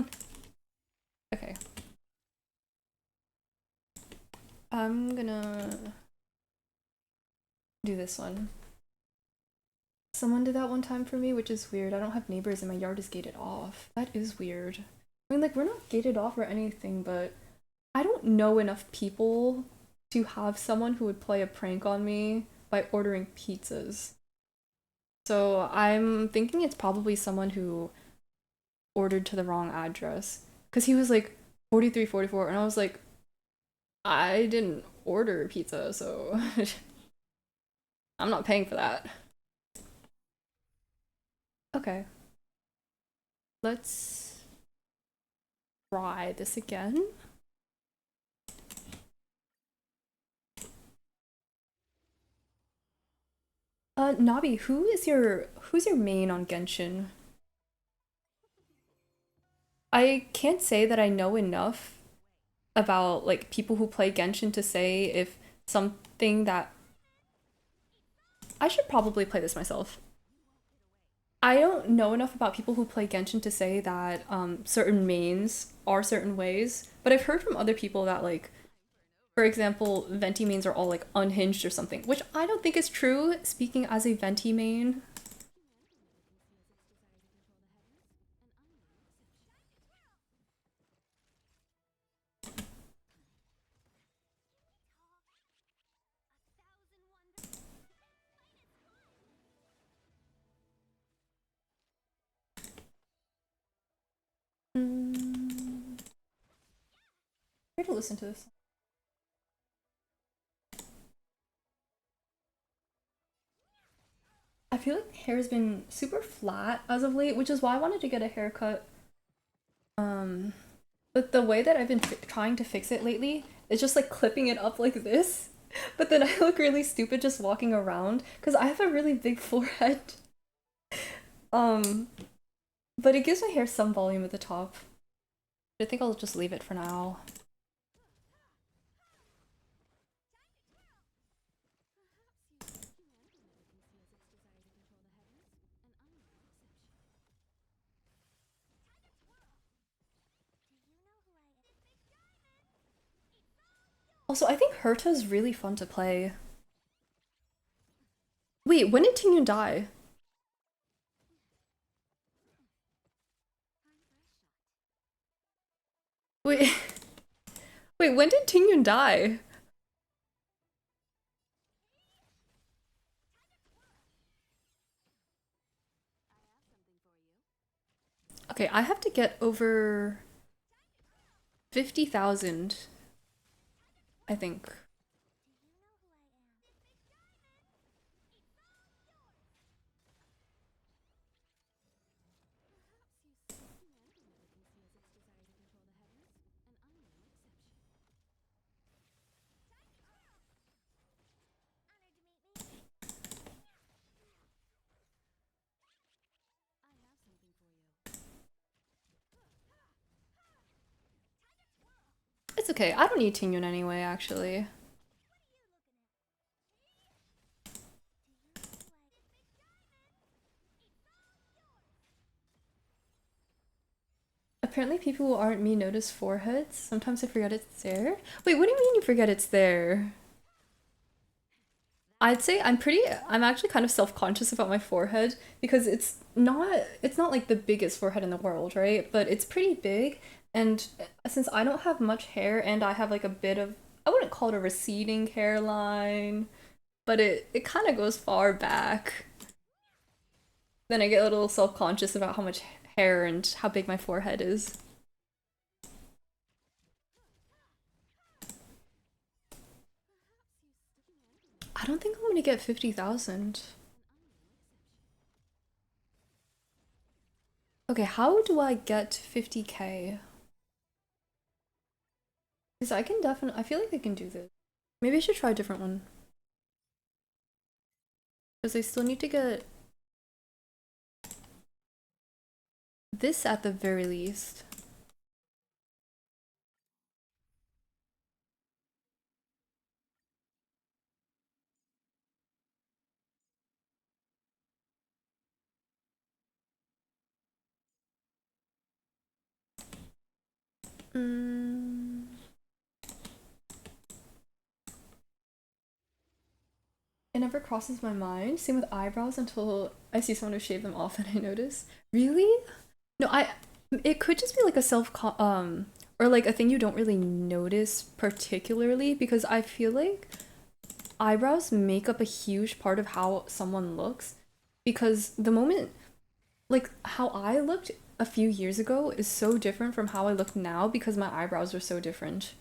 Okay. I'm gonna do this one. Someone did that one time for me, which is weird. I don't have neighbors and my yard is gated off. That is weird. I mean, like, we're not gated off or anything, but I don't know enough people to have someone who would play a prank on me by ordering pizzas. So I'm thinking it's probably someone who ordered to the wrong address. Because he was like 4344, and I was like, I didn't order pizza, so I'm not paying for that. Okay, let's try this again. Nabi, who's your main on Genshin? I can't say that I know enough about like people who play Genshin to say if something that I should probably play this myself. I don't know enough about people who play Genshin to say that certain mains are certain ways, but I've heard from other people that like, for example, Venti mains are all like unhinged or something, which I don't think is true. Speaking as a Venti main, mm, here to listen to this. I feel like my hair has been super flat as of late, which is why I wanted to get a haircut. Um, but the way that I've been trying to fix it lately is just like clipping it up like this. But then I look really stupid just walking around because I have a really big forehead. Um, but it gives my hair some volume at the top. I think I'll just leave it for now. Also, I think Herta is really fun to play. Wait, when did Tingyun die? Wait, wait, when did Tingyun die? Okay, I have to get over 50,000, I think. It's okay, I don't need Tingyun anyway, actually. Apparently people who aren't me notice foreheads. Sometimes I forget it's there. Wait, what do you mean you forget it's there? I'd say I'm actually kind of self-conscious about my forehead because it's not like the biggest forehead in the world, right? But it's pretty big, and since I don't have much hair and I have like a bit of, I wouldn't call it a receding hairline, but it kind of goes far back. Then I get a little self-conscious about how much hair and how big my forehead is. I don't think I'm gonna get 50,000. Okay, how do I get 50k? Because I can definitely, I feel like I can do this. Maybe I should try a different one. Because I still need to get this at the very least. Mm. It never crosses my mind. Same with eyebrows until I see someone who shaved them off and I notice. Really? No, it could just be like a or like a thing you don't really notice particularly because I feel like eyebrows make up a huge part of how someone looks because the moment, like, how I looked a few years ago is so different from how I look now because my eyebrows are so different.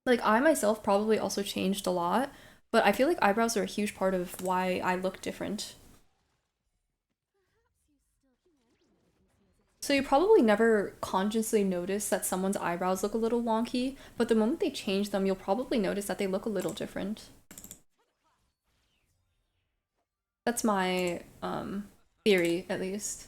Like, I myself probably also changed a lot, but I feel like eyebrows are a huge part of why I look different. So you probably never consciously notice that someone's eyebrows look a little wonky, but the moment they change them, you'll probably notice that they look a little different. That's my theory, at least.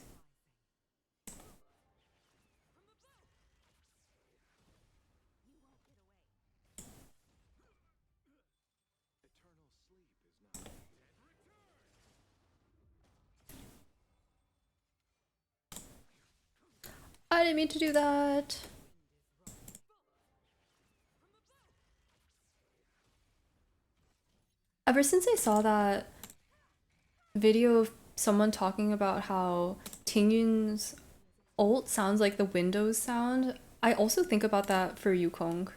I didn't mean to do that. Ever since I saw that video of someone talking about how Tingyun's ult sounds like the Windows sound, I also think about that for Yukong.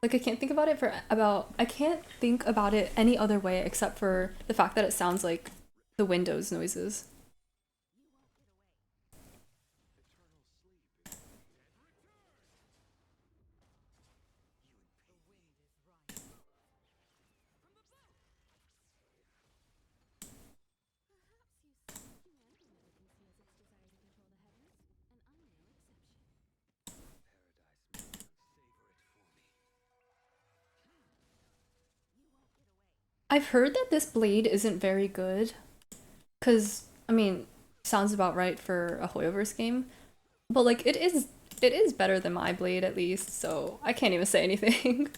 Like I can't think about it any other way except for the fact that it sounds like the Windows noises. I've heard that this blade isn't very good, cause I mean, sounds about right for a Hoyoverse game, but like it is better than my blade at least, so I can't even say anything.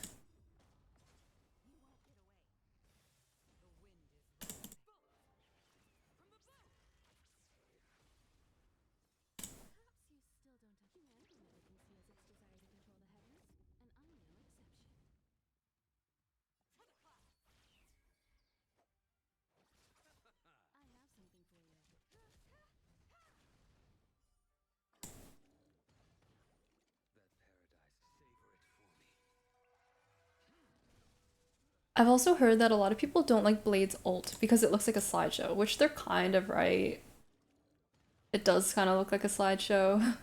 I've also heard that a lot of people don't like Blade's ult because it looks like a slideshow, which they're kind of right. It does kind of look like a slideshow.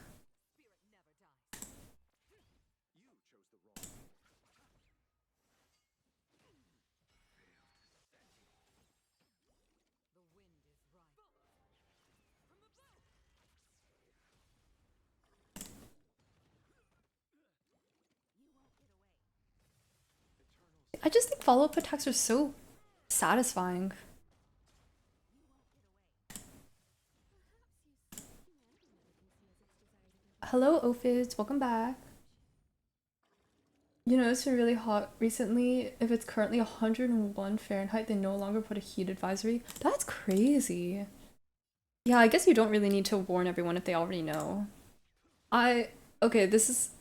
I just think follow-up attacks are so satisfying. Hello, Ophids, welcome back. You know, it's been really hot recently. If it's currently 101 Fahrenheit, they no longer put a heat advisory. That's crazy. Yeah, I guess you don't really need to warn everyone if they already know. I, okay, this is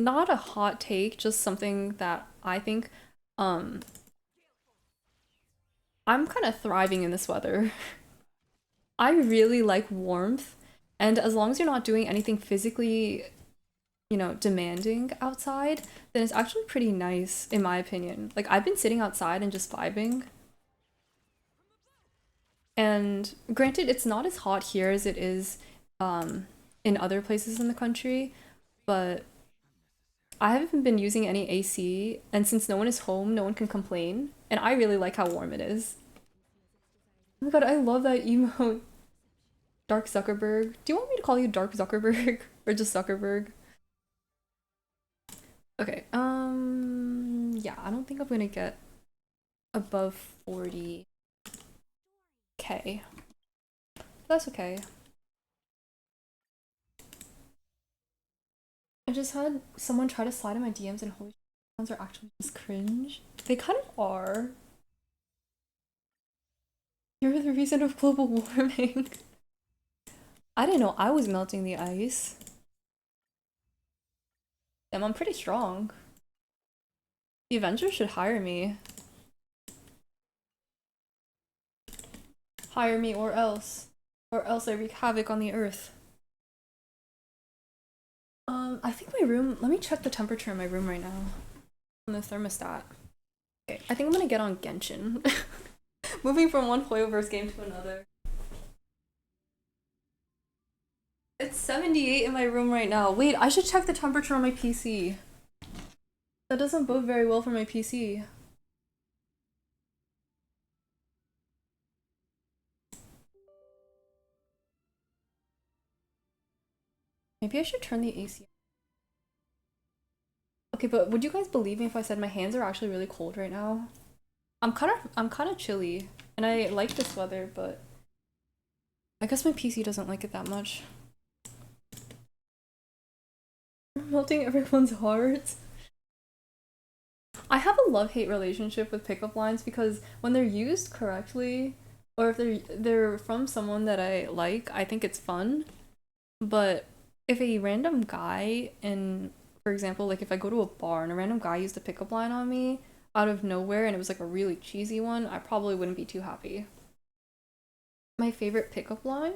not a hot take, just something that I think, um, I'm kind of thriving in this weather. I really like warmth, and as long as you're not doing anything physically, you know, demanding outside, then it's actually pretty nice, in my opinion. Like, I've been sitting outside and just vibing. And granted, it's not as hot here as it is in other places in the country, but I haven't been using any AC, and since no one is home, no one can complain. And I really like how warm it is. Oh my god, I love that emote. Dark Zuckerberg. Do you want me to call you Dark Zuckerberg or just Zuckerberg? Okay, yeah, I don't think I'm gonna get above 40K. That's okay. I just had someone try to slide in my DMs and holy ones are actually just cringe. They kind of are. You're the reason of global warming. I didn't know I was melting the ice. Damn, I'm pretty strong. The Avengers should hire me. Hire me or else. Or else I wreak havoc on the earth. I think my room, let me check the temperature in my room right now. On the thermostat. Okay, I think I'm gonna get on Genshin. Moving from one Hoyoverse game to another. It's 78 in my room right now. Wait, I should check the temperature on my PC. That doesn't bode very well for my PC. Maybe I should turn the AC. Okay, but would you guys believe me if I said my hands are actually really cold right now? I'm kind of chilly, and I like this weather, but I guess my PC doesn't like it that much. Melting everyone's hearts. I have a love-hate relationship with pickup lines because when they're used correctly, or if they're from someone that I like, I think it's fun. But if a random guy and for example, like if I go to a bar and a random guy used a pickup line on me out of nowhere and it was like a really cheesy one, I probably wouldn't be too happy. My favorite pickup line?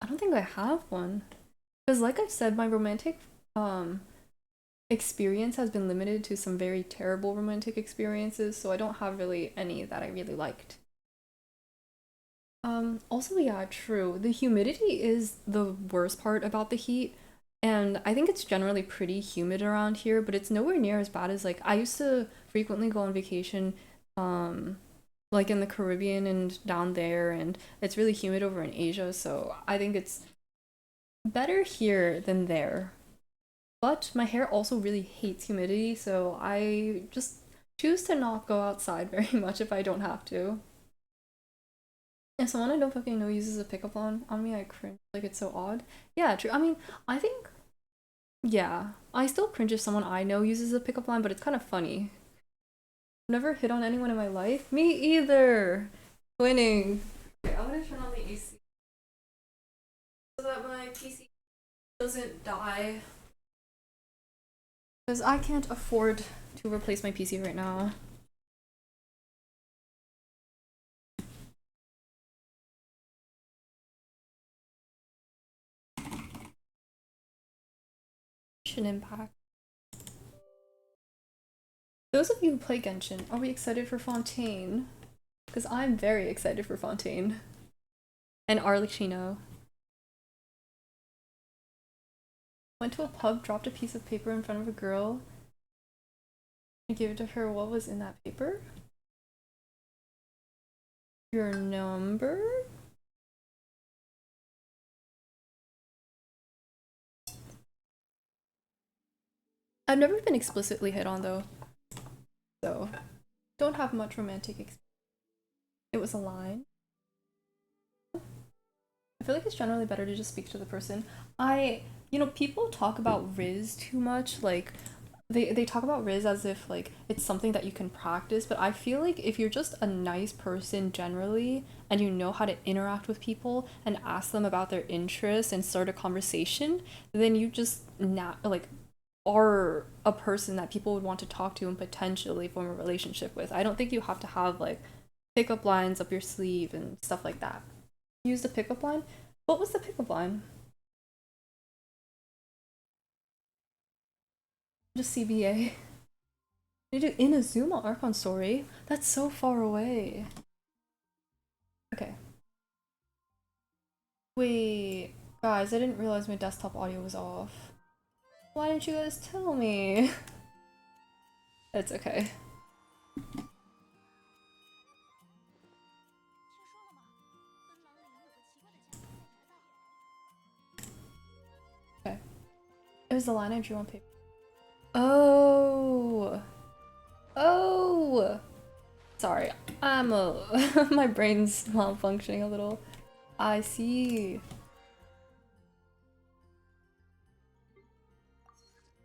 I don't think I have one. Because like I've said, my romantic um experience has been limited to some very terrible romantic experiences, so I don't have really any that I really liked. Also, yeah, true. The humidity is the worst part about the heat, and I think it's generally pretty humid around here, but it's nowhere near as bad as like I used to frequently go on vacation, um, like in the Caribbean and down there, and it's really humid over in Asia, so I think it's better here than there. But my hair also really hates humidity, so I just choose to not go outside very much if I don't have to. If someone I don't fucking know uses a pickup on me, I cringe. Like it's so odd. Yeah, true. I mean, I think yeah, I still cringe if someone I know uses a pickup line, but it's kind of funny. Never hit on anyone in my life. Me either. Winning. Okay, I'm gonna turn on the AC so that my PC doesn't die. Because I can't afford to replace my PC right now. Genshin Impact. Those of you who play Genshin, are we excited for Fontaine? Because I'm very excited for Fontaine. And Arlecchino. Went to a pub, dropped a piece of paper in front of a girl, and gave it to her. What was in that paper? Your number? I've never been explicitly hit on though, so don't have much romantic experience. It was a line. I feel like it's generally better to just speak to the person. People talk about Riz too much. Like, they talk about Riz as if like it's something that you can practice, but I feel like if you're just a nice person generally and you know how to interact with people and ask them about their interests and start a conversation, then you just not like are a person that people would want to talk to and potentially form a relationship with. I don't think you have to have like pickup lines up your sleeve and stuff like that. Use the pickup line. What was the pickup line? Just CBA. You do Inazuma Archon story? That's so far away. Okay. Wait, guys, I didn't realize my desktop audio was off. Why didn't you guys tell me? It's okay. Okay. It was the line I drew on paper. Oh. Oh. Sorry. I'm a my brain's malfunctioning a little. I see.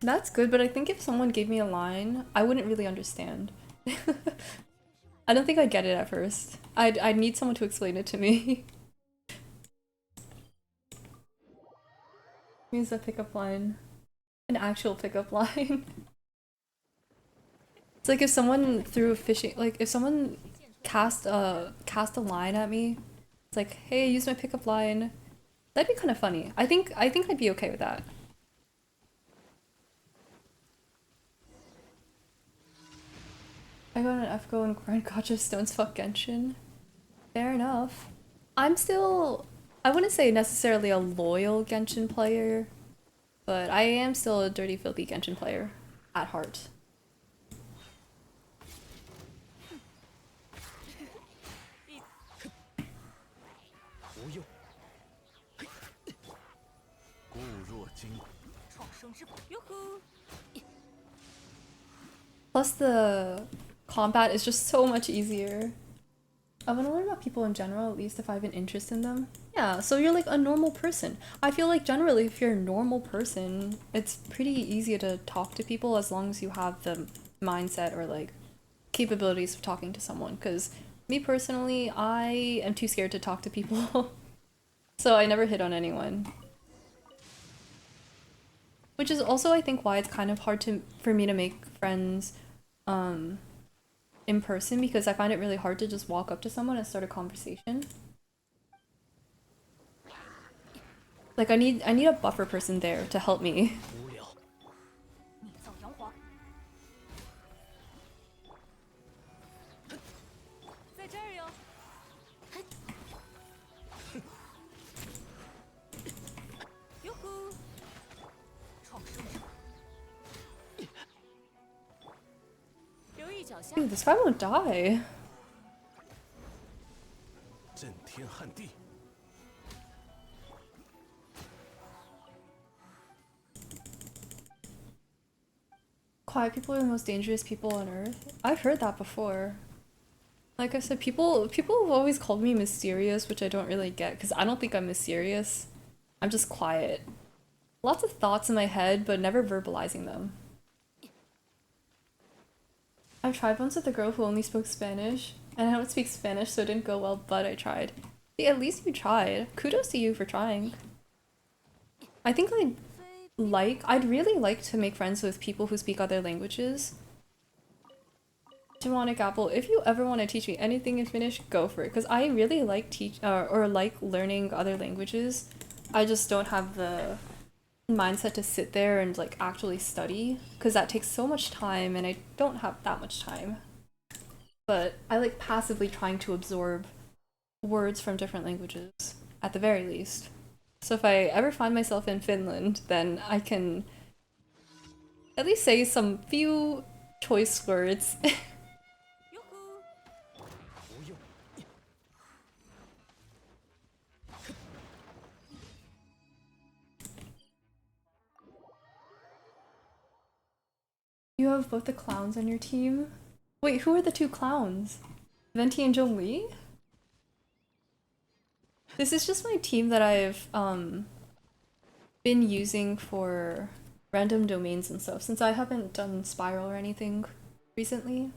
That's good, but I think if someone gave me a line, I wouldn't really understand. I don't think I'd get it at first. I'd need someone to explain it to me. Means a pickup line. An actual pickup line. It's like if someone threw a fishing like if someone cast a line at me, it's like, hey, use my pickup line. That'd be kind of funny. I think I'd be okay with that. I got an FGO and grind gotcha stones, fuck Genshin. Fair enough. I'm still, I wouldn't say necessarily a loyal Genshin player, but I am still a dirty, filthy Genshin player at heart. Plus the combat is just so much easier. I want to learn about people in general, at least if I have an interest in them. Yeah, so you're like a normal person. I feel like generally if you're a normal person, it's pretty easy to talk to people as long as you have the mindset or like capabilities of talking to someone. Because me personally, I am too scared to talk to people. So I never hit on anyone. Which is also, I think, why it's kind of hard for me to make friends in person, because I find it really hard to just walk up to someone and start a conversation. Like I need a buffer person there to help me. Dude, this guy won't die. Quiet people are the most dangerous people on earth. I've heard that before. Like I said, people have always called me mysterious, which I don't really get, because I don't think I'm mysterious. I'm just quiet. Lots of thoughts in my head, but never verbalizing them. I tried once with a girl who only spoke Spanish, and I don't speak Spanish, so it didn't go well, but I tried. See, at least you tried. Kudos to you for trying. I think I'd really like to make friends with people who speak other languages. Demonic Apple, if you ever want to teach me anything in Finnish, go for it, because I really like like learning other languages. I just don't have the mindset to sit there and like actually study, because that takes so much time and I don't have that much time. But I like passively trying to absorb words from different languages at the very least. So if I ever find myself in Finland, then I can at least say some few choice words. You have both the clowns on your team? Wait, who are the two clowns? Venti and Zhongli? This is just my team that I've been using for random domains and stuff, since I haven't done Spiral or anything recently.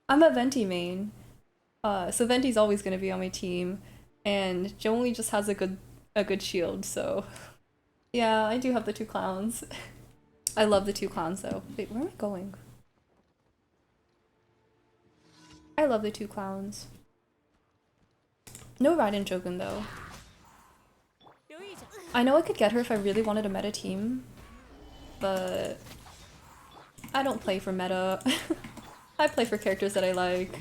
I'm a Venti main, so Venti's always gonna be on my team, and Zhongli just has a good shield, so yeah, I do have the two clowns. I love the two clowns though. Wait, where am I going? I love the two clowns. No Raiden Jogun though. I know I could get her if I really wanted a meta team, but I don't play for meta. I play for characters that I like.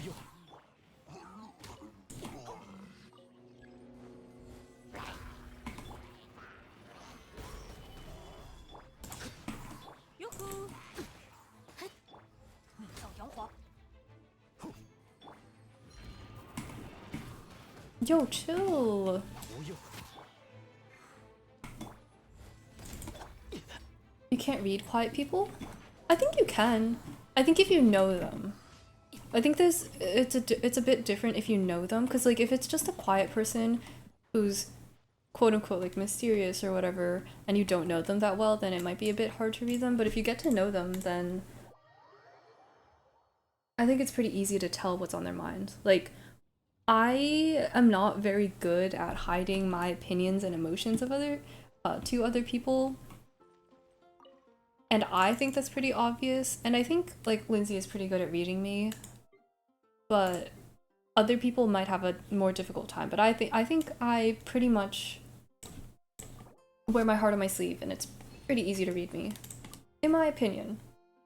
Yo, chill. You can't read quiet people? I think you can. I think if you know them. I think it's a bit different if you know them, because like if it's just a quiet person who's quote unquote like mysterious or whatever, and you don't know them that well, then it might be a bit hard to read them. But if you get to know them, then I think it's pretty easy to tell what's on their mind. Like, I am not very good at hiding my opinions and emotions of to other people. And I think that's pretty obvious. And I think like Lindsay is pretty good at reading me. But other people might have a more difficult time. But I think I pretty much wear my heart on my sleeve, and it's pretty easy to read me. In my opinion.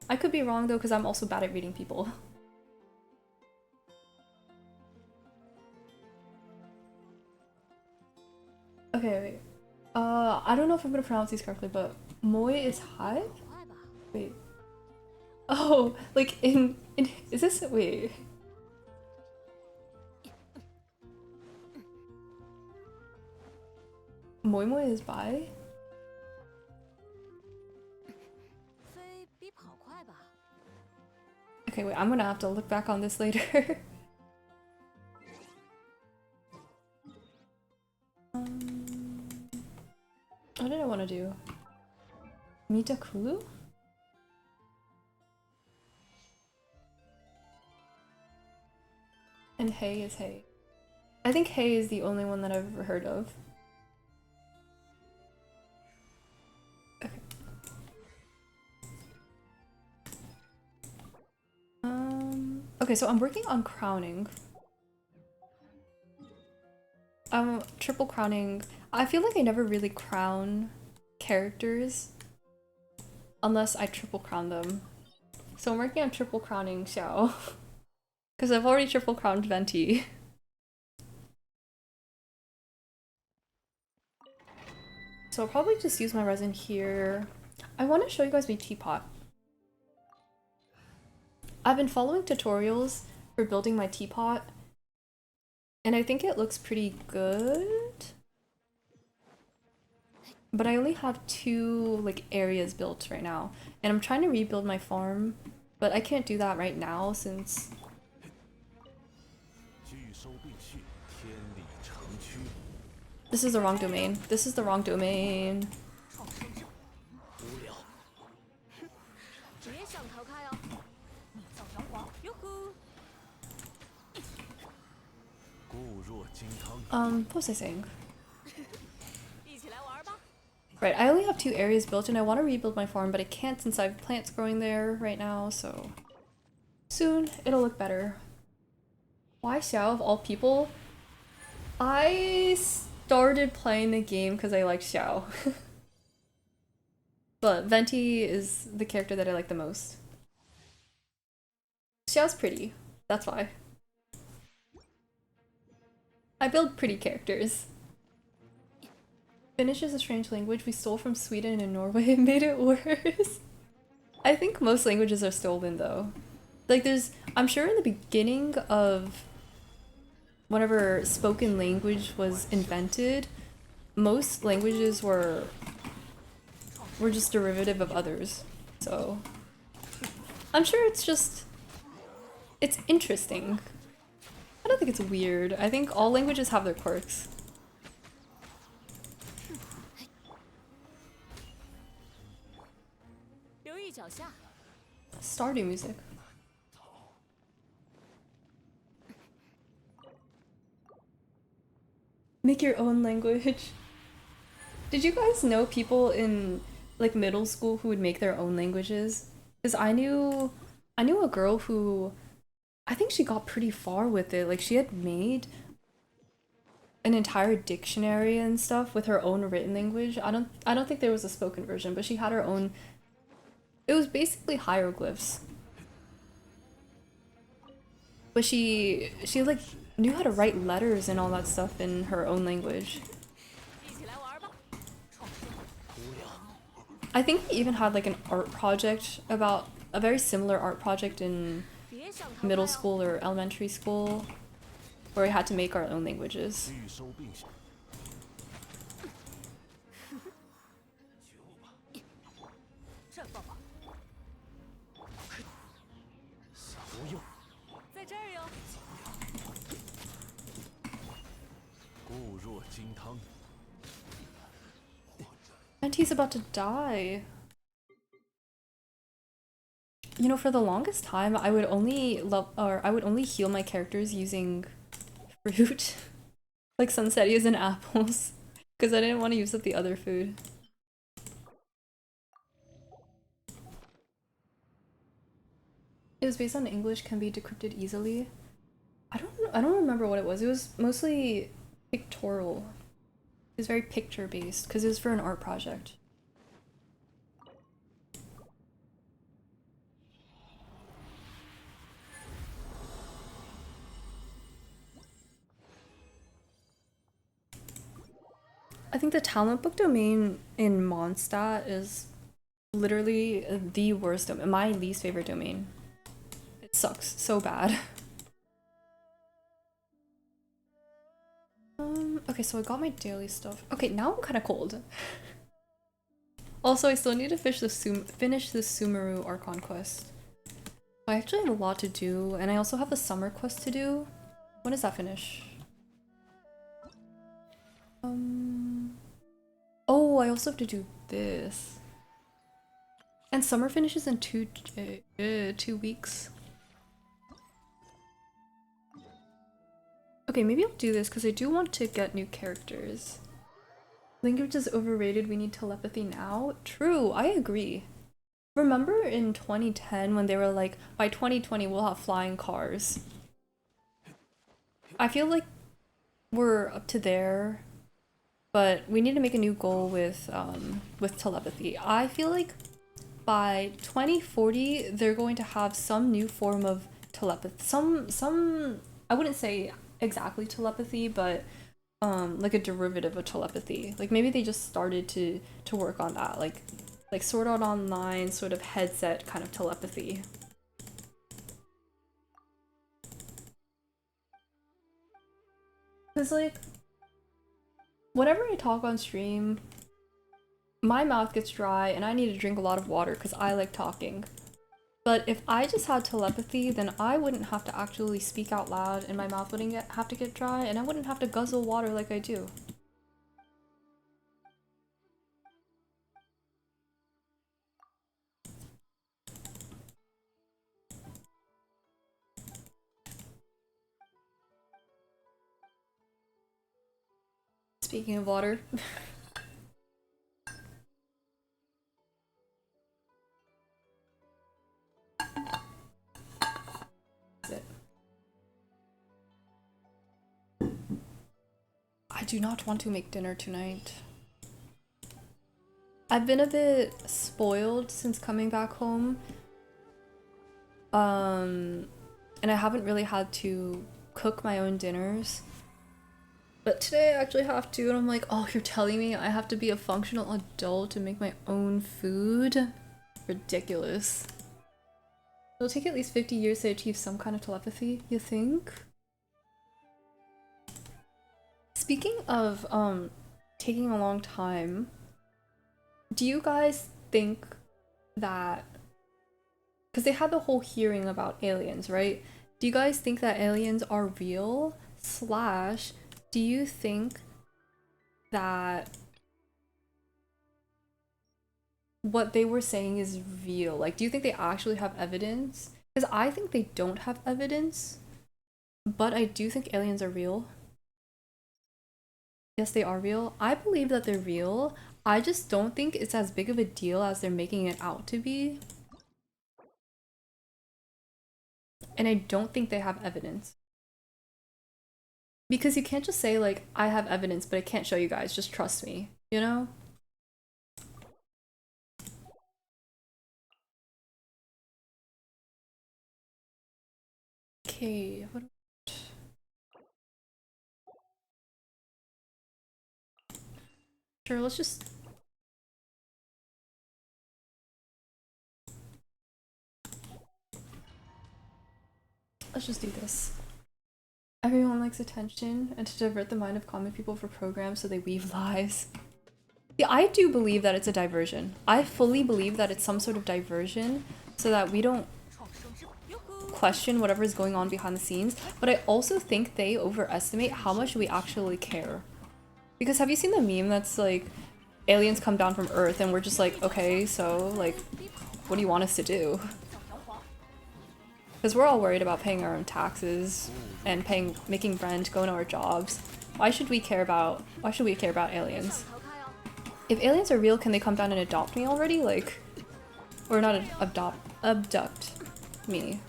I could be wrong though, because I'm also bad at reading people. Okay, wait. I don't know if I'm gonna pronounce these correctly, but Moi is high? Wait. Oh, like in is this wait. Moi Moi is bi? Okay, wait, I'm gonna have to look back on this later. What did I want to do? Mitakulu? And Hey is Hey. I think Hey is the only one that I've ever heard of. Okay. Okay, so I'm working on crowning. I'm triple crowning. I feel like I never really crown characters unless I triple crown them. So I'm working on triple crowning Xiao. Because I've already triple crowned Venti. So I'll probably just use my resin here. I want to show you guys my teapot. I've been following tutorials for building my teapot, and I think it looks pretty good. But I only have 2 like areas built right now, and I'm trying to rebuild my farm, but I can't do that right now since this is the wrong domain. This is the wrong domain. What was I saying? Right, I only have 2 areas built and I want to rebuild my farm, but I can't since I have plants growing there right now, so soon it'll look better. Why Xiao of all people? I started playing the game because I like Xiao. But Venti is the character that I like the most. Xiao's pretty, that's why. I build pretty characters. Finnish is a strange language we stole from Sweden and Norway and made it worse. I think most languages are stolen though. Like I'm sure in the beginning of whenever spoken language was invented, most languages were just derivative of others. So I'm sure it's interesting. I don't think it's weird. I think all languages have their quirks. Stardew music. Make your own language. Did you guys know people in like middle school who would make their own languages? Because I knew a girl who I think she got pretty far with it. Like she had made an entire dictionary and stuff with her own written language. I don't think there was a spoken version, but she had her own. It was basically hieroglyphs. But she like knew how to write letters and all that stuff in her own language. I think we even had like an art project about a very similar art project in middle school or elementary school where we had to make our own languages. And he's about to die. You know, for the longest time, I would only heal my characters using fruit, like sunsettias and apples, because I didn't want to use up the other food. It was based on English, can be decrypted easily. I don't remember what it was. It was mostly pictorial. It was very picture based because it was for an art project. I think the talent book domain in Mondstadt is literally the worst domain, my least favorite domain. It sucks so bad. Okay, so I got my daily stuff. Okay, now I'm kind of cold. Also, I still need to finish the Sumeru Archon quest. I actually have a lot to do, and I also have the summer quest to do. When does that finish? Oh, I also have to do this. And summer finishes in 2 weeks. Okay, maybe I'll do this because I do want to get new characters. Language is overrated, we need telepathy now. True, I agree. Remember in 2010 when they were like, by 2020 we'll have flying cars. I feel like we're up to there, but we need to make a new goal with telepathy. I feel like by 2040 they're going to have some new form of telepathy. Some I wouldn't say exactly telepathy, but like a derivative of telepathy. Like maybe they just started to work on that, like Sword Art Online sort of headset kind of telepathy. Cause like whenever I talk on stream, my mouth gets dry and I need to drink a lot of water because I like talking. But if I just had telepathy, then I wouldn't have to actually speak out loud and my mouth wouldn't have to get dry and I wouldn't have to guzzle water like I do. Speaking of water. I do not want to make dinner tonight. I've been a bit spoiled since coming back home. And I haven't really had to cook my own dinners. But today I actually have to, and I'm like, oh, you're telling me I have to be a functional adult to make my own food? Ridiculous. It'll take at least 50 years to achieve some kind of telepathy, you think? Speaking of taking a long time, do you guys think that, because they had the whole hearing about aliens, right? Do you guys think that aliens are real? Slash, do you think that what they were saying is real? Like, do you think they actually have evidence? Because I think they don't have evidence, but I do think aliens are real. Yes, they are real. I believe that they're real. I just don't think it's as big of a deal as they're making it out to be. And I don't think they have evidence. Because you can't just say, like, I have evidence, but I can't show you guys. Just trust me, you know? Okay, what about... Sure, let's just... Let's just do this. Everyone likes attention, and to divert the mind of common people for programs so they weave lies. Yeah, I do believe that it's a diversion. I fully believe that it's some sort of diversion so that we don't question whatever is going on behind the scenes, but I also think they overestimate how much we actually care. Because have you seen the meme that's like, aliens come down from Earth and we're just like, okay, so like, what do you want us to do? Because we're all worried about paying our own taxes and making rent, going to our jobs. Why should we care about aliens? If aliens are real, can they come down and adopt me already? Like, or not abduct me.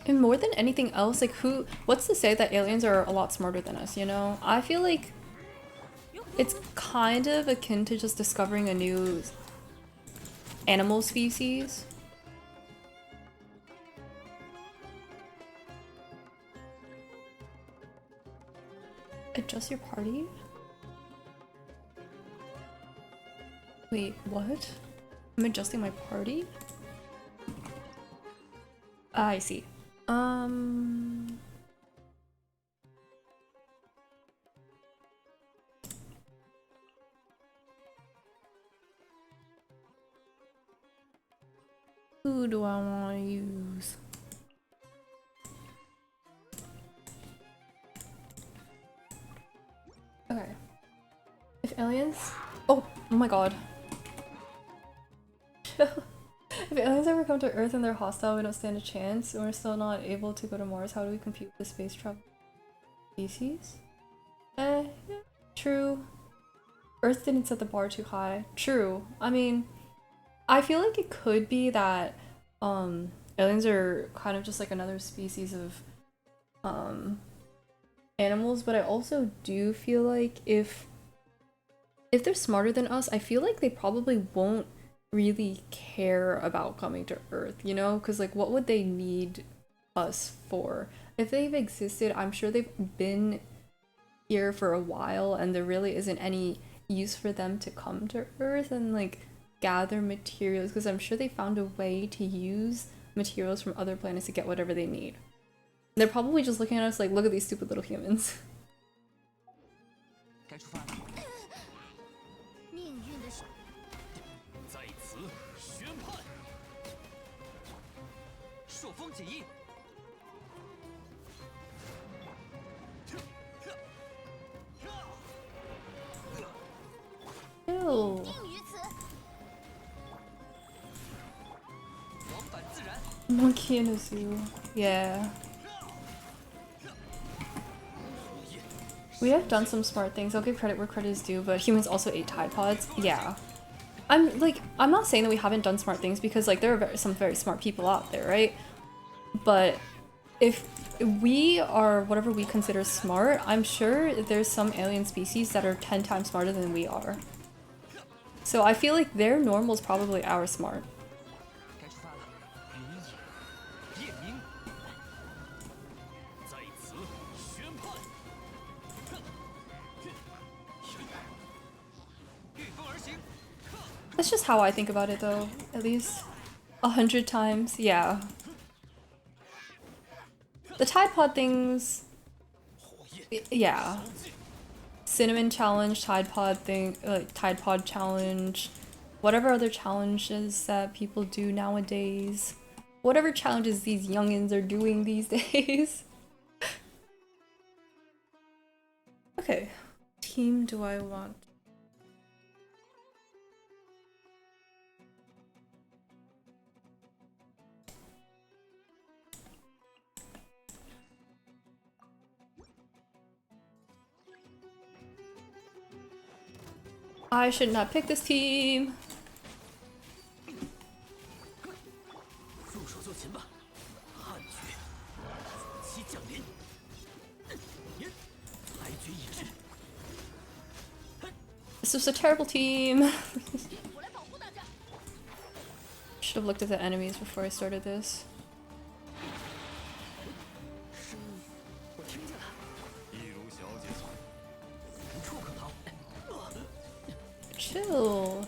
And more than anything else, like what's to say that aliens are a lot smarter than us, you know? I feel like it's kind of akin to just discovering a new animal species. Adjust your party? Wait, what? I'm adjusting my party? Ah, I see. Who do I want to use? Okay. If aliens... Oh my god. If aliens ever come to Earth and they're hostile, we don't stand a chance, and we're still not able to go to Mars. How do we compete with the space travel species? Yeah, true. Earth didn't set the bar too high. True. I mean, I feel like it could be that aliens are kind of just like another species of animals, but I also do feel like if they're smarter than us, I feel like they probably won't really care about coming to Earth, you know? Because like what would they need us for? If they've existed, I'm sure they've been here for a while and there really isn't any use for them to come to Earth and like gather materials, because I'm sure they found a way to use materials from other planets to get whatever they need. They're probably just looking at us like, look at these stupid little humans. Ew. Monkey in a zoo. Yeah. We have done some smart things. I'll give credit where credit is due, but humans also ate Tide Pods. Yeah. I'm not saying that we haven't done smart things, because like there are some very smart people out there, right? But if we are whatever we consider smart, I'm sure there's some alien species that are 10 times smarter than we are. So I feel like their normal is probably our smart. That's just how I think about it though, at least 100 times, yeah. The Tide Pod things, yeah. Cinnamon challenge, Tide Pod thing, Tide Pod challenge, whatever other challenges that people do nowadays. Whatever challenges these youngins are doing these days. Okay, team do I want? I should not pick this team. This was a terrible team. Should have looked at the enemies before I started this. Chill.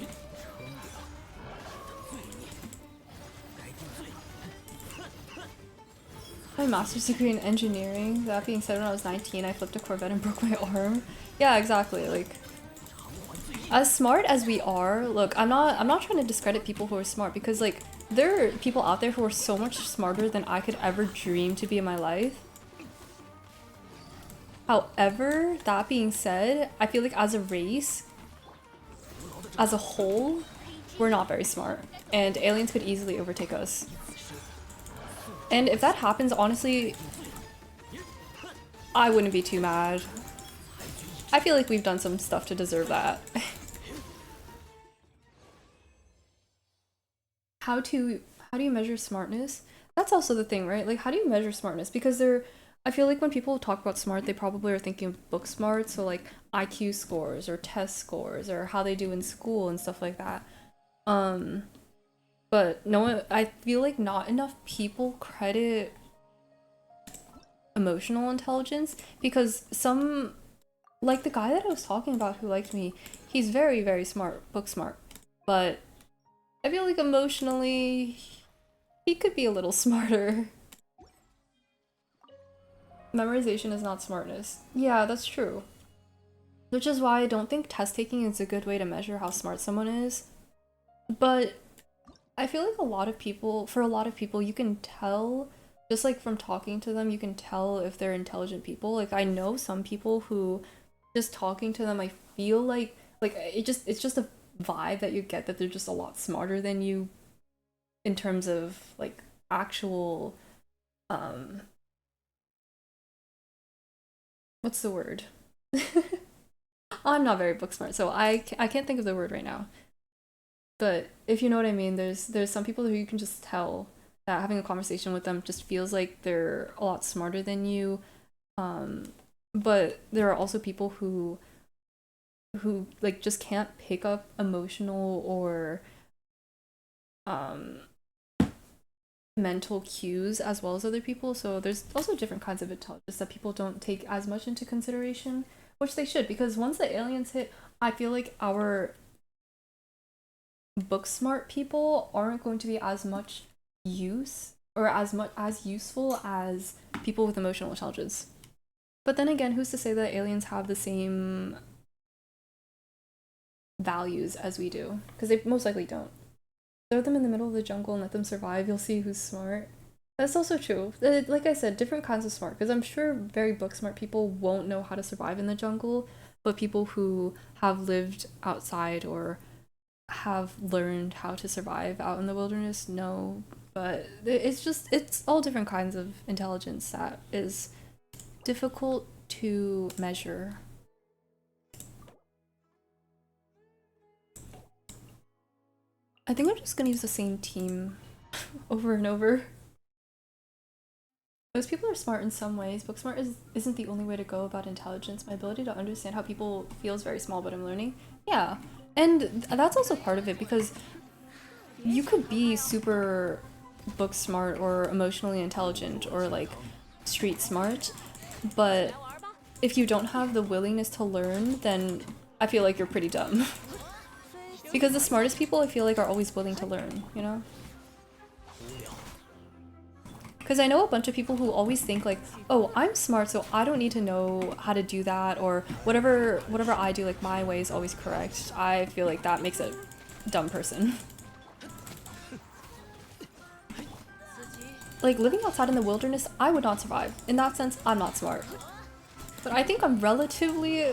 My master's degree in engineering. That being said, when I was 19, I flipped a Corvette and broke my arm. Yeah, exactly. Like, as smart as we are, look, I'm not trying to discredit people who are smart, because like there are people out there who are so much smarter than I could ever dream to be in my life. However, that being said, I feel like as a race, as a whole, we're not very smart, and aliens could easily overtake us. And if that happens, honestly, I wouldn't be too mad. I feel like we've done some stuff to deserve that. How do you measure smartness? that's also the thing, right? Like, how do you measure smartness? Because they're, I feel like when people talk about smart, they probably are thinking of book smart, so like IQ scores or test scores or how they do in school and stuff like that. Um, but no, I feel like not enough people credit emotional intelligence because some, like the guy that I was talking about who liked me, he's very, very smart, book smart, but I feel like emotionally, he could be a little smarter. Memorization is not smartness. Yeah, that's true. Which is why I don't think test taking is a good way to measure how smart someone is. But I feel like a lot of people, for a lot of people, you can tell, just like from talking to them, you can tell if they're intelligent people. Like I know some people who, just talking to them, I feel like it's just a vibe that you get that they're just a lot smarter than you in terms of like actual, um, what's the word? I'm not very book smart, so I can't think of the word right now. But if you know what I mean, there's some people who you can just tell that having a conversation with them just feels like they're a lot smarter than you. Um, but there are also people who like just can't pick up emotional or um mental cues as well as other people. So there's also different kinds of intelligence that people don't take as much into consideration, which they should, because once the aliens hit, I feel like our book smart people aren't going to be as much use or as much as useful as people with emotional intelligence. But then again, who's to say that aliens have the same values as we do? Because they most likely don't. Throw them in the middle of the jungle and let them survive, you'll see who's smart. That's also true. Like I said, different kinds of smart, because I'm sure very book smart people won't know how to survive in the jungle, but people who have lived outside or have learned how to survive out in the wilderness know. But it's all different kinds of intelligence that is difficult to measure. I think I'm just gonna use the same team over and over. Most people are smart in some ways. Book smart isn't the only way to go about intelligence. My ability to understand how people feel is very small, but I'm learning. Yeah, and that's also part of it because you could be super book smart or emotionally intelligent or like street smart, but if you don't have the willingness to learn, then I feel like you're pretty dumb. Because the smartest people I feel like are always willing to learn, you know? Because I know a bunch of people who always think like, oh, I'm smart, so I don't need to know how to do that, or whatever I do, like my way is always correct. I feel like that makes a dumb person. Like living outside in the wilderness, I would not survive. In that sense, I'm not smart. But I think I'm relatively...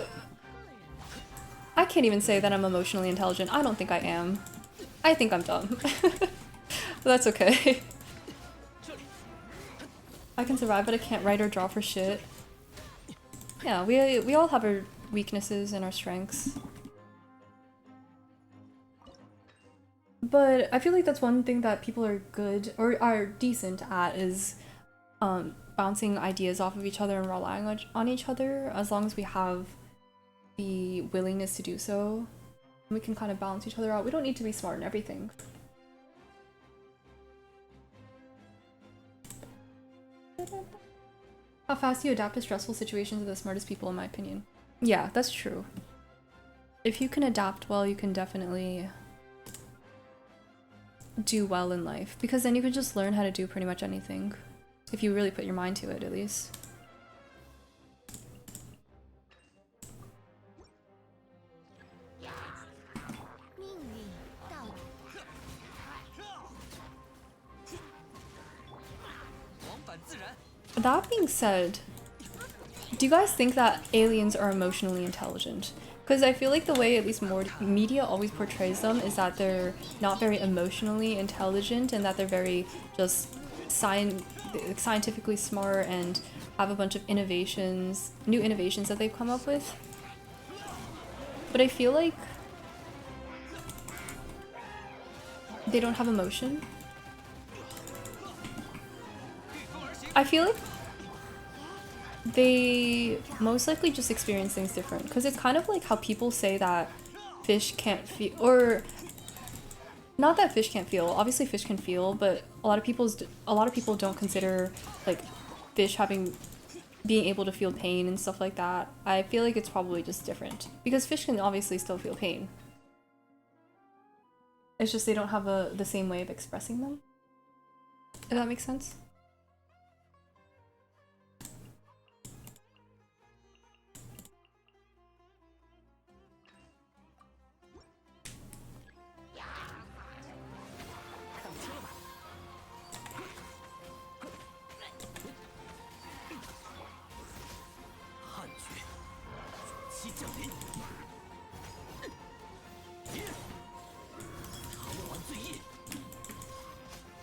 I can't even say that I'm emotionally intelligent. I don't think I am. I think I'm dumb. But that's okay. I can survive, but I can't write or draw for shit. Yeah, we all have our weaknesses and our strengths. But I feel like that's one thing that people are good or are decent at is bouncing ideas off of each other and relying on each other. As long as we have the willingness to do so, we can kind of balance each other out. We don't need to be smart in everything. How fast you adapt to stressful situations are the smartest people, in my opinion. Yeah, that's true. If you can adapt well, you can definitely do well in life, because then you can just learn how to do pretty much anything. If you really put your mind to it, at least. That being said, do you guys think that aliens are emotionally intelligent? Because I feel like the way at least more media always portrays them is that they're not very emotionally intelligent and that they're very just scientifically smart and have a bunch of innovations, new innovations that they've come up with. But I feel like they don't have emotion. I feel like they most likely just experience things different, because it's kind of like how people say that fish can't feel, or not that fish can't feel. Obviously, fish can feel, but a lot of people don't consider like fish being able to feel pain and stuff like that. I feel like it's probably just different because fish can obviously still feel pain. It's just they don't have the same way of expressing them. If that makes sense.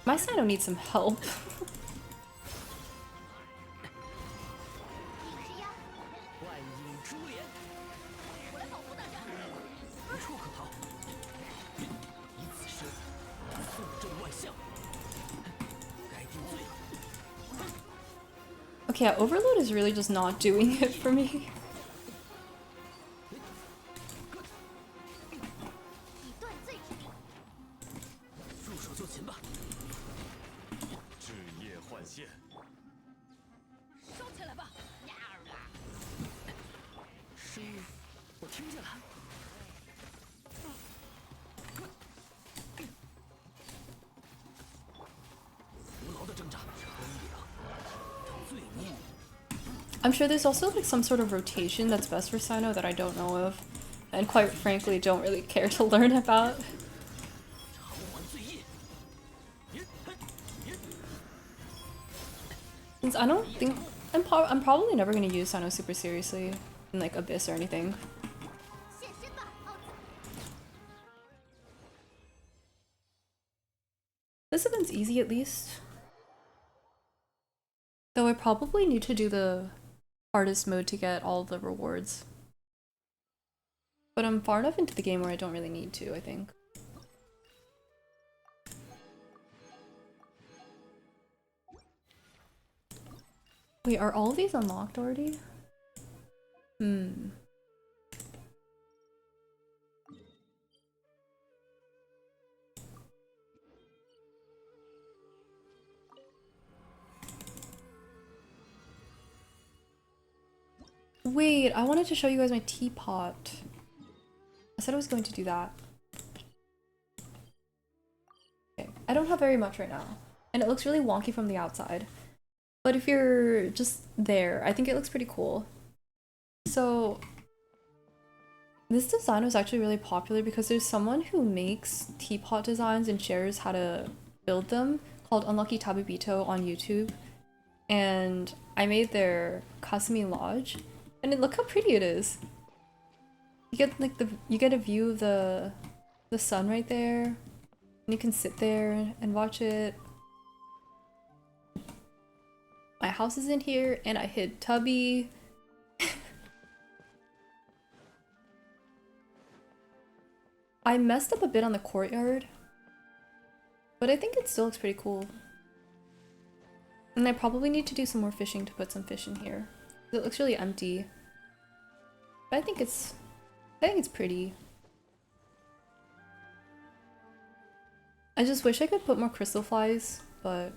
My Sino needs some help. Okay, yeah, Overload is really just not doing it for me. I'm sure there's also like some sort of rotation that's best for Sino that I don't know of, and quite frankly don't really care to learn about. Since I don't think I'm probably never gonna use Sino super seriously in like Abyss or anything. This event's easy at least. Though I probably need to do the hardest mode to get all the rewards. But I'm far enough into the game where I don't really need to, I think. Wait, are all of these unlocked already? Wait, I wanted to show you guys my teapot. I said I was going to do that. Okay, I don't have very much right now. And it looks really wonky from the outside. But if you're just there, I think it looks pretty cool. So this design was actually really popular because there's someone who makes teapot designs and shares how to build them called Unlucky Tabibito on YouTube. And I made their Kasumi Lodge. And look how pretty it is. You get like you get a view of the sun right there. And you can sit there and watch it. My house is in here and I hid Tubby. I messed up a bit on the courtyard, but I think it still looks pretty cool. And I probably need to do some more fishing to put some fish in here. It looks really empty. But I think it's pretty. I just wish I could put more crystal flies, but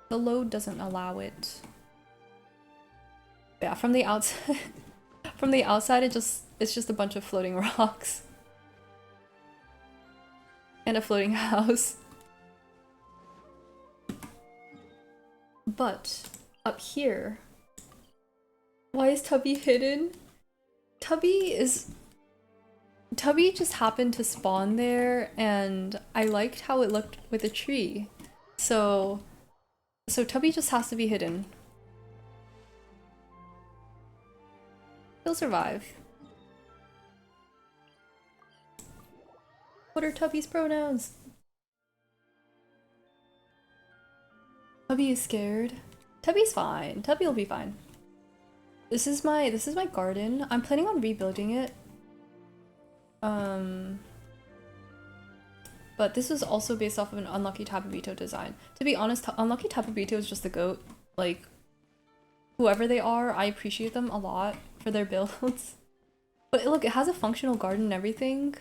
the load doesn't allow it. Yeah, from the outside from the outside it's just a bunch of floating rocks. And a floating house. But up here, why is Tubby hidden? Tubby just happened to spawn there and I liked how it looked with a tree. So Tubby just has to be hidden. He'll survive. What are Tubby's pronouns? Tubby is scared. Tubby's fine. Tubby will be fine. This is my garden. I'm planning on rebuilding it. But this was also based off of an Unlucky Tabibito design. To be honest, Unlucky Tabibito is just the goat. like, whoever they are, I appreciate them a lot for their builds. But look, it has a functional garden and everything.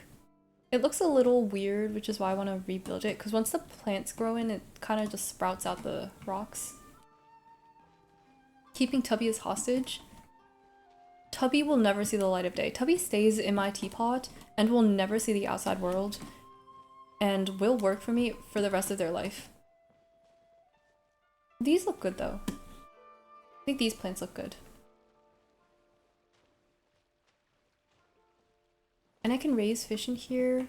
It looks a little weird, which is why I want to rebuild it, because once the plants grow in, it kind of just sprouts out the rocks. Keeping Tubby as hostage. Tubby will never see the light of day. Tubby stays in my teapot and will never see the outside world and will work for me for the rest of their life. These look good though. I think these plants look good. And I can raise fish in here.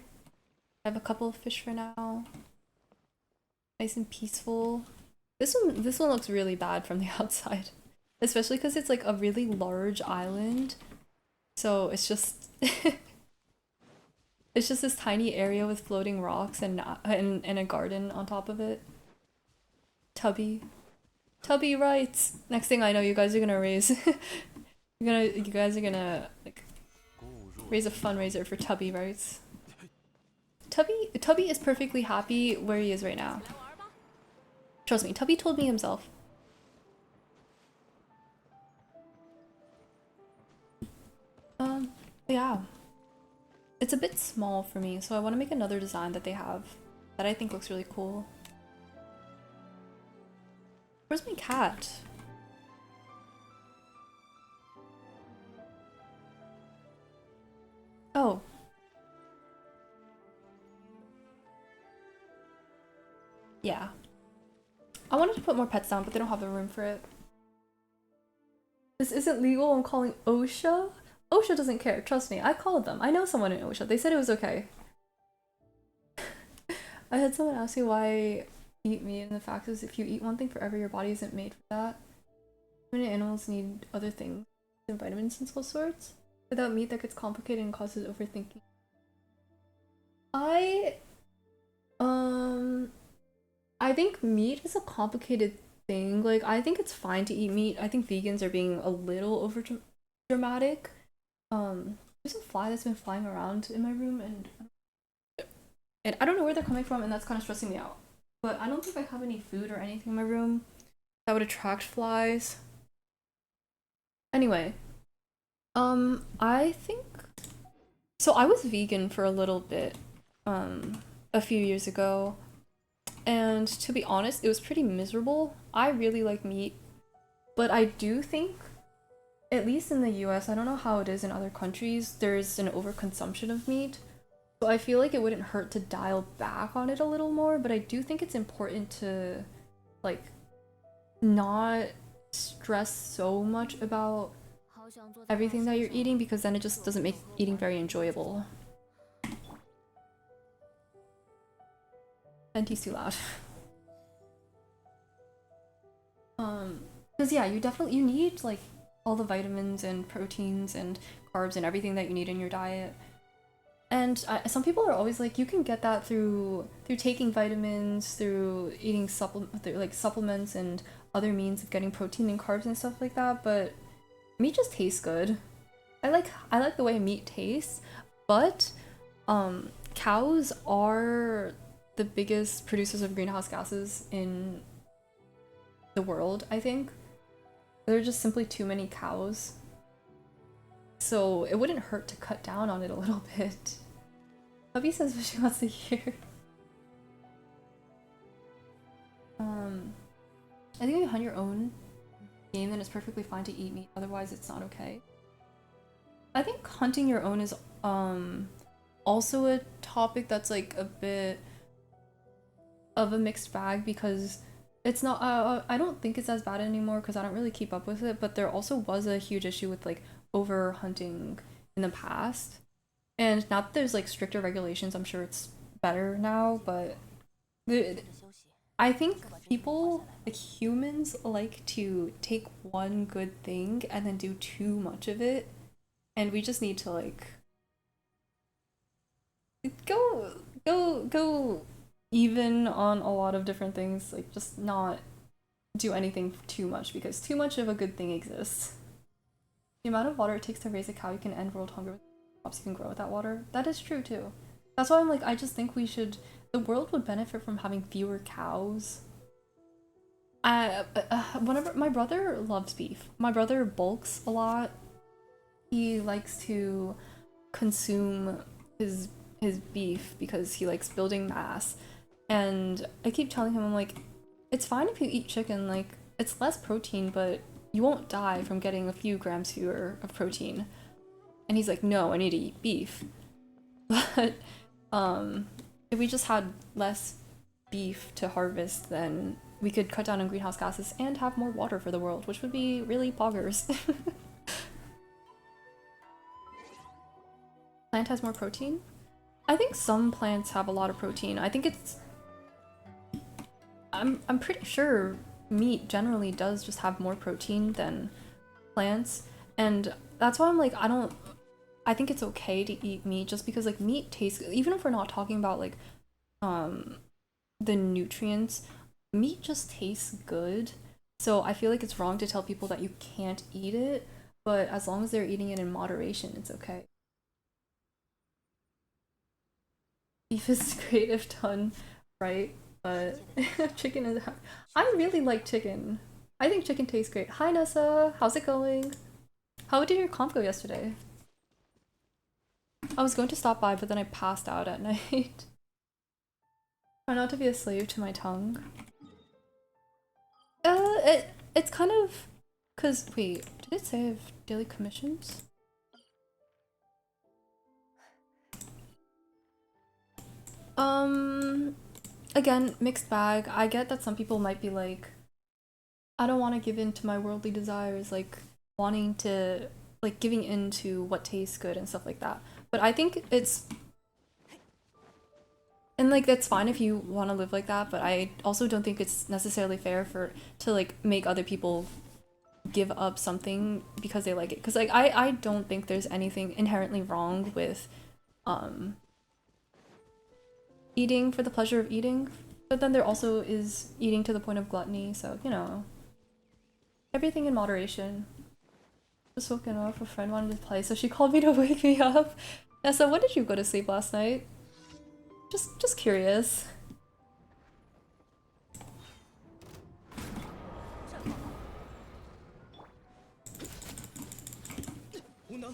I have a couple of fish for now. Nice and peaceful. This one looks really bad from the outside. Especially because it's like a really large island. So it's just it's just this tiny area with floating rocks and a garden on top of it. Tubby. Tubby rights! Next thing I know, you guys are gonna raise you guys are gonna like raise a fundraiser for Tubby rights. Tubby is perfectly happy where he is right now. Trust me, Tubby told me himself. Yeah. It's a bit small for me, so I want to make another design that they have that I think looks really cool. Where's my cat? Oh. Yeah. I wanted to put more pets down, but they don't have the room for it. This isn't legal, I'm calling OSHA? OSHA doesn't care, trust me. I called them. I know someone in OSHA. They said it was okay. I had someone ask me why I eat meat, and the fact is if you eat one thing forever, your body isn't made for that. Many animals need other things and vitamins and all sorts. Without meat, that gets complicated and causes overthinking. I think meat is a complicated thing. Like, I think it's fine to eat meat. I think vegans are being a little over dramatic. There's a fly that's been flying around in my room, and I don't know where they're coming from, and that's kind of stressing me out. But I don't think I have any food or anything in my room that would attract flies. Anyway, I think so. I was vegan for a little bit, a few years ago, and to be honest, it was pretty miserable. I really like meat, but I do think, at least in the US, I don't know how it is in other countries, there's an overconsumption of meat. So I feel like it wouldn't hurt to dial back on it a little more, but I do think it's important to, like, not stress so much about everything that you're eating, because then it just doesn't make eating very enjoyable. Venti's too loud. Because yeah, you need like all the vitamins and proteins and carbs and everything that you need in your diet. And some people are always like, you can get that through taking vitamins, through eating supplements and other means of getting protein and carbs and stuff like that. But meat just tastes good. I like the way meat tastes, but cows are the biggest producers of greenhouse gases in the world, I think. There are just simply too many cows. So it wouldn't hurt to cut down on it a little bit. Hubby says what she wants to hear. I think if you hunt your own game, then it's perfectly fine to eat meat, otherwise it's not okay. I think hunting your own is also a topic that's like a bit of a mixed bag, because it's not I don't think it's as bad anymore because I don't really keep up with it, but there also was a huge issue with like over hunting in the past. And now that there's like stricter regulations, I'm sure it's better now, but I think people, like humans, like to take one good thing and then do too much of it, and we just need to like go even on a lot of different things, like just not do anything too much, because too much of a good thing exists. The amount of water it takes to raise a cow, you can end world hunger with crops you can grow with that water. That is true too. That's why I'm like, I just think the world would benefit from having fewer cows. Whenever my brother loves beef. My brother bulks a lot. He likes to consume his his beef because he likes building mass. And I keep telling him, I'm like, it's fine if you eat chicken, like it's less protein, but you won't die from getting a few grams fewer of protein. And he's like, no, I need to eat beef. But if we just had less beef to harvest, then we could cut down on greenhouse gases and have more water for the world, which would be really poggers. Plant has more protein? I think some plants have a lot of protein. I think it's I'm pretty sure meat generally does just have more protein than plants. And that's why I'm like, I think it's okay to eat meat just because like meat tastes, even if we're not talking about like um the nutrients, meat just tastes good. So I feel like it's wrong to tell people that you can't eat it, but as long as they're eating it in moderation, it's okay. Beef is great if done right, but chicken is. I really like chicken. I think chicken tastes great. Hi Nessa, how's it going? How did your comp go yesterday? I was going to stop by, but then I passed out at night. Try not to be a slave to my tongue. It's kind of, cause wait, did it say I have daily commissions? Again, mixed bag. I get that some people might be like, I don't want to give in to my worldly desires, like wanting to, like giving in to what tastes good and stuff like that. But I think it's, and like that's fine if you want to live like that, but I also don't think it's necessarily fair to like make other people give up something because they like it. Because like I don't think there's anything inherently wrong with um eating for the pleasure of eating, but then there also is eating to the point of gluttony, so you know, everything in moderation. Just woken up, a friend wanted to play, so she called me to wake me up. Nessa, when did you go to sleep last night? Just curious. Hold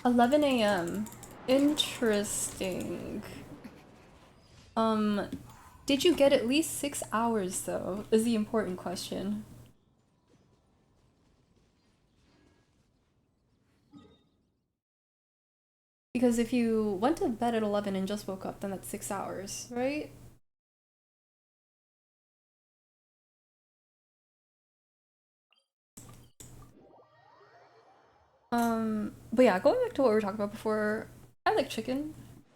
11 a.m. Interesting. Did you get at least 6 hours though? Is the important question. Because if you went to bed at 11 and just woke up, then that's 6 hours, right? But yeah, going back to what we were talking about before, I like chicken.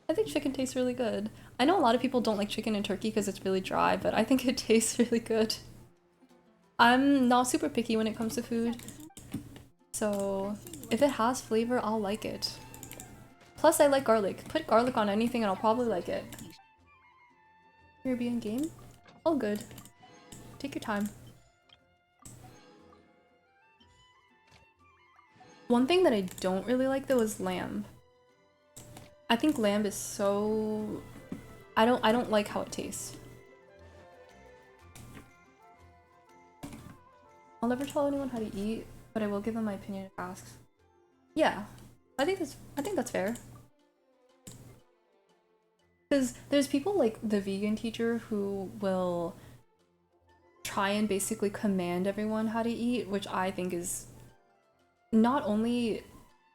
I think chicken tastes really good. I know a lot of people don't like chicken and turkey because it's really dry, but I think it tastes really good. I'm not super picky when it comes to food, so if it has flavor, I'll like it. Plus, I like garlic. Put garlic on anything and I'll probably like it. Caribbean game? All good. Take your time. One thing that I don't really like though is lamb. I think lamb is so... I don't like how it tastes. I'll never tell anyone how to eat, but I will give them my opinion if asked. Yeah, I think that's fair. Because there's people like the vegan teacher who will try and basically command everyone how to eat, which I think is not only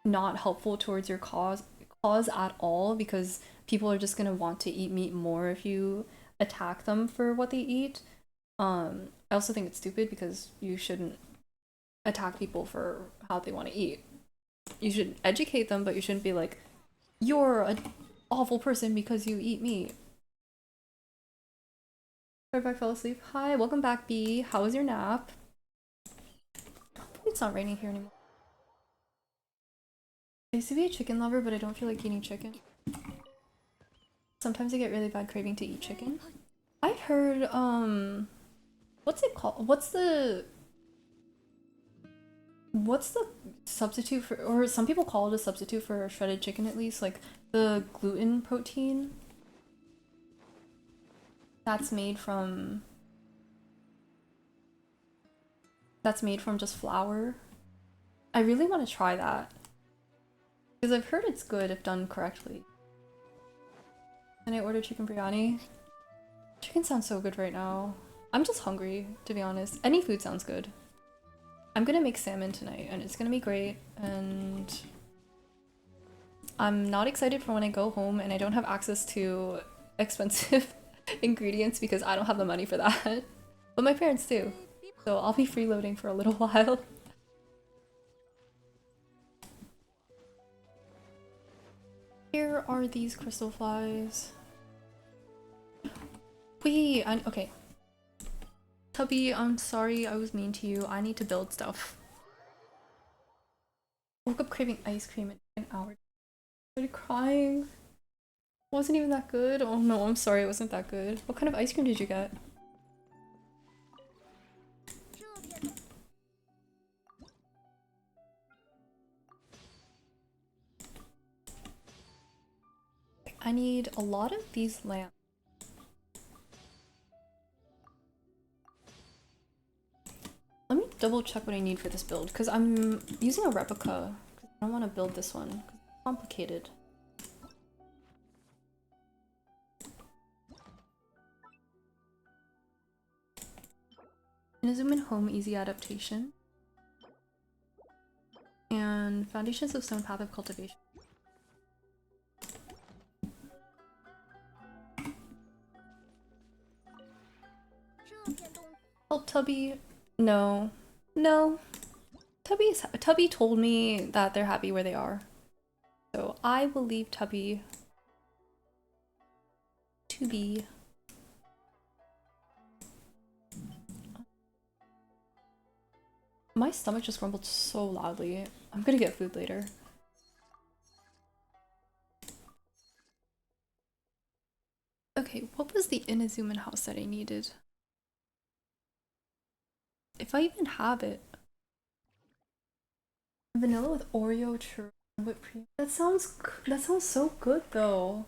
not helpful towards your cause at all, because people are just gonna want to eat meat more if you attack them for what they eat. I also think it's stupid because you shouldn't attack people for how they want to eat. You should educate them, but you shouldn't be like, you're an awful person because you eat meat. Sorry if I fell asleep. Hi, welcome back, B. How was your nap? Hopefully it's not raining here anymore. I used to be a chicken lover, but I don't feel like eating chicken. Sometimes I get really bad craving to eat chicken. I've heard, what's it called? What's the substitute for, or some people call it a substitute for shredded chicken at least, like the gluten protein that's made from just flour. I really want to try that because I've heard it's good if done correctly. Can I order chicken biryani? Chicken sounds so good right now. I'm just hungry, to be honest. Any food sounds good. I'm gonna make salmon tonight and it's gonna be great, and I'm not excited for when I go home and I don't have access to expensive ingredients because I don't have the money for that. But my parents do. So I'll be freeloading for a little while. Here are these crystal flies. Wait, okay. Tubby, I'm sorry I was mean to you. I need to build stuff. Woke up craving ice cream in an hour. I started crying. Wasn't even that good. Oh no, I'm sorry it wasn't that good. What kind of ice cream did you get? I need a lot of these lamps. Let me double check what I need for this build because I'm using a replica. I don't want to build this one because it's complicated. Inazuma Home Easy Adaptation. And Foundations of Stone Path of Cultivation. Help Tubby. No. No. Tubby told me that they're happy where they are. So I will leave Tubby to be. My stomach just rumbled so loudly. I'm gonna get food later. Okay, what was the Inazuman house that I needed? If I even have it. Vanilla with Oreo churro and whipped cream. That sounds so good though.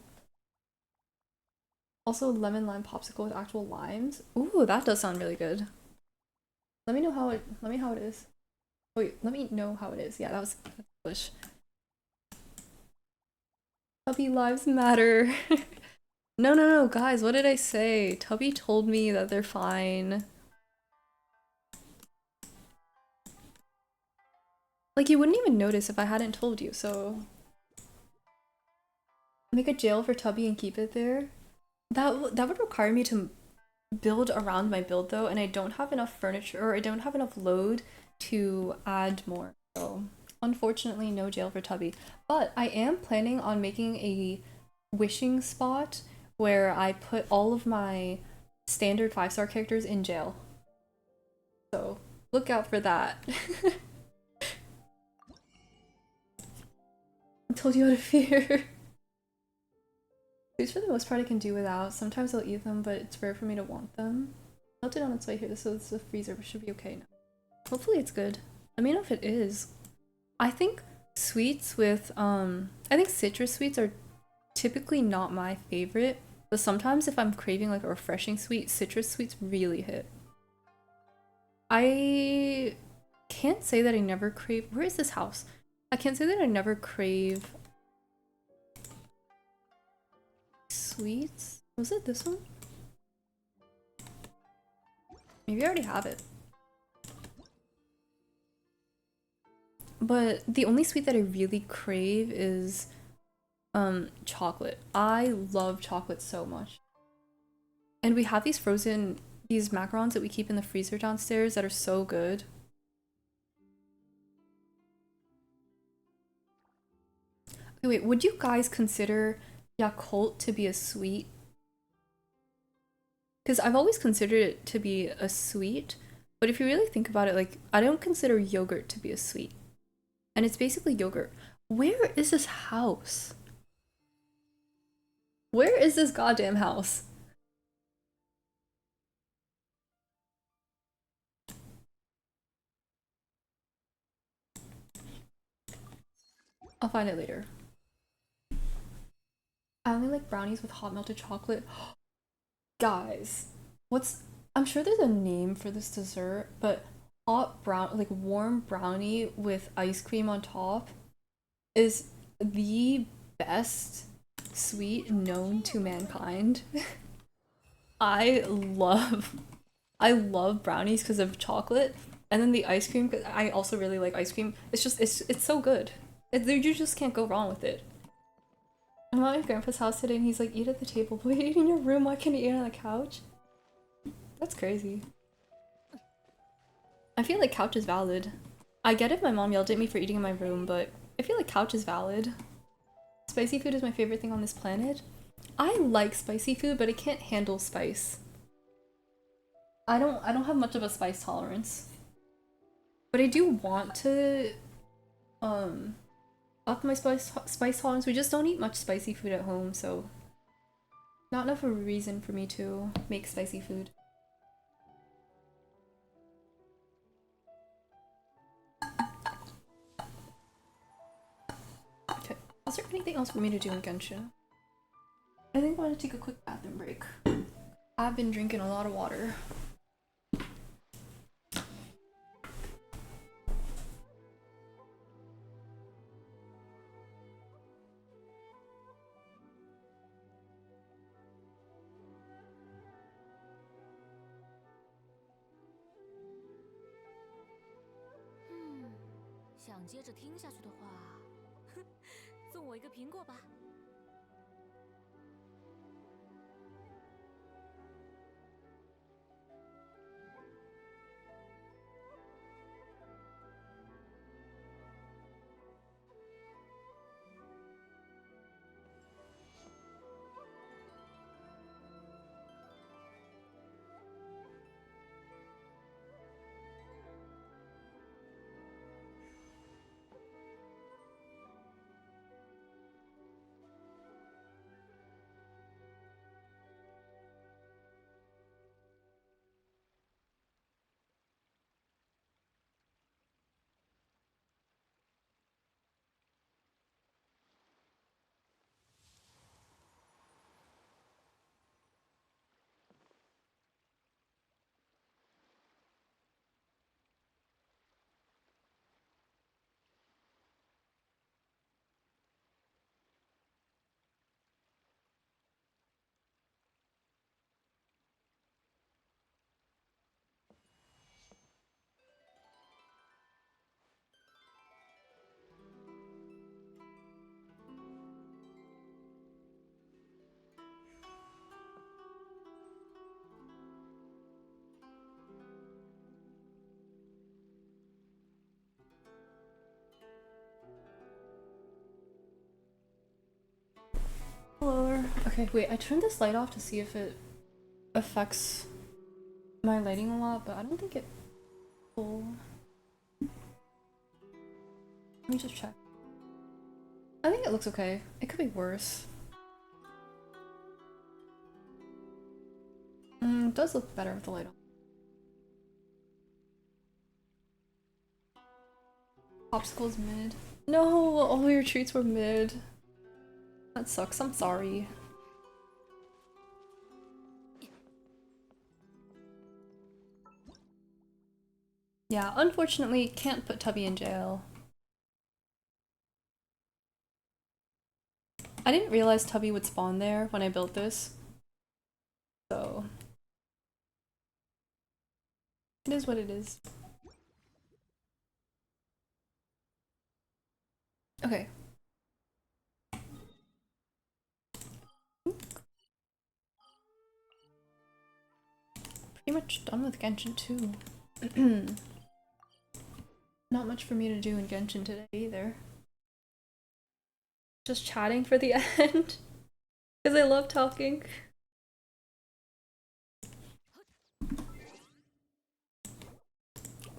Also lemon lime popsicle with actual limes. Ooh, that does sound really good. Let me know how it is. Wait, let me know how it is. Yeah, that's English. Tubby lives matter. No, guys, what did I say? Tubby told me that they're fine. Like, you wouldn't even notice if I hadn't told you, so... Make a jail for Tubby and keep it there? That would require me to build around my build, though, and I don't have enough furniture, or I don't have enough load to add more. So, unfortunately, no jail for Tubby. But I am planning on making a wishing spot where I put all of my standard 5-star characters in jail. So, look out for that. I told you how to fear. These for the most part I can do without. Sometimes I'll eat them, but it's rare for me to want them. Melted on its way here, so it's a freezer, but should be okay now. Hopefully it's good. Let me know if it is. I think sweets with, I think citrus sweets are typically not my favorite, but sometimes if I'm craving like a refreshing sweet, citrus sweets really hit. I can't say that I never crave- where is this house? I can't say that I never crave sweets. Was it this one? Maybe I already have it. But the only sweet that I really crave is chocolate. I love chocolate so much. And we have these macarons that we keep in the freezer downstairs that are so good. Okay, wait, would you guys consider Yakult to be a sweet? Because I've always considered it to be a sweet, but if you really think about it, like, I don't consider yogurt to be a sweet. And it's basically yogurt. Where is this house? Where is this goddamn house? I'll find it later. I only like brownies with hot melted chocolate. Guys, what's I'm sure there's a name for this dessert, but like warm brownie with ice cream on top is the best sweet known to mankind. I love I love brownies because of chocolate, and then the ice cream. 'Cause I also really like ice cream. It's so good. You just can't go wrong with it. I'm at my grandpa's house today, and he's like, "Eat at the table, but eat in your room. Why can't you eat on the couch?" That's crazy. I feel like couch is valid. I get if my mom yelled at me for eating in my room, but I feel like couch is valid. Spicy food is my favorite thing on this planet. I like spicy food, but I can't handle spice. I don't have much of a spice tolerance. But I do want to um up my spice tolerance. We just don't eat much spicy food at home, so not enough of a reason for me to make spicy food. Okay. Is there anything else for me to do in Genshin? I think I want to take a quick bathroom break. I've been drinking a lot of water. Hello. Okay, wait, I turned this light off to see if it affects my lighting a lot, but I don't think it will. Let me just check. I think it looks okay. It could be worse. It does look better with the light on. Popsicles mid. No, all your treats were mid. That sucks, I'm sorry. Yeah, unfortunately, can't put Tubby in jail. I didn't realize Tubby would spawn there when I built this. So it is what it is. Okay. Pretty much done with Genshin too. Not much for me to do in Genshin today either. Just chatting for the end. Because I love talking.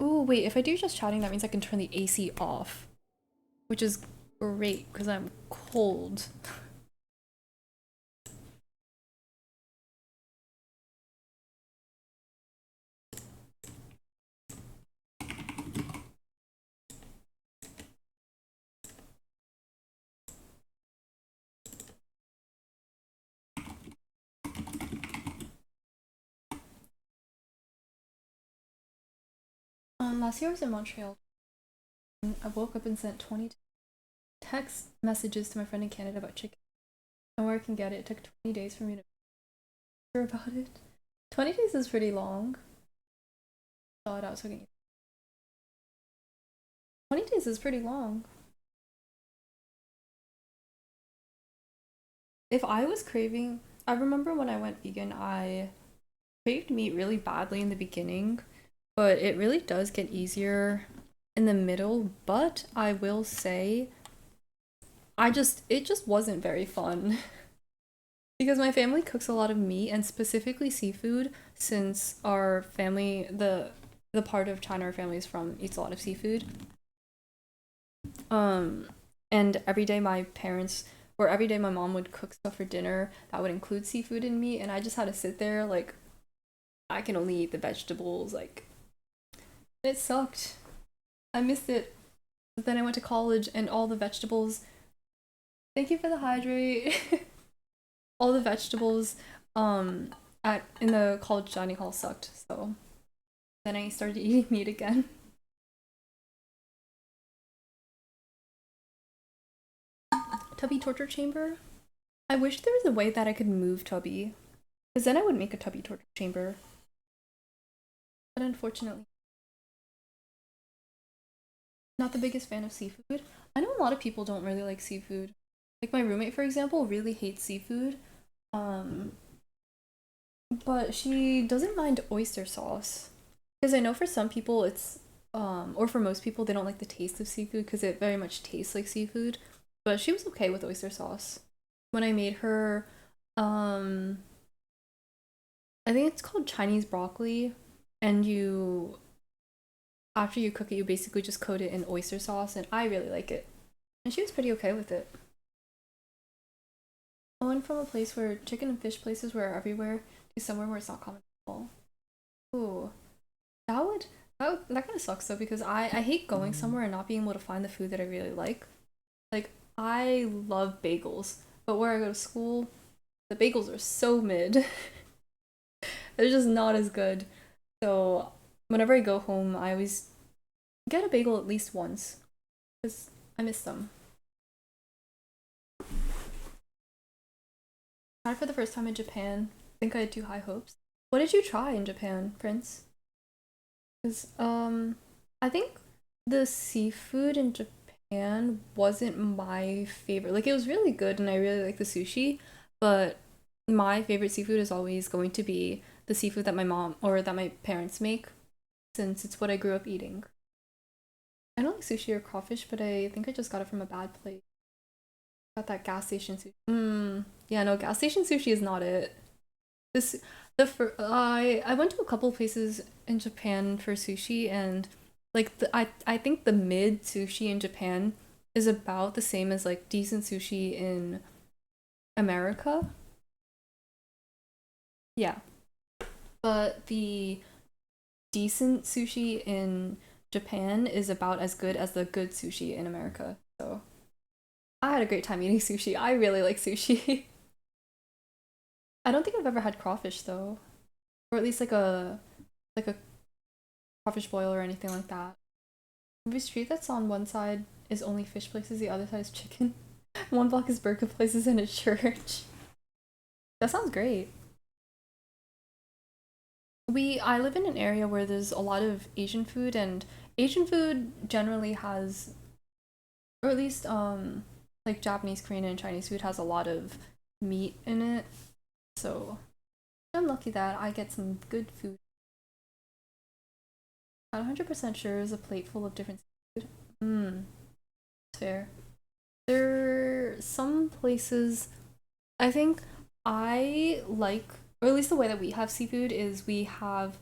Ooh, wait, if I do just chatting, that means I can turn the AC off. Which is great, because I'm cold. Last year I was in Montreal. And I woke up and sent 20 text messages to my friend in Canada about chicken and where I can get it. It took 20 days for me to hear about it. 20 days is pretty long. God, I was fucking. 20 days is pretty long. If I was craving, I remember when I went vegan, I craved meat really badly in the beginning, but it really does get easier in the middle. But I will say, it just wasn't very fun because my family cooks a lot of meat and specifically seafood since our family, the part of China our family is from, eats a lot of seafood. Um, and every day my parents or every day my mom would cook stuff for dinner that would include seafood and meat, and I just had to sit there like I can only eat the vegetables. Like it sucked. I missed it. But then I went to college and all the vegetables. Thank you for the hydrate. All the vegetables at in the college dining hall sucked. So then I started eating meat again. Tubby torture chamber. I wish there was a way that I could move Tubby, because then I would make a Tubby torture chamber. But unfortunately, not the biggest fan of seafood. I know a lot of people don't really like seafood. Like my roommate, for example, really hates seafood. Um, but she doesn't mind oyster sauce. Because I know for some people it's or for most people they don't like the taste of seafood because it very much tastes like seafood. But she was okay with oyster sauce. When I made her um I think it's called Chinese broccoli, and you after you cook it you basically just coat it in oyster sauce, and I really like it. And she was pretty okay with it. I went from a place where chicken and fish places were everywhere to somewhere where it's not common at all. Ooh, that would that kind of sucks though because I hate going somewhere and not being able to find the food that I really like. Like I love bagels, but where I go to school, the bagels are so mid. They're just not as good. So whenever I go home, I always get a bagel at least once because I miss them. Tried for the first time in Japan. I think I had too high hopes. What did you try in Japan, Prince? Because I think the seafood in Japan wasn't my favorite. Like it was really good, and I really like the sushi, but my favorite seafood is always going to be the seafood that my mom or that my parents make, since it's what I grew up eating. I don't like sushi or crawfish, but I think I just got it from a bad place. Got that gas station sushi. Yeah, no, gas station sushi is not it. This I went to a couple places in Japan for sushi, and like I think the mid sushi in Japan is about the same as like decent sushi in America. Yeah, but the decent sushi in Japan is about as good as the good sushi in America. So I had a great time eating sushi. I really like sushi. I don't think I've ever had crawfish though, or at least like a crawfish boil or anything like that. Every street that's on one side is only fish places, the other side is chicken. One block is burger places and a church. That sounds great. I live in an area where there's a lot of Asian food, and Asian food generally has, or at least like Japanese, Korean, and Chinese food has a lot of meat in it. So I'm lucky that I get some good food. Not 100% sure is a plate full of different food. Fair. There are some places I think I like, or at least the way that we have seafood is we have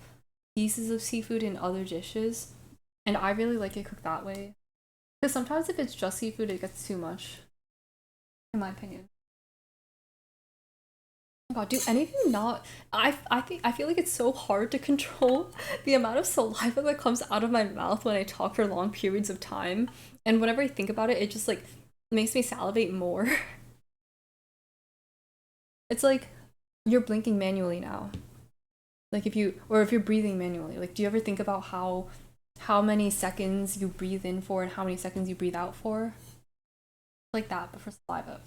pieces of seafood in other dishes, and I really like it cooked that way. Because sometimes if it's just seafood, it gets too much, in my opinion. Oh God, do any of you not? I think I feel like it's so hard to control the amount of saliva that comes out of my mouth when I talk for long periods of time, and whenever I think about it, it just like makes me salivate more. It's like you're blinking manually now. Like if you or if you're breathing manually. Like do you ever think about how many seconds you breathe in for and how many seconds you breathe out for. Like that, but for saliva.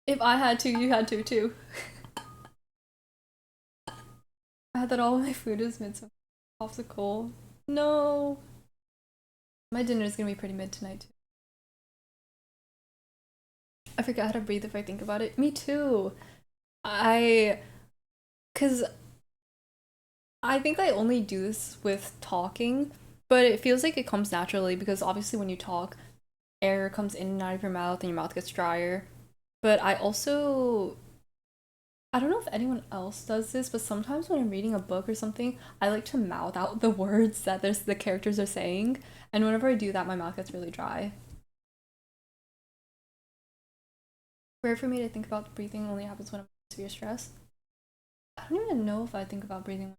If I had to, you had to too. I had that all my food is mid some popsicle. No. My dinner is gonna be pretty mid tonight too. I forget how to breathe if I think about it. Me too. I cause I think I only do this with talking, but it feels like it comes naturally because obviously when you talk, air comes in and out of your mouth and your mouth gets drier. But I don't know if anyone else does this, but sometimes when I'm reading a book or something, I like to mouth out the words that the characters are saying, and whenever I do that, my mouth gets really dry. Rare for me to think about breathing only happens when I'm in severe stress. I don't even know if I think about breathing.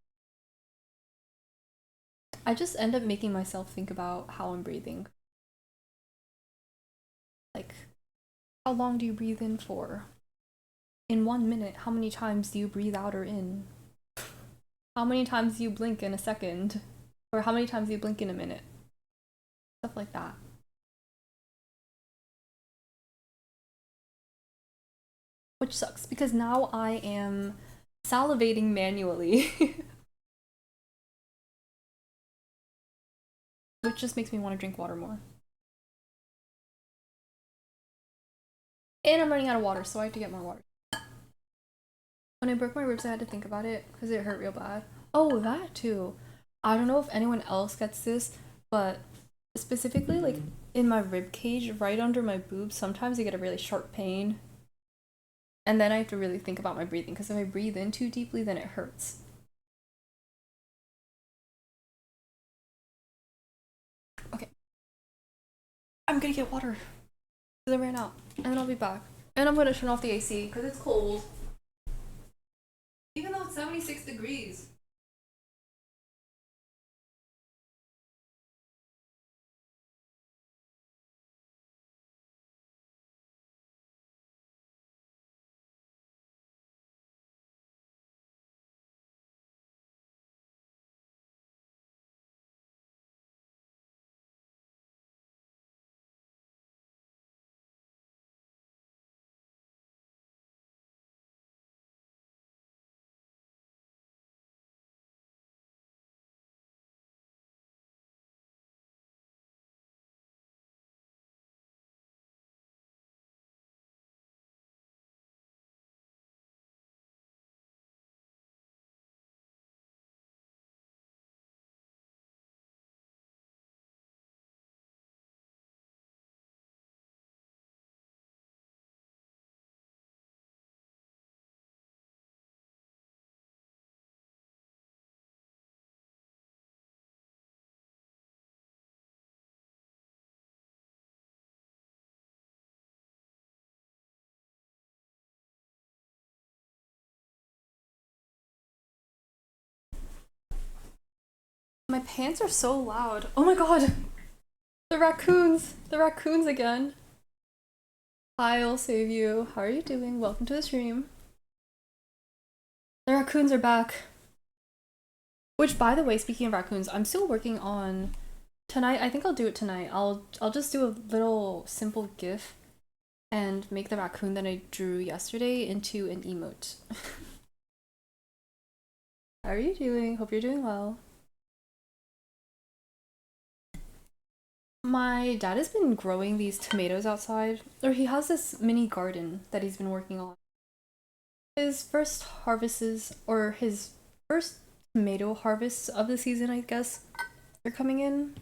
I just end up making myself think about how I'm breathing. Like, how long do you breathe in for? In 1 minute, how many times do you breathe out or in? How many times do you blink in a second? Or how many times do you blink in a minute? Stuff like that. Which sucks because now I am salivating manually. Which just makes me want to drink water more. And I'm running out of water, so I have to get more water. When I broke my ribs, I had to think about it because it hurt real bad. Oh, that too. I don't know if anyone else gets this, but specifically, like in my rib cage, right under my boobs, sometimes I get a really sharp pain. And then I have to really think about my breathing because if I breathe in too deeply, then it hurts. Okay. I'm gonna get water because I ran out. And then I'll be back. And I'm gonna turn off the AC because it's cold. Even though it's 76 degrees. My pants are so loud. Oh my god. The raccoons. The raccoons again. Hi, I'll save you. How are you doing? Welcome to the stream. The raccoons are back. Which, by the way, speaking of raccoons, I'm still working on tonight. I think I'll do it tonight. I'll just do a little simple GIF and make the raccoon that I drew yesterday into an emote. How are you doing? Hope you're doing well. My dad has been growing these tomatoes outside, or he has this mini garden that he's been working on. His first harvests, or his first tomato harvests of the season, I guess, are coming in.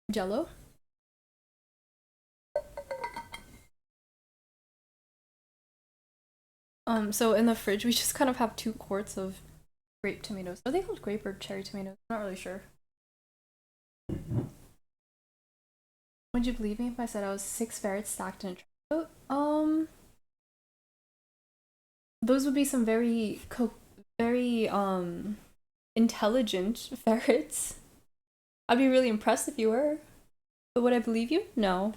Jello? So in the fridge, we just kind of have 2 quarts of grape tomatoes. Are they called grape or cherry tomatoes? I'm not really sure. Would you believe me if I said I was 6 ferrets stacked in a trench coat? Those would be some very intelligent ferrets. I'd be really impressed if you were. But would I believe you? No.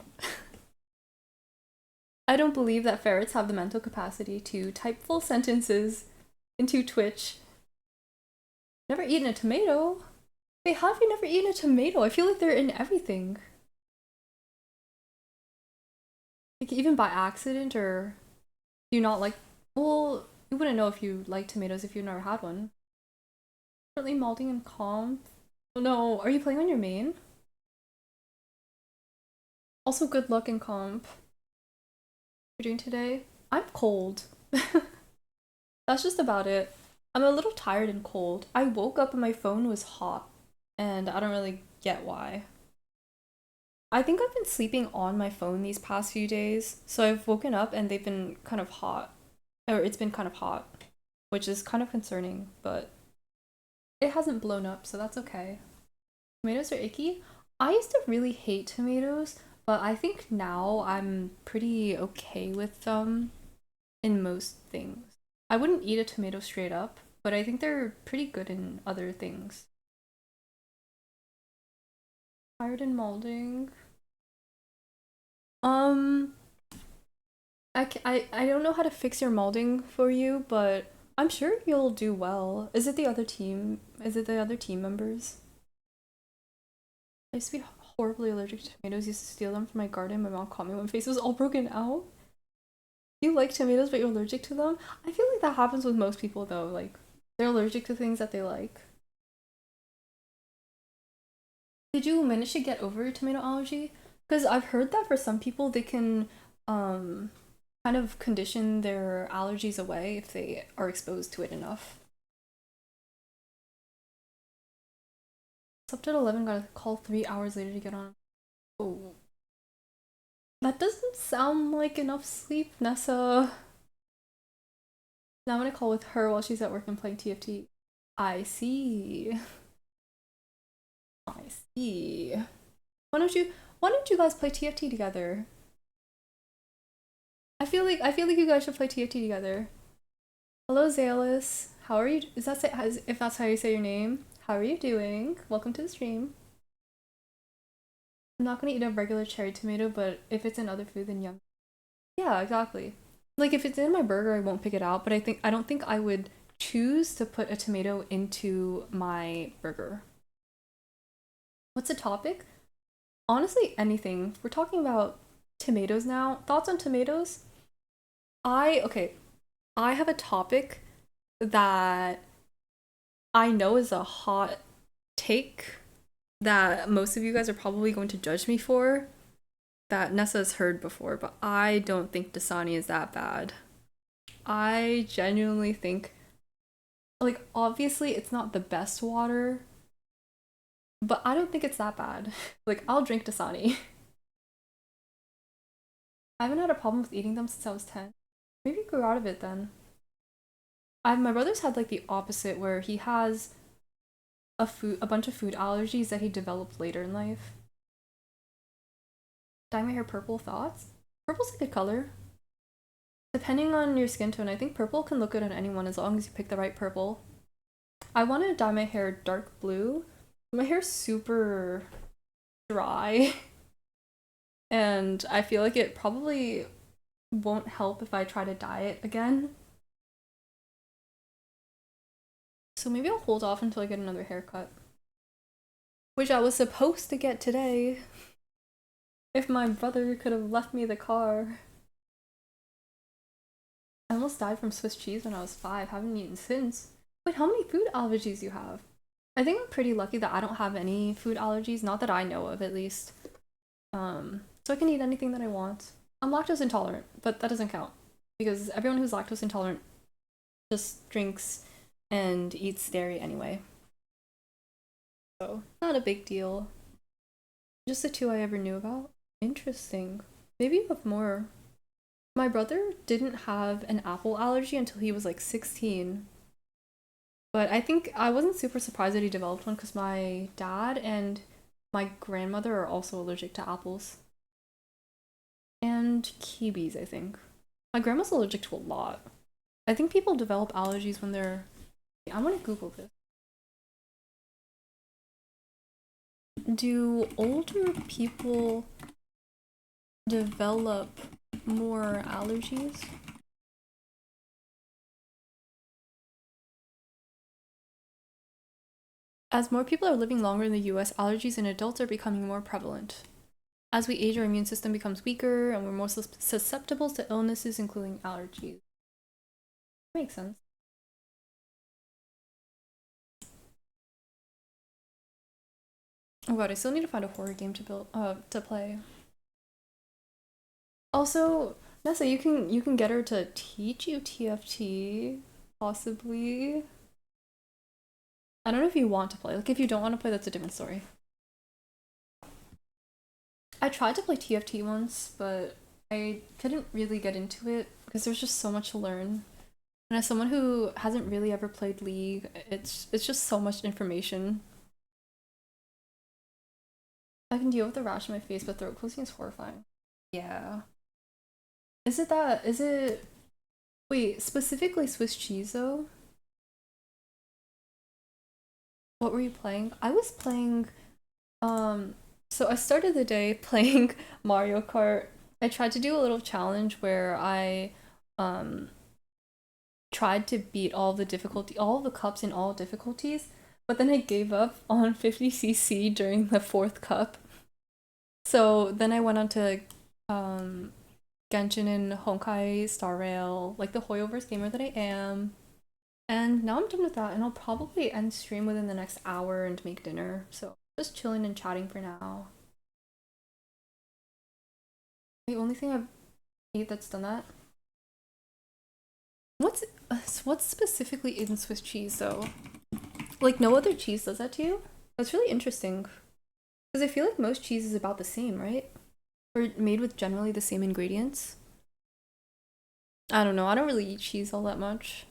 I don't believe that ferrets have the mental capacity to type full sentences into Twitch. Never eaten a tomato? Wait, how have you never eaten a tomato? I feel like they're in everything. Like, even by accident, or do you not like... Well, you wouldn't know if you like tomatoes if you've never had one. Currently molding in comp. Oh no, are you playing on your main? Also, good luck in comp. What are you doing today? I'm cold. That's just about it. I'm a little tired and cold. I woke up and my phone was hot, and I don't really get why. I think I've been sleeping on my phone these past few days, so I've woken up and they've been kind of hot. Or it's been kind of hot, which is kind of concerning, but it hasn't blown up, so that's okay. Tomatoes are icky? I used to really hate tomatoes, but I think now I'm pretty okay with them in most things. I wouldn't eat a tomato straight up, but I think they're pretty good in other things. Tired and molding. Um, I don't know how to fix your molding for you, but I'm sure you'll do well. Is it the other team? Is it the other team members? I used to be horribly allergic to tomatoes. Used to steal them from my garden. My mom caught me when my face was all broken out. You like tomatoes, but you're allergic to them? I feel like that happens with most people though. Like, they're allergic to things that they like. Did you manage to get over your tomato allergy? Because I've heard that for some people they can um kind of condition their allergies away if they are exposed to it enough. Slept at 11, got a call 3 hours later to get on. Oh, that doesn't sound like enough sleep, Nessa. Now I'm gonna call with her while she's at work and playing TFT. I see. I see. Why don't you guys play TFT together? I feel like you guys should play TFT together. Hello Zalis. How are you? If that's how you say your name? How are you doing? Welcome to the stream. I'm not gonna eat a regular cherry tomato, but if it's in other food, then yum. Yeah, exactly. Like if it's in my burger, I won't pick it out, but I don't think I would choose to put a tomato into my burger. What's the topic? Honestly, anything. We're talking about tomatoes now. Thoughts on tomatoes? Okay, I have a topic that I know is a hot take that most of you guys are probably going to judge me for, that Nessa's heard before, but I don't think Dasani is that bad. I genuinely think, like, obviously it's not the best water, but I don't think it's that bad. Like, I'll drink Dasani. I haven't had a problem with eating them since I was 10. Maybe grew out of it then. My brother's had like the opposite where he has a bunch of food allergies that he developed later in life. Dye my hair purple, thoughts? Purple's a good color. Depending on your skin tone, I think purple can look good on anyone as long as you pick the right purple. I want to dye my hair dark blue. My hair's super dry, and I feel like it probably won't help if I try to dye it again. So maybe I'll hold off until I get another haircut. Which I was supposed to get today. If my brother could have left me the car. I almost died from Swiss cheese when I was 5. Haven't eaten since. Wait, how many food allergies do you have? I think I'm pretty lucky that I don't have any food allergies. Not that I know of, at least. So I can eat anything that I want. I'm lactose intolerant, but that doesn't count. Because everyone who's lactose intolerant just drinks and eats dairy anyway. So, not a big deal. Just the two I ever knew about. Interesting. Maybe you have more. My brother didn't have an apple allergy until he was like 16. But I think I wasn't super surprised that he developed one because my dad and my grandmother are also allergic to apples. And kiwis, I think. My grandma's allergic to a lot. I think people develop allergies when they're... I'm gonna Google this. Do older people develop more allergies. As more people are living longer in the US, allergies in adults are becoming more prevalent. As we age, our immune system becomes weaker and we're more susceptible to illnesses, including allergies. Makes sense. Oh god, I still need to find a horror game to play. Also, Nessa, you can get her to teach you TFT, possibly. I don't know if you want to play. Like, if you don't want to play, that's a different story. I tried to play TFT once, but I couldn't really get into it because there's just so much to learn. And as someone who hasn't really ever played League, it's just so much information. I can deal with the rash on my face, but throat closing is horrifying. Yeah. Is it that? Is it? Wait, specifically Swiss cheese though? What were you playing? I was playing. Um, so I started the day playing Mario Kart. I tried to do a little challenge where I um tried to beat all the cups in all difficulties, but then I gave up on 50cc during the fourth cup. So then I went on to um Genshin and Honkai Star Rail, like the Hoyoverse gamer that I am. And now I'm done with that, and I'll probably end stream within the next hour and make dinner. So just chilling and chatting for now. The only thing I've ate that's done that. What's specifically in Swiss cheese though? Like no other cheese does that to you? That's really interesting. Because I feel like most cheese is about the same, right? Or made with generally the same ingredients. I don't know. I don't really eat cheese all that much.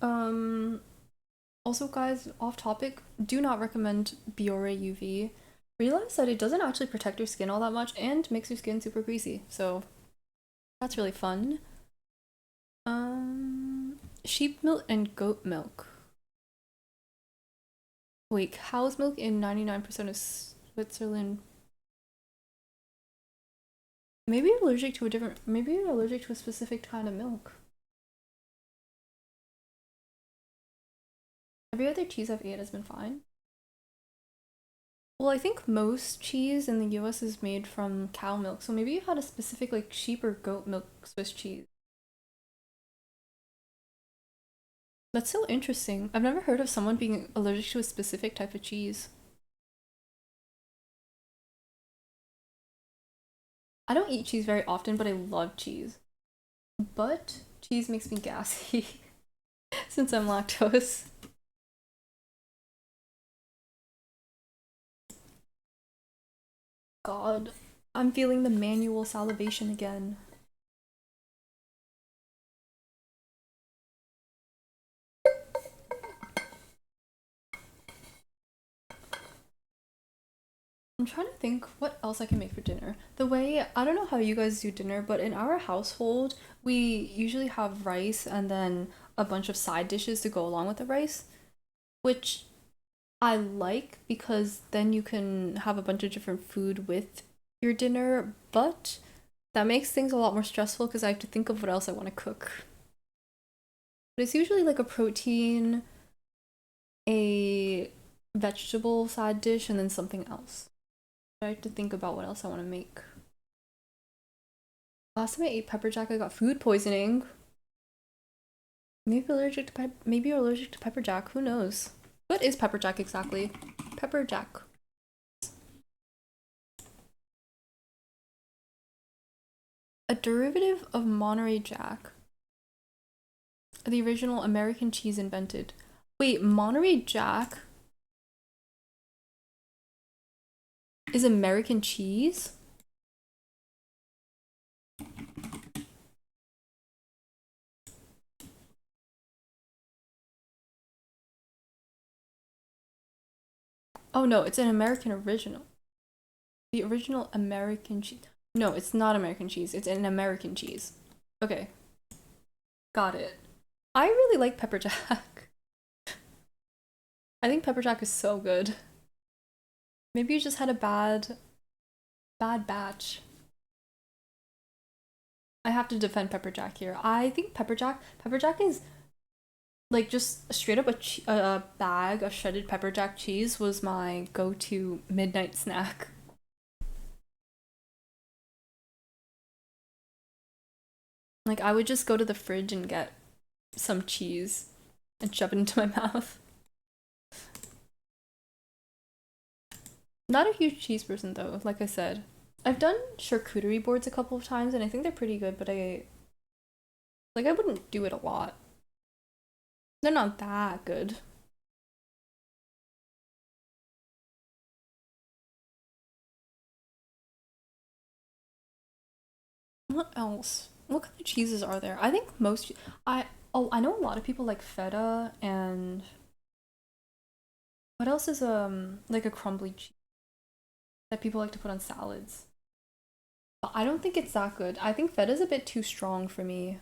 Um, Also, guys, off topic, do not recommend Biore UV. Realize that it doesn't actually protect your skin all that much and makes your skin super greasy. So that's really fun. Sheep milk and goat milk. Wait, cow's milk in 99% of Switzerland. Maybe you're allergic to a different. Maybe you're allergic to a specific kind of milk. Every other cheese I've ate has been fine. Well, I think most cheese in the US is made from cow milk, so maybe you had a specific like sheep or goat milk Swiss cheese. That's so interesting. I've never heard of someone being allergic to a specific type of cheese. I don't eat cheese very often, but I love cheese. But cheese makes me gassy since I'm lactose. God, I'm feeling the manual salivation again. I'm trying to think what else I can make for dinner. The way, I don't know how you guys do dinner, but in our household, we usually have rice and then a bunch of side dishes to go along with the rice, which I like because then you can have a bunch of different food with your dinner, but that makes things a lot more stressful because I have to think of what else I want to cook. But it's usually like a protein, a vegetable side dish, and then something else. I have to think about what else I want to make. Last time I ate pepper jack, I got food poisoning. Maybe you're allergic to pepper jack. Who knows? What is pepper jack exactly? Pepper jack. A derivative of Monterey Jack, the original American cheese invented. Wait, Monterey Jack is American cheese? Oh no, it's an American original. The original American cheese. No, it's not American cheese. It's an American cheese. Okay, got it. I really like pepper jack. I think pepper jack is so good. Maybe you just had a bad batch. I have to defend pepper jack here. I think pepper jack is like just straight up a bag of shredded pepper jack cheese was my go-to midnight snack. Like I would just go to the fridge and get some cheese and shove it into my mouth. Not a huge cheese person though, like I said. I've done charcuterie boards a couple of times and I think they're pretty good, but I wouldn't do it a lot. They're not that good. What else? What kind of cheeses are there? I think most I I know a lot of people like feta and what else is like a crumbly cheese that people like to put on salads. But I don't think it's that good. I think feta's a bit too strong for me.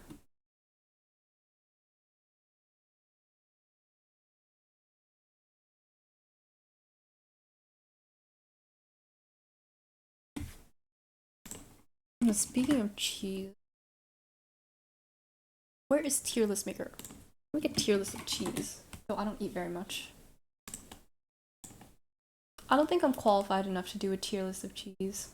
Speaking of cheese, where is tier list maker? Let me get tier list of cheese. Though I don't eat very much. I don't think I'm qualified enough to do a tier list of cheese.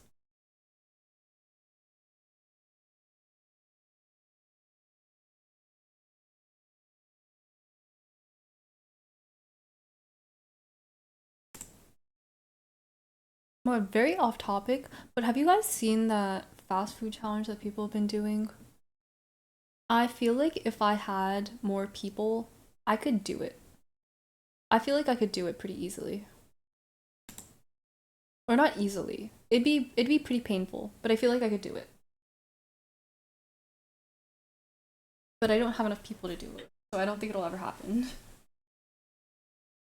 Well, very off topic, but have you guys seen that fast food challenge that people have been doing? I feel like if I had more people, I could do it. I feel like I could do it pretty easily. Or not easily. It'd be pretty painful, but I feel like I could do it. But I don't have enough people to do it, so I don't think it'll ever happen.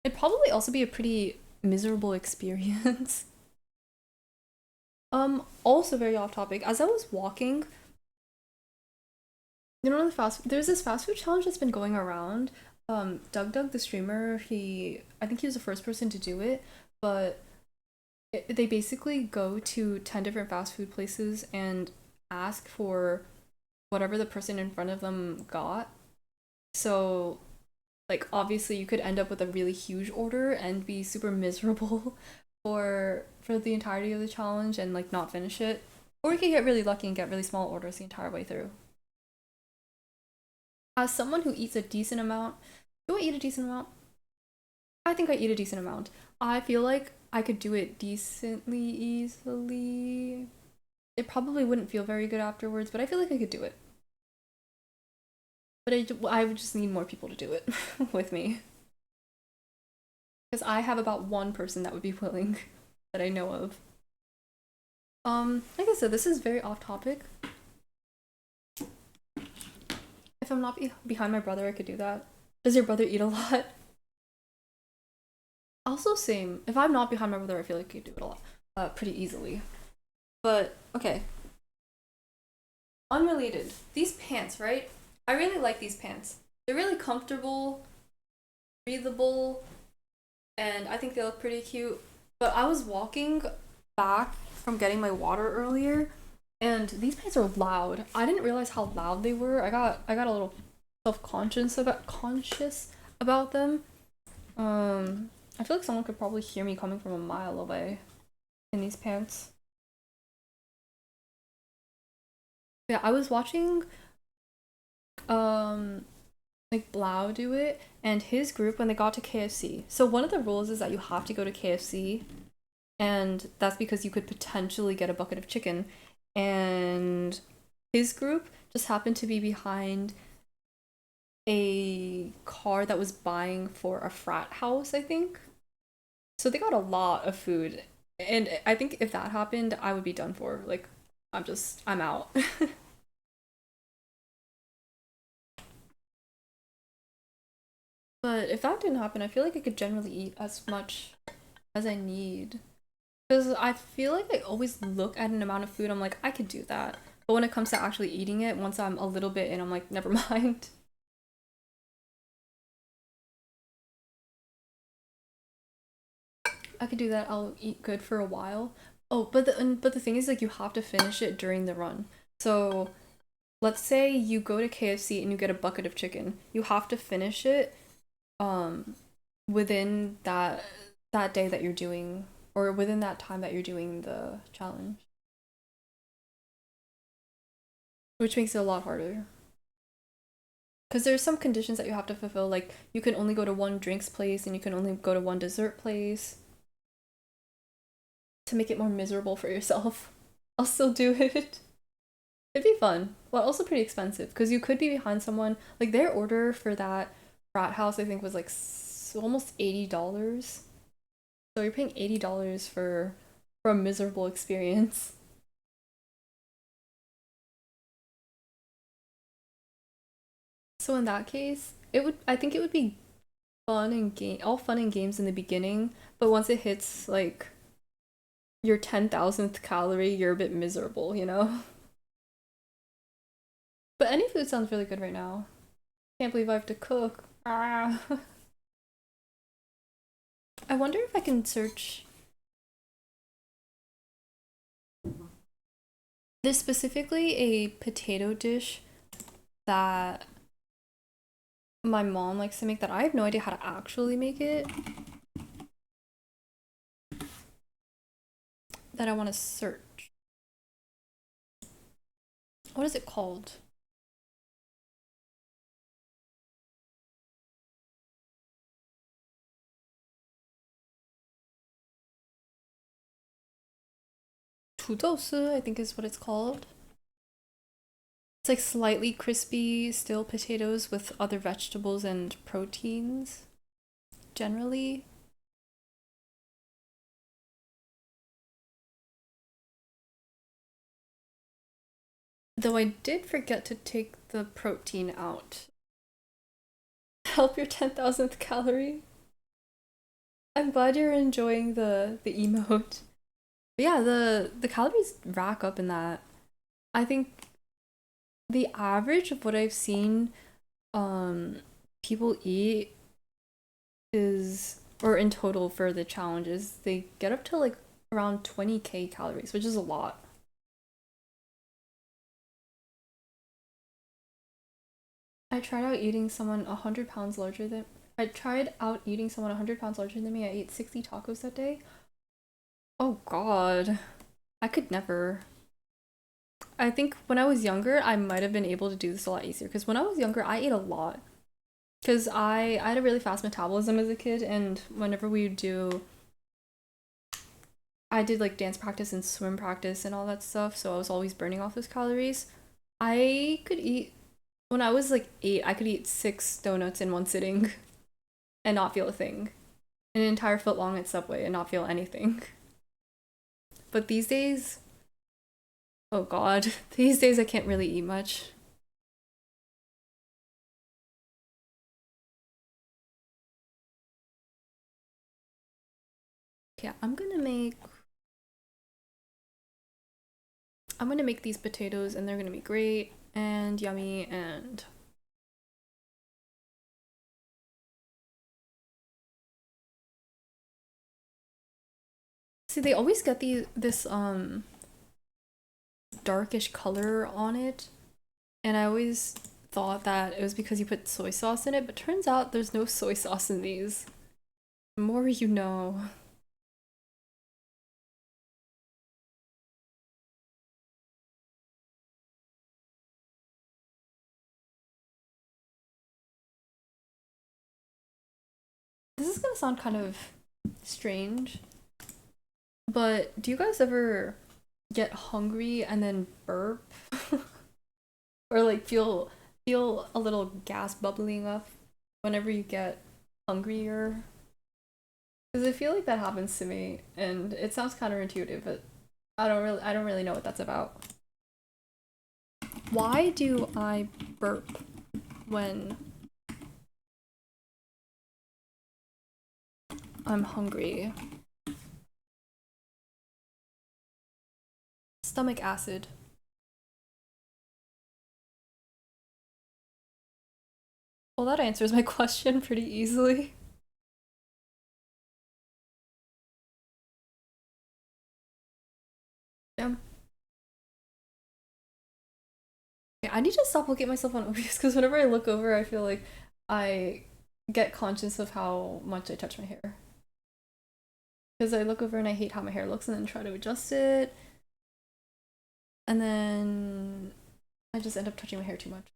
It'd probably also be a pretty miserable experience. Also very off topic. As I was walking, there's this fast food challenge that's been going around. Doug the streamer, I think he was the first person to do it, but they basically go to 10 different fast food places and ask for whatever the person in front of them got. So, like, obviously, you could end up with a really huge order and be super miserable for the entirety of the challenge and like not finish it, or you could get really lucky and get really small orders the entire way through. As someone who eats a decent amount, do I eat a decent amount? I think I eat a decent amount. I feel like I could do it decently easily. It probably wouldn't feel very good afterwards, but I feel like I could do it. But I would just need more people to do it with me. Because I have about one person that would be willing that I know of. Like I said, this is very off topic. If I'm not behind my brother, I could do that. Does your brother eat a lot? Also, same. If I'm not behind my brother, I feel like I could do it a lot, pretty easily. But okay, unrelated. These pants, right? I really like these pants. They're really comfortable, breathable, and I think they look pretty cute. But I was walking back from getting my water earlier, and these pants are loud. I didn't realize how loud they were. I got a little conscious about them. I feel like someone could probably hear me coming from a mile away in these pants. Yeah, I was watching um like Blau do it and his group when they got to KFC. So one of the rules is that you have to go to KFC, and that's because you could potentially get a bucket of chicken. And his group just happened to be behind a car that was buying for a frat house, I think. So they got a lot of food. And I think if that happened, I would be done for. Like, I'm out. But if that didn't happen, I feel like I could generally eat as much as I need. Because I feel like I always look at an amount of food, I'm like, I could do that. But when it comes to actually eating it, once I'm a little bit in, I'm like, never mind. I could do that. I'll eat good for a while. Oh, but the thing is, like, you have to finish it during the run. So let's say you go to KFC and you get a bucket of chicken. You have to finish it um within that day that you're doing, or within that time that you're doing the challenge, which makes it a lot harder. Because there's some conditions that you have to fulfill, like you can only go to one drinks place and you can only go to one dessert place to make it more miserable for yourself. I'll still do it. It'd be fun, but also pretty expensive because you could be behind someone. Like their order for that frat house, I think, was like almost $80. So you're paying $80 for a miserable experience. So in that case, it would I think it would be fun and game all fun and games in the beginning, but once it hits like your 10,000th calorie, you're a bit miserable, you know? But any food sounds really good right now. Can't believe I have to cook. Ah. I wonder if I can search. There's specifically a potato dish that my mom likes to make that I have no idea how to actually make it. That I want to search. What is it called? Tudosu, I think is what it's called. It's like slightly crispy still potatoes with other vegetables and proteins generally. Though I did forget to take the protein out. Help your 10,000th calorie. I'm glad you're enjoying the emote. But yeah, the calories rack up in that. I think the average of what I've seen um people eat is, or in total for the challenges, they get up to like around 20k calories, which is a lot. I tried out eating someone 100 pounds larger than I tried out eating someone 100 pounds larger than me. I ate 60 tacos that day. Oh god. I could never. I think when I was younger, I might have been able to do this a lot easier because when I was younger, I ate a lot. Because I had a really fast metabolism as a kid, and whenever we would do, I did like dance practice and swim practice and all that stuff, so I was always burning off those calories. I could eat, when I was like 8, I could eat 6 donuts in one sitting and not feel a thing. An entire foot long at Subway and not feel anything. But these days, oh god, these days I can't really eat much. Yeah, I'm gonna make these potatoes and they're gonna be great and yummy and see they always get this darkish color on it, and I always thought that it was because you put soy sauce in it, but turns out there's no soy sauce in these. The more you know. This is gonna sound kind of strange, but do you guys ever get hungry and then burp? Or like feel a little gas bubbling up whenever you get hungrier? Because I feel like that happens to me, and it sounds counterintuitive, but I don't really know what that's about. Why do I burp when I'm hungry? Stomach acid. Well, that answers my question pretty easily. I need to stop looking at myself on OBS because whenever I look over, I feel like I get conscious of how much I touch my hair. Because I look over and I hate how my hair looks and then try to adjust it. And then I just end up touching my hair too much.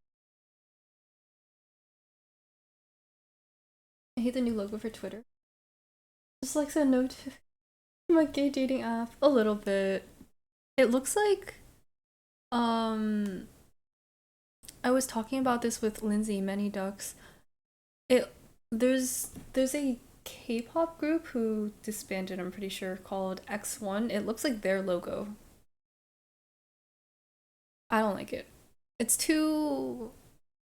I hate the new logo for Twitter. Just like a note my gay dating app. A little bit. It looks like I was talking about this with Lindsay Many Ducks. It there's a K-pop group who disbanded, I'm pretty sure, called X1. It looks like their logo. I don't like it. It's too,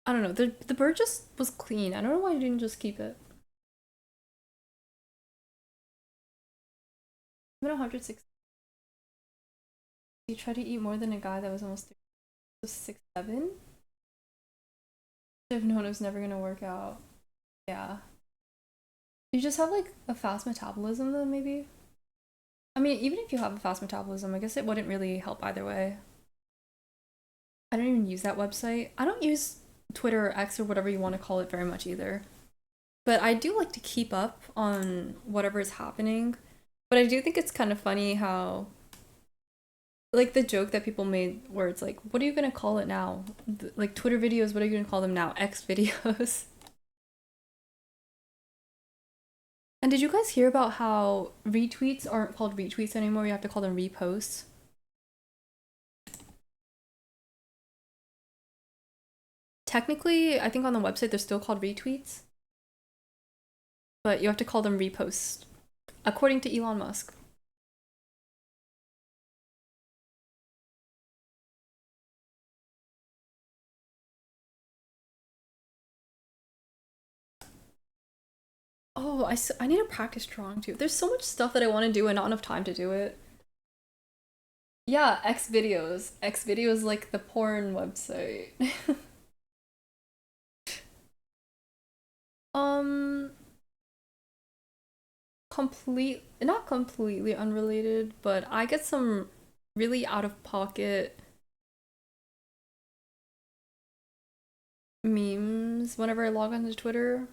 I don't know. The bird just was clean. I don't know why you didn't just keep it. I'm at 106. You try to eat more than a guy that was almost 6'7". I've known it was never gonna work out. Yeah. You just have like a fast metabolism then maybe? I mean, even if you have a fast metabolism, I guess it wouldn't really help either way. I don't even use that website. I don't use Twitter or X or whatever you want to call it very much either. But I do like to keep up on whatever is happening. But I do think it's kind of funny how, like, the joke that people made where it's like, what are you gonna call it now? Like, Twitter videos, what are you gonna call them now? X videos. And did you guys hear about how retweets aren't called retweets anymore? You have to call them reposts. Technically, I think on the website they're still called retweets, but you have to call them reposts, according to Elon Musk. Oh, I need to practice drawing too. There's so much stuff that I want to do and not enough time to do it. Yeah, X videos. X videos like the porn website. um, not completely unrelated, but I get some really out of pocket memes whenever I log onto Twitter.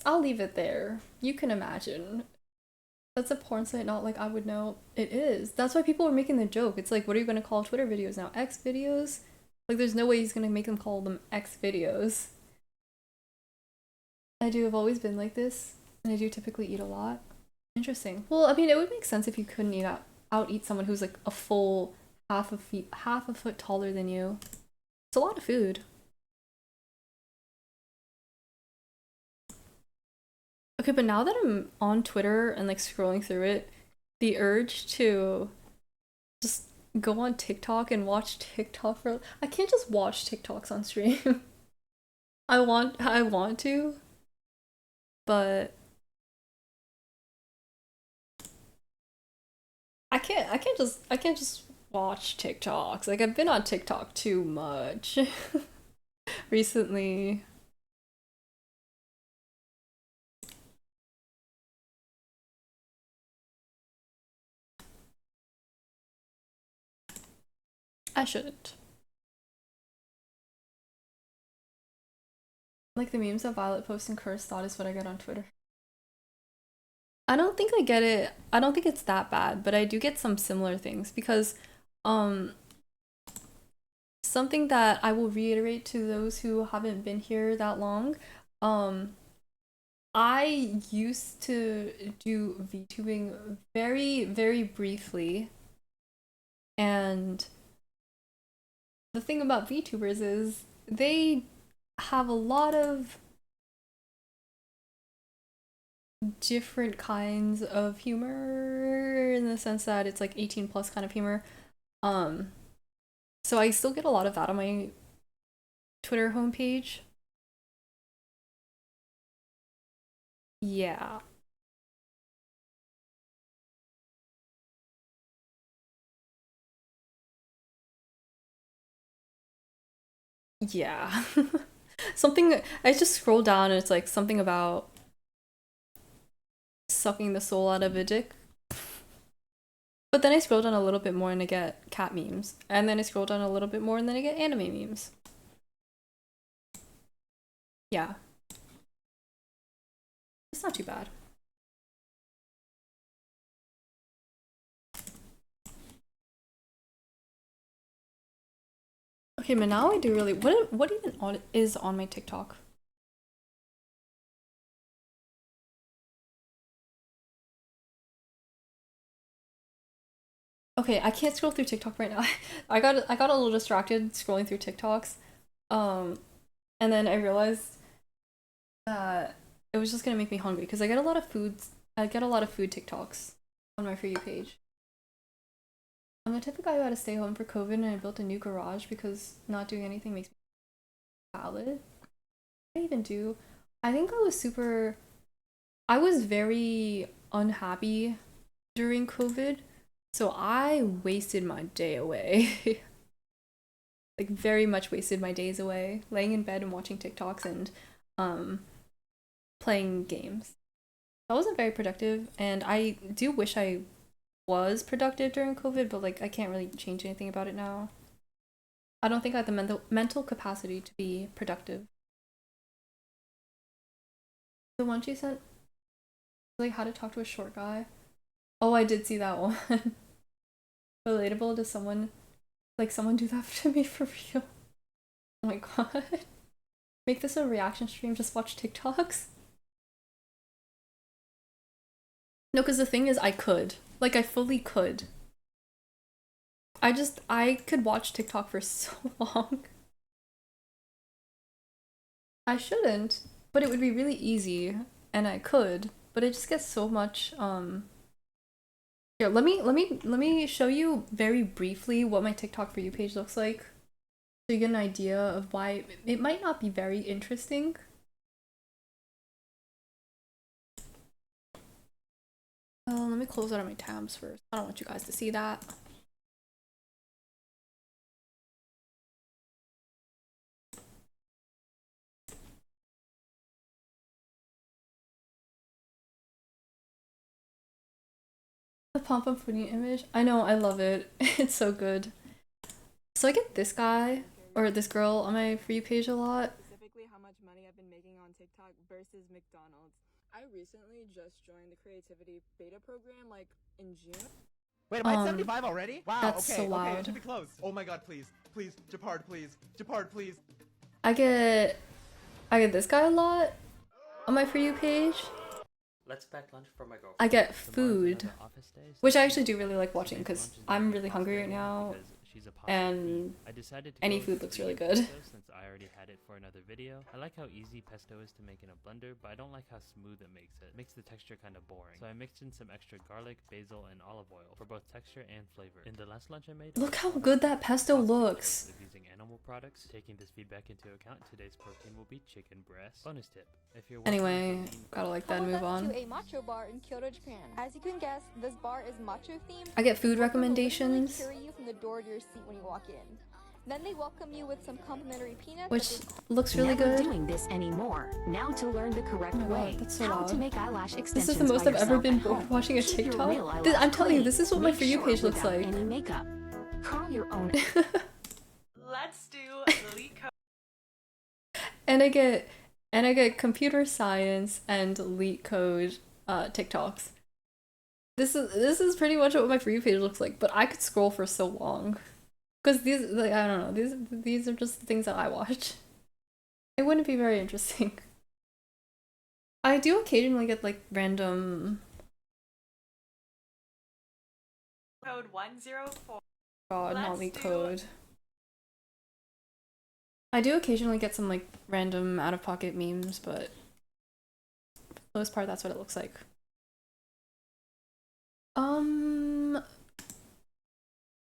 I'll leave it there. You can imagine. That's a porn site, not like I would know. It is. That's why people were making the joke. It's like, what are you gonna call Twitter videos now? X videos? Like, there's no way he's gonna make them call them X videos. I do have always been like this, and I do typically eat a lot. Interesting. Well, I mean, it would make sense if you couldn't out eat someone who's like a full half a foot taller than you. It's a lot of food. Okay, but now that I'm on Twitter and like scrolling through it, the urge to just go on TikTok and watch TikTok for I can't just watch TikToks on stream. I want to, but I can't just watch TikToks. Like I've been on TikTok too much recently. I shouldn't. Like the memes that Violet posts and Curse thought is what I get on Twitter. I don't think I get it. I don't think it's that bad, but I do get some similar things because um something that I will reiterate to those who haven't been here that long, um I used to do VTubing very, very briefly, and the thing about VTubers is they have a lot of different kinds of humor in the sense that it's like 18 plus kind of humor. Um, so I still get a lot of that on my Twitter homepage. Yeah. Yeah. Something I just scroll down and it's like something about sucking the soul out of a dick. But then I scroll down a little bit more and I get cat memes. And then I scroll down a little bit more and then I get anime memes. Yeah. It's not too bad. Okay, but now I do really what even is on my TikTok? Okay, I can't scroll through TikTok right now. I got a little distracted scrolling through TikToks. Um and then I realized that it was just gonna make me hungry because I get a lot of food TikToks on my For You page. I'm the type of guy who had to stay home for COVID and I built a new garage because not doing anything makes me salad. What did I even do? I think I was very unhappy during COVID, so I wasted my day away. Like very much wasted my days away, laying in bed and watching TikToks and um playing games. I wasn't very productive and I do wish I was productive during COVID, but like I can't really change anything about it now. I don't think I had the mental capacity to be productive. The one she sent, like how to talk to a short guy. Oh, I did see that one. Relatable to someone, like someone do that to me for real. Oh my god. Make this a reaction stream, just watch TikToks. No, because the thing is I could. Like I fully could. I could watch TikTok for so long. I shouldn't, but it would be really easy and I could, but it just gets so much here, let me show you very briefly what my TikTok For You page looks like so you get an idea of why it might not be very interesting. Let me close out of my tabs first. I don't want you guys to see that. The pom-pom pudding image. I know, I love it. It's so good. So I get this guy or this girl on my For You page a lot. Specifically how much money I've been making on TikTok versus McDonald's. I recently just joined the creativity beta program like in June. Wait, am I at 75 already? Wow, That's okay, so loud. okay, it should be close. Oh my god, please. Please, Japard, please. Japard, please. I get this guy a lot on my For You page. Let's pack lunch for my girlfriend. I get food, which I actually do really like watching because I'm really hungry right now, and any food looks really good. Since I already had it for another video. I like how easy pesto is to make in a blender, but I don't like how smooth it makes it. It makes the texture kind of boring. So I mixed in some extra garlic, basil, and olive oil for both texture and flavor. In the last lunch I made, Look how good that pesto looks. Using animal products. Taking this feedback into account, today's protein will be chicken breast. Bonus tip: if you're anyway, gotta like that. Move on. To a matcha bar in Kyoto, Japan. As you can guess, this bar is matcha themed. I get food recommendations, carry you from the door to your seat when you walk in. Then they welcome you with some complimentary peanuts, which looks really Never good. doing this anymore. Now to learn the correct way. That's so How loud. to make eyelash extensions. This is the most by I've ever yourself been at home. watching a Keep your TikTok. real eyelash I'm telling you, clean. this is what my Make For You sure page looks without like. Any makeup. Curl your own. Let's do elite code. And I get computer science and LeetCode code TikToks. This is pretty much what my For You page looks like, but I could scroll for so long. Because these, like, I don't know, these are just the things that I watch. It wouldn't be very interesting. I do occasionally get like random Code 104. God, not Let's LeetCode. I do occasionally get some like random out of pocket memes, but for the most part that's what it looks like.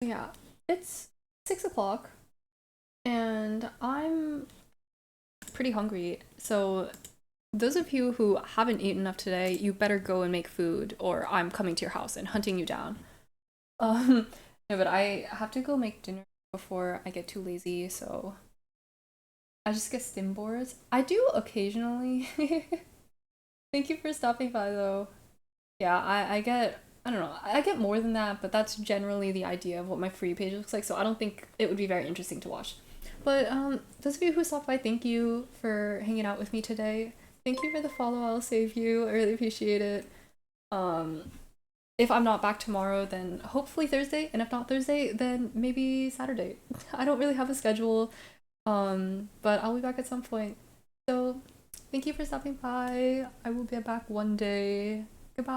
Yeah, it's 6 o'clock and I'm pretty hungry, so those of you who haven't eaten enough today, you better go and make food or I'm coming to your house and hunting you down. No, but I have to go make dinner before I get too lazy, so I just get stim boards. I do occasionally. Thank you for stopping by though. Yeah, I get I don't know. I get more than that, but that's generally the idea of what my For You page looks like. So I don't think it would be very interesting to watch. But those of you who stopped by, thank you for hanging out with me today. Thank you for the follow. I'll save you. I really appreciate it. If I'm not back tomorrow, then hopefully Thursday, and if not Thursday, then maybe Saturday. I don't really have a schedule, but I'll be back at some point. So thank you for stopping by. I will be back one day. Goodbye.